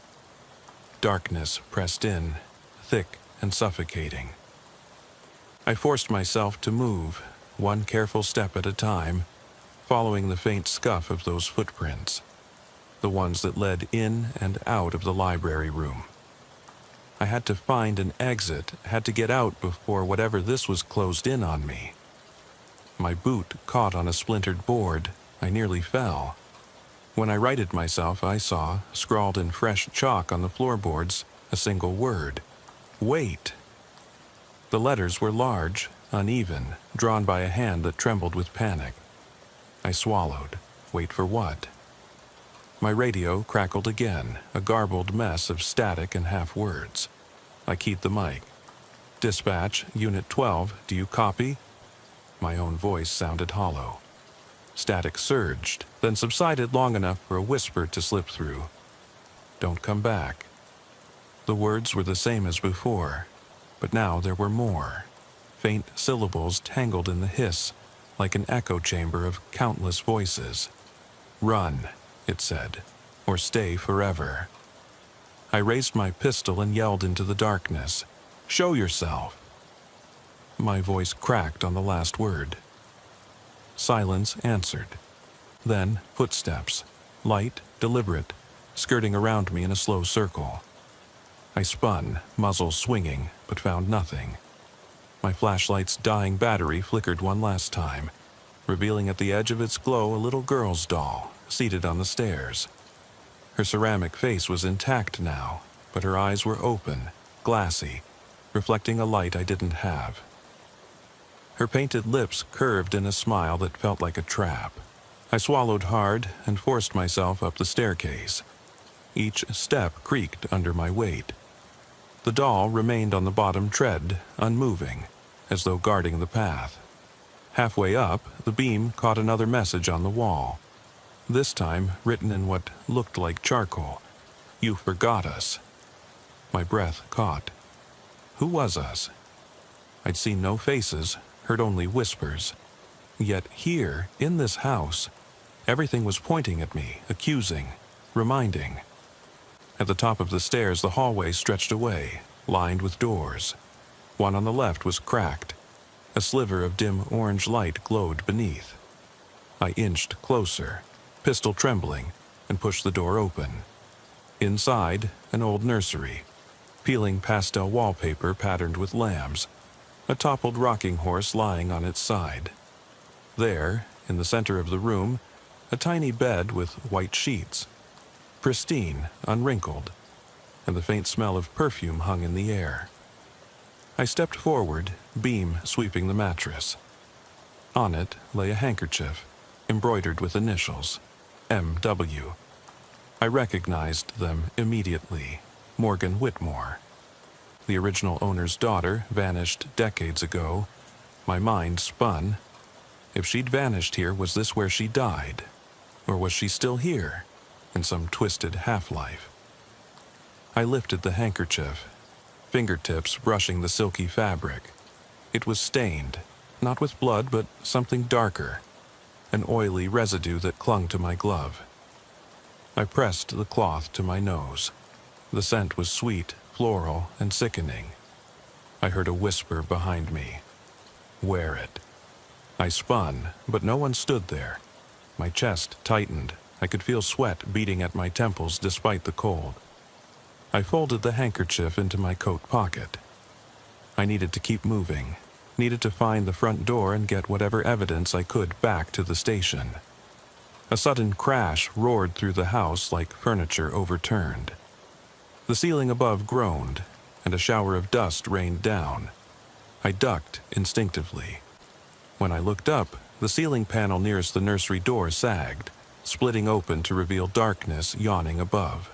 Darkness pressed in, thick and suffocating. I forced myself to move, one careful step at a time, following the faint scuff of those footprints, the ones that led in and out of the library room. I had to find an exit, had to get out before whatever this was closed in on me. My boot caught on a splintered board. I nearly fell. When I righted myself, I saw, scrawled in fresh chalk on the floorboards, a single word: wait. The letters were large, uneven, drawn by a hand that trembled with panic. I swallowed. Wait for what? My radio crackled again, a garbled mess of static and half-words. I keyed the mic. "Dispatch, Unit 12, do you copy?" My own voice sounded hollow. Static surged, then subsided long enough for a whisper to slip through. "Don't come back." The words were the same as before, but now there were more. Faint syllables tangled in the hiss, like an echo chamber of countless voices. "Run," it said, "or stay forever." I raised my pistol and yelled into the darkness, "Show yourself!" My voice cracked on the last word. Silence answered. Then footsteps, light, deliberate, skirting around me in a slow circle. I spun, muzzle swinging, but found nothing. My flashlight's dying battery flickered one last time, revealing at the edge of its glow a little girl's doll, seated on the stairs. Her ceramic face was intact now, but her eyes were open, glassy, reflecting a light I didn't have. Her painted lips curved in a smile that felt like a trap. I swallowed hard and forced myself up the staircase. Each step creaked under my weight. The doll remained on the bottom tread, unmoving, as though guarding the path. Halfway up, the beam caught another message on the wall. This time written in what looked like charcoal. "You forgot us." My breath caught. Who was us? I'd seen no faces, heard only whispers. Yet here, in this house, everything was pointing at me, accusing, reminding. At the top of the stairs, the hallway stretched away, lined with doors. One on the left was cracked. A sliver of dim orange light glowed beneath. I inched closer, pistol trembling, and pushed the door open. Inside, an old nursery, peeling pastel wallpaper patterned with lambs, a toppled rocking horse lying on its side. There, in the center of the room, a tiny bed with white sheets, pristine, unwrinkled, and the faint smell of perfume hung in the air. I stepped forward, beam sweeping the mattress. On it lay a handkerchief, embroidered with initials, M.W. I recognized them immediately. Morgan Whitmore. The original owner's daughter vanished decades ago. My mind spun. If she'd vanished here, was this where she died? Or was she still here, in some twisted half-life? I lifted the handkerchief, fingertips brushing the silky fabric. It was stained, not with blood, but something darker, an oily residue that clung to my glove. I pressed the cloth to my nose. The scent was sweet, floral, and sickening. I heard a whisper behind me. "Wear it." I spun, but no one stood there. My chest tightened. I could feel sweat beating at my temples despite the cold. I folded the handkerchief into my coat pocket. I needed to keep moving, needed to find the front door and get whatever evidence I could back to the station. A sudden crash roared through the house like furniture overturned. The ceiling above groaned, and a shower of dust rained down. I ducked instinctively. When I looked up, the ceiling panel nearest the nursery door sagged, splitting open to reveal darkness yawning above.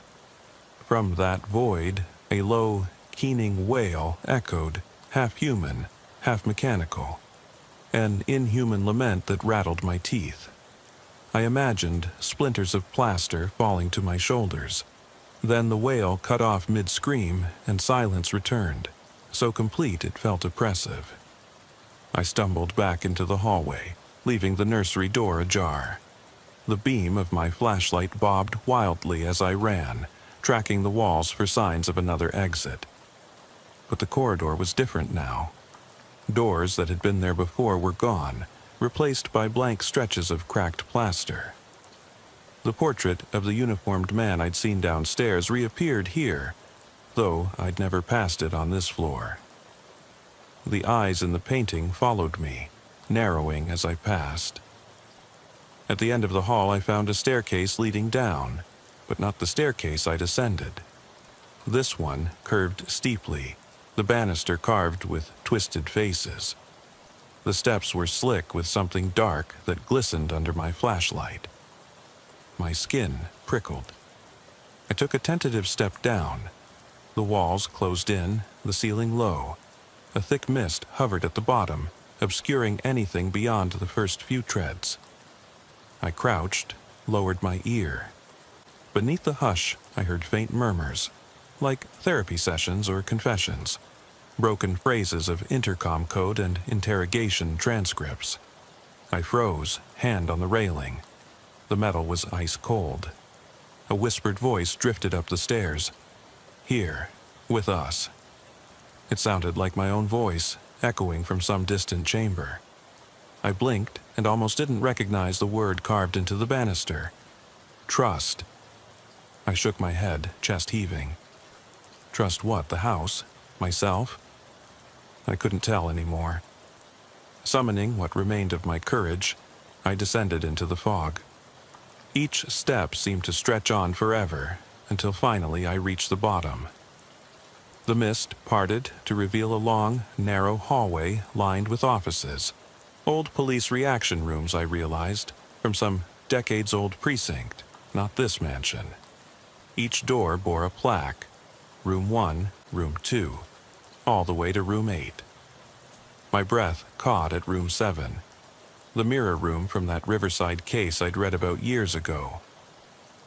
From that void, a low, keening wail echoed, half human, half mechanical, an inhuman lament that rattled my teeth. I imagined splinters of plaster falling to my shoulders. Then the wail cut off mid-scream and silence returned, so complete it felt oppressive. I stumbled back into the hallway, leaving the nursery door ajar. The beam of my flashlight bobbed wildly as I ran, tracking the walls for signs of another exit. But the corridor was different now. Doors that had been there before were gone, replaced by blank stretches of cracked plaster. The portrait of the uniformed man I'd seen downstairs reappeared here, though I'd never passed it on this floor. The eyes in the painting followed me, narrowing as I passed. At the end of the hall I found a staircase leading down, but not the staircase I'd ascended. This one curved steeply, the banister carved with twisted faces. The steps were slick with something dark that glistened under my flashlight. My skin prickled. I took a tentative step down. The walls closed in, the ceiling low. A thick mist hovered at the bottom, obscuring anything beyond the first few treads. I crouched, lowered my ear. Beneath the hush, I heard faint murmurs, like therapy sessions or confessions, broken phrases of intercom code and interrogation transcripts. I froze, hand on the railing. The metal was ice cold. A whispered voice drifted up the stairs. "Here, with us." It sounded like my own voice, echoing from some distant chamber. I blinked and almost didn't recognize the word carved into the banister. Trust. I shook my head, chest heaving. Trust what, the house? Myself? I couldn't tell anymore. Summoning what remained of my courage, I descended into the fog. Each step seemed to stretch on forever, until finally I reached the bottom. The mist parted to reveal a long, narrow hallway lined with offices. Old police reaction rooms, I realized, from some decades-old precinct, not this mansion. Each door bore a plaque. Room 1, Room 2, all the way to Room 8. My breath caught at Room 7, the mirror room from that Riverside case I'd read about years ago.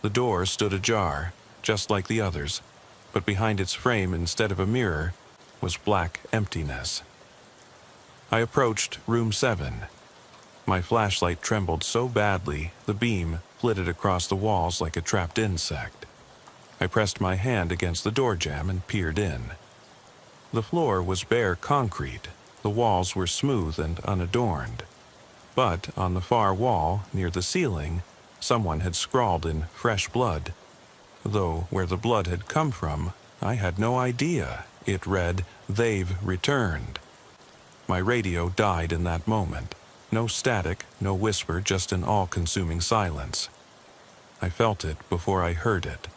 The door stood ajar, just like the others, but behind its frame, instead of a mirror, was black emptiness. I approached Room 7. My flashlight trembled so badly, the beam flitted across the walls like a trapped insect. I pressed my hand against the door jamb and peered in. The floor was bare concrete. The walls were smooth and unadorned. But on the far wall, near the ceiling, someone had scrawled in fresh blood. Though where the blood had come from, I had no idea. It read, "They've returned." My radio died in that moment. No static, no whisper, just an all-consuming silence. I felt it before I heard it.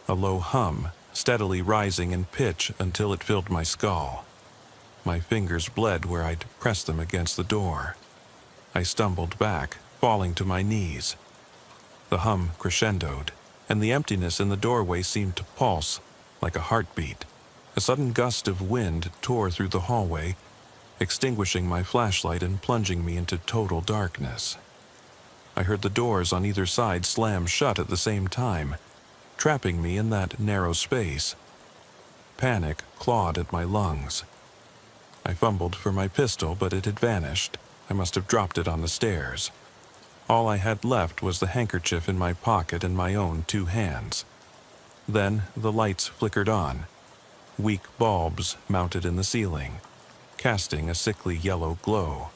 A low hum, steadily rising in pitch until it filled my skull. My fingers bled where I'd pressed them against the door. I stumbled back, falling to my knees. The hum crescendoed, and the emptiness in the doorway seemed to pulse like a heartbeat. A sudden gust of wind tore through the hallway, extinguishing my flashlight and plunging me into total darkness. I heard the doors on either side slam shut at the same time, trapping me in that narrow space. Panic clawed at my lungs. I fumbled for my pistol, but it had vanished. I must have dropped it on the stairs. All I had left was the handkerchief in my pocket and my own 2 hands. Then the lights flickered on. Weak bulbs mounted in the ceiling, casting a sickly yellow glow.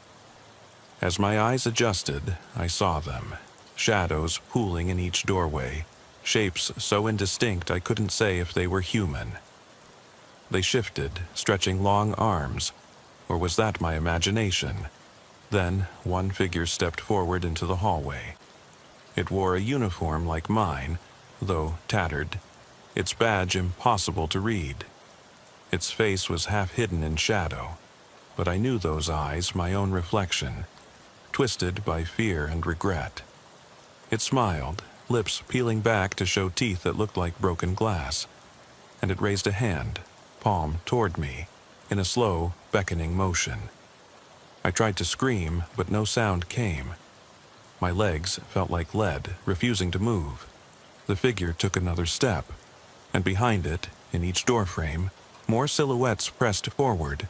As my eyes adjusted, I saw them, shadows pooling in each doorway, shapes so indistinct I couldn't say if they were human. They shifted, stretching long arms, or was that my imagination? Then one figure stepped forward into the hallway. It wore a uniform like mine, though tattered, its badge impossible to read. Its face was half hidden in shadow, but I knew those eyes, my own reflection, twisted by fear and regret. It smiled, lips peeling back to show teeth that looked like broken glass, and it raised a hand, palm toward me, in a slow, beckoning motion. I tried to scream, but no sound came. My legs felt like lead, refusing to move. The figure took another step, and behind it, in each doorframe, more silhouettes pressed forward,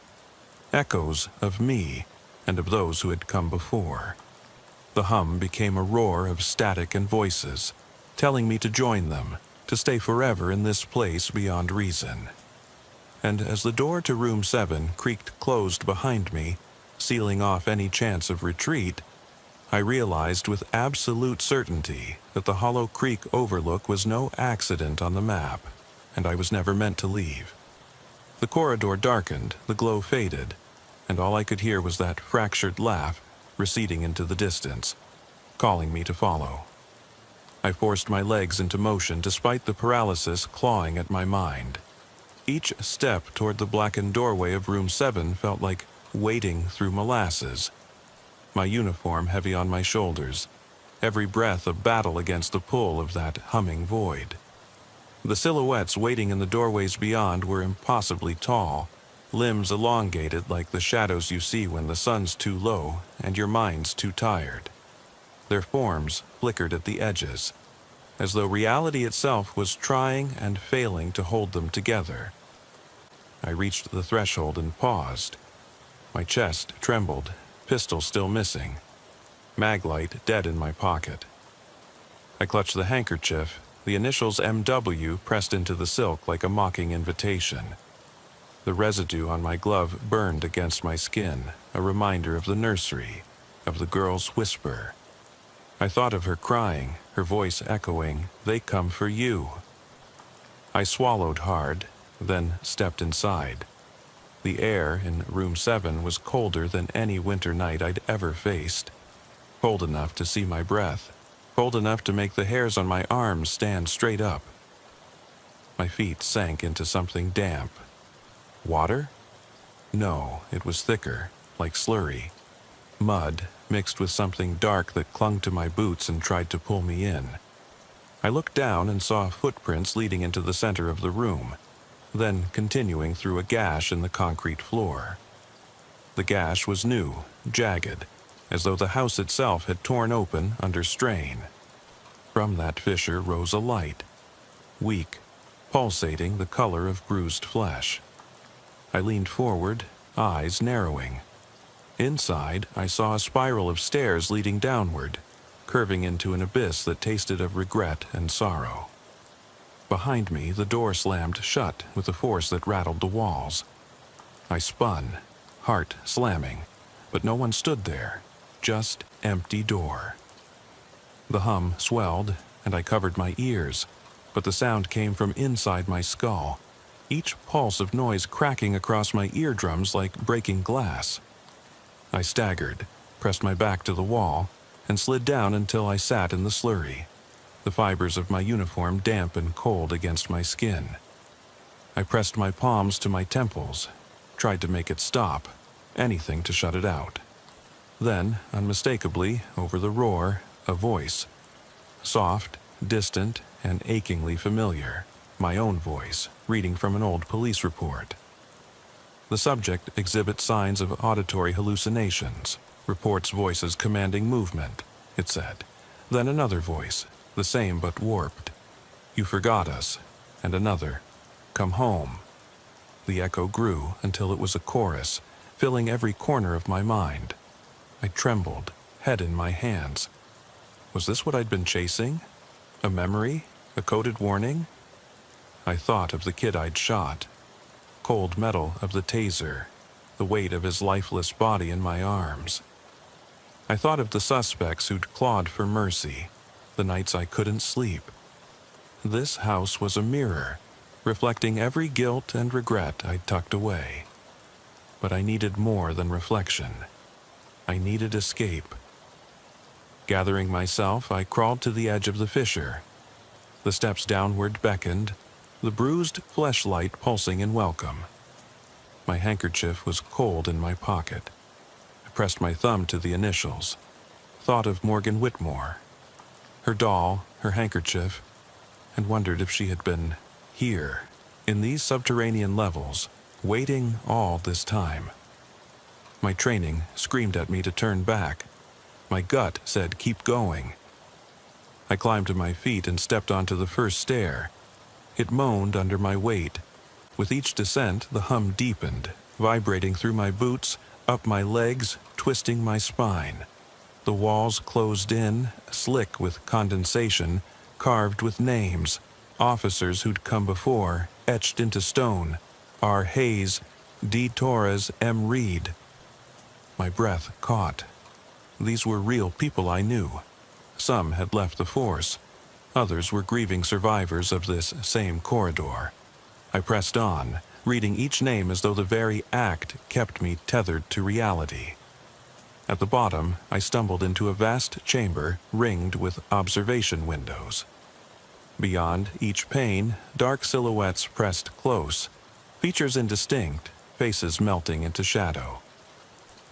echoes of me and of those who had come before. The hum became a roar of static and voices, telling me to join them, to stay forever in this place beyond reason. And as the door to room 7 creaked closed behind me, sealing off any chance of retreat, I realized with absolute certainty that the Hollow Creek overlook was no accident on the map, and I was never meant to leave. The corridor darkened, the glow faded, and all I could hear was that fractured laugh receding into the distance, calling me to follow. I forced my legs into motion despite the paralysis clawing at my mind. Each step toward the blackened doorway of room 7 felt like wading through molasses. My uniform heavy on my shoulders, every breath a battle against the pull of that humming void. The silhouettes waiting in the doorways beyond were impossibly tall, limbs elongated like the shadows you see when the sun's too low and your mind's too tired. Their forms flickered at the edges, as though reality itself was trying and failing to hold them together. I reached the threshold and paused. My chest trembled, pistol still missing, maglite dead in my pocket. I clutched the handkerchief, the initials MW pressed into the silk like a mocking invitation. The residue on my glove burned against my skin, a reminder of the nursery, of the girl's whisper. I thought of her crying, her voice echoing, "They come for you." I swallowed hard, then stepped inside. The air in room 7 was colder than any winter night I'd ever faced. Cold enough to see my breath, cold enough to make the hairs on my arms stand straight up. My feet sank into something damp. Water? No, it was thicker, like slurry. Mud, mixed with something dark that clung to my boots and tried to pull me in. I looked down and saw footprints leading into the center of the room, then continuing through a gash in the concrete floor. The gash was new, jagged, as though the house itself had torn open under strain. From that fissure rose a light, weak, pulsating the color of bruised flesh. I leaned forward, eyes narrowing. Inside, I saw a spiral of stairs leading downward, curving into an abyss that tasted of regret and sorrow. Behind me, the door slammed shut with a force that rattled the walls. I spun, heart slamming, but no one stood there, just empty door. The hum swelled, and I covered my ears, but the sound came from inside my skull, each pulse of noise cracking across my eardrums like breaking glass. I staggered, pressed my back to the wall, and slid down until I sat in the slurry, the fibers of my uniform damp and cold against my skin. I pressed my palms to my temples, tried to make it stop, anything to shut it out. Then, unmistakably, over the roar, a voice. Soft, distant, and achingly familiar. My own voice, reading from an old police report. The subject exhibits signs of auditory hallucinations, reports voices commanding movement, it said. Then another voice, the same but warped. "You forgot us." And another, "Come home." The echo grew until it was a chorus, filling every corner of my mind. I trembled, head in my hands. Was this what I'd been chasing? A memory? A coded warning? I thought of the kid I'd shot. Cold metal of the taser, the weight of his lifeless body in my arms. I thought of the suspects who'd clawed for mercy, the nights I couldn't sleep. This house was a mirror, reflecting every guilt and regret I'd tucked away. But I needed more than reflection. I needed escape. Gathering myself, I crawled to the edge of the fissure. The steps downward beckoned, the bruised fleshlight pulsing in welcome. My handkerchief was cold in my pocket. I pressed my thumb to the initials. Thought of Morgan Whitmore, her doll, her handkerchief, and wondered if she had been here, in these subterranean levels, waiting all this time. My training screamed at me to turn back. My gut said, keep going. I climbed to my feet and stepped onto the first stair. It moaned under my weight. With each descent, the hum deepened, vibrating through my boots, up my legs, twisting my spine. The walls closed in, slick with condensation, carved with names, officers who'd come before, etched into stone. R. Hayes, D. Torres, M. Reed. My breath caught. These were real people I knew. Some had left the force. Others were grieving survivors of this same corridor. I pressed on, reading each name as though the very act kept me tethered to reality. At the bottom, I stumbled into a vast chamber ringed with observation windows. Beyond each pane, dark silhouettes pressed close, features indistinct, faces melting into shadow.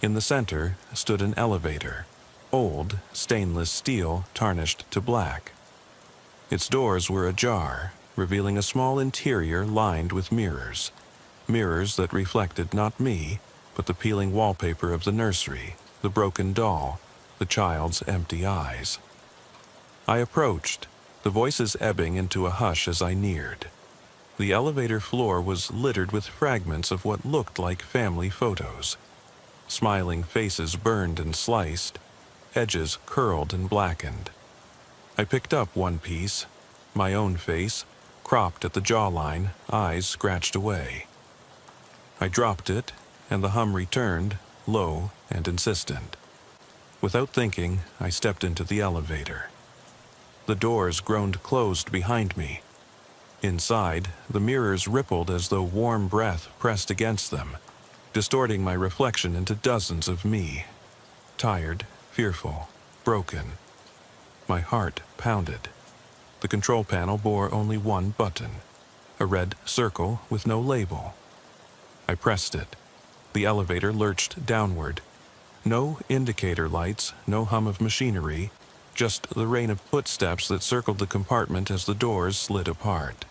In the center stood an elevator, old, stainless steel tarnished to black. Its doors were ajar, revealing a small interior lined with mirrors. Mirrors that reflected not me, but the peeling wallpaper of the nursery, the broken doll, the child's empty eyes. I approached, the voices ebbing into a hush as I neared. The elevator floor was littered with fragments of what looked like family photos. Smiling faces burned and sliced, edges curled and blackened. I picked up one piece, my own face, cropped at the jawline, eyes scratched away. I dropped it, and the hum returned, low and insistent. Without thinking, I stepped into the elevator. The doors groaned closed behind me. Inside, the mirrors rippled as though warm breath pressed against them, distorting my reflection into dozens of me. Tired, fearful, broken. My heart pounded. The control panel bore only one button, a red circle with no label. I pressed it. The elevator lurched downward. No indicator lights, no hum of machinery, just the rain of footsteps that circled the compartment as the doors slid apart.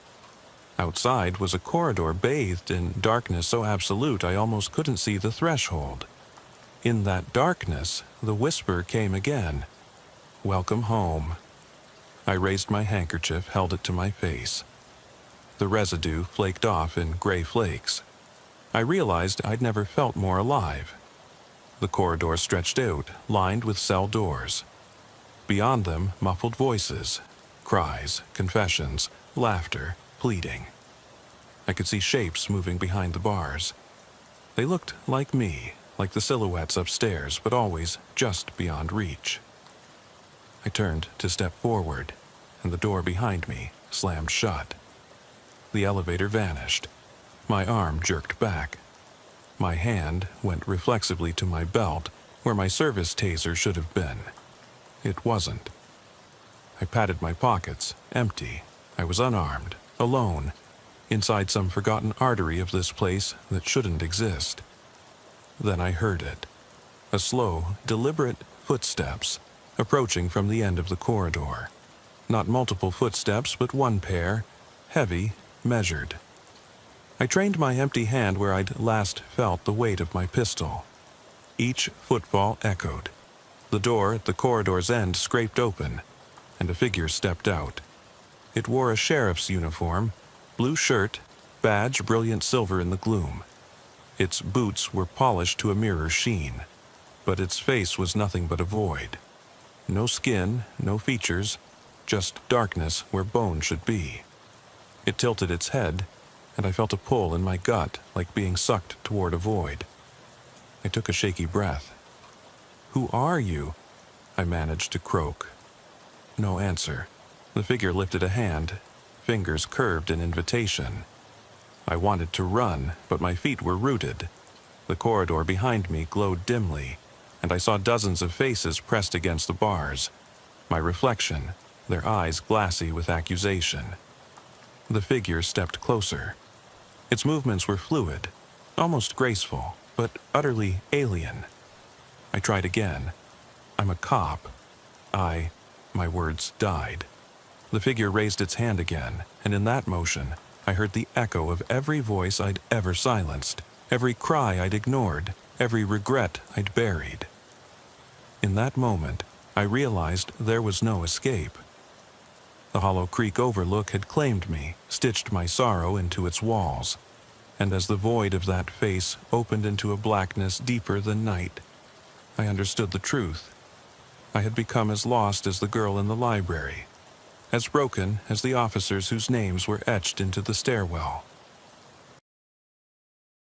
Outside was a corridor bathed in darkness so absolute I almost couldn't see the threshold. In that darkness, the whisper came again. Welcome home. I raised my handkerchief, held it to my face. The residue flaked off in gray flakes. I realized I'd never felt more alive. The corridor stretched out, lined with cell doors. Beyond them, muffled voices, cries, confessions, laughter, pleading. I could see shapes moving behind the bars. They looked like me, like the silhouettes upstairs, but always just beyond reach. I turned to step forward, and the door behind me slammed shut. The elevator vanished. My arm jerked back. My hand went reflexively to my belt, where my service taser should have been. It wasn't. I patted my pockets, empty. I was unarmed, alone, inside some forgotten artery of this place that shouldn't exist. Then I heard it. A slow, deliberate footsteps, approaching from the end of the corridor. Not multiple footsteps, but one pair, heavy, measured. I trained my empty hand where I'd last felt the weight of my pistol. Each footfall echoed. The door at the corridor's end scraped open, and a figure stepped out. It wore a sheriff's uniform, blue shirt, badge brilliant silver in the gloom. Its boots were polished to a mirror sheen, but its face was nothing but a void. No skin, no features, just darkness where bone should be. It tilted its head, and I felt a pull in my gut like being sucked toward a void. I took a shaky breath. "Who are you?" I managed to croak. No answer. The figure lifted a hand, fingers curved in invitation. I wanted to run, but my feet were rooted. The corridor behind me glowed dimly, and I saw dozens of faces pressed against the bars. My reflection, their eyes glassy with accusation. The figure stepped closer. Its movements were fluid. almost graceful, but utterly alien. I tried again. I'm a cop. My words died. The figure raised its hand again, and in that motion, I heard the echo of every voice I'd ever silenced, every cry I'd ignored, every regret I'd buried. In that moment, I realized there was no escape. The Hollow Creek overlook had claimed me, stitched my sorrow into its walls, and as the void of that face opened into a blackness deeper than night, I understood the truth. I had become as lost as the girl in the library, as broken as the officers whose names were etched into the stairwell.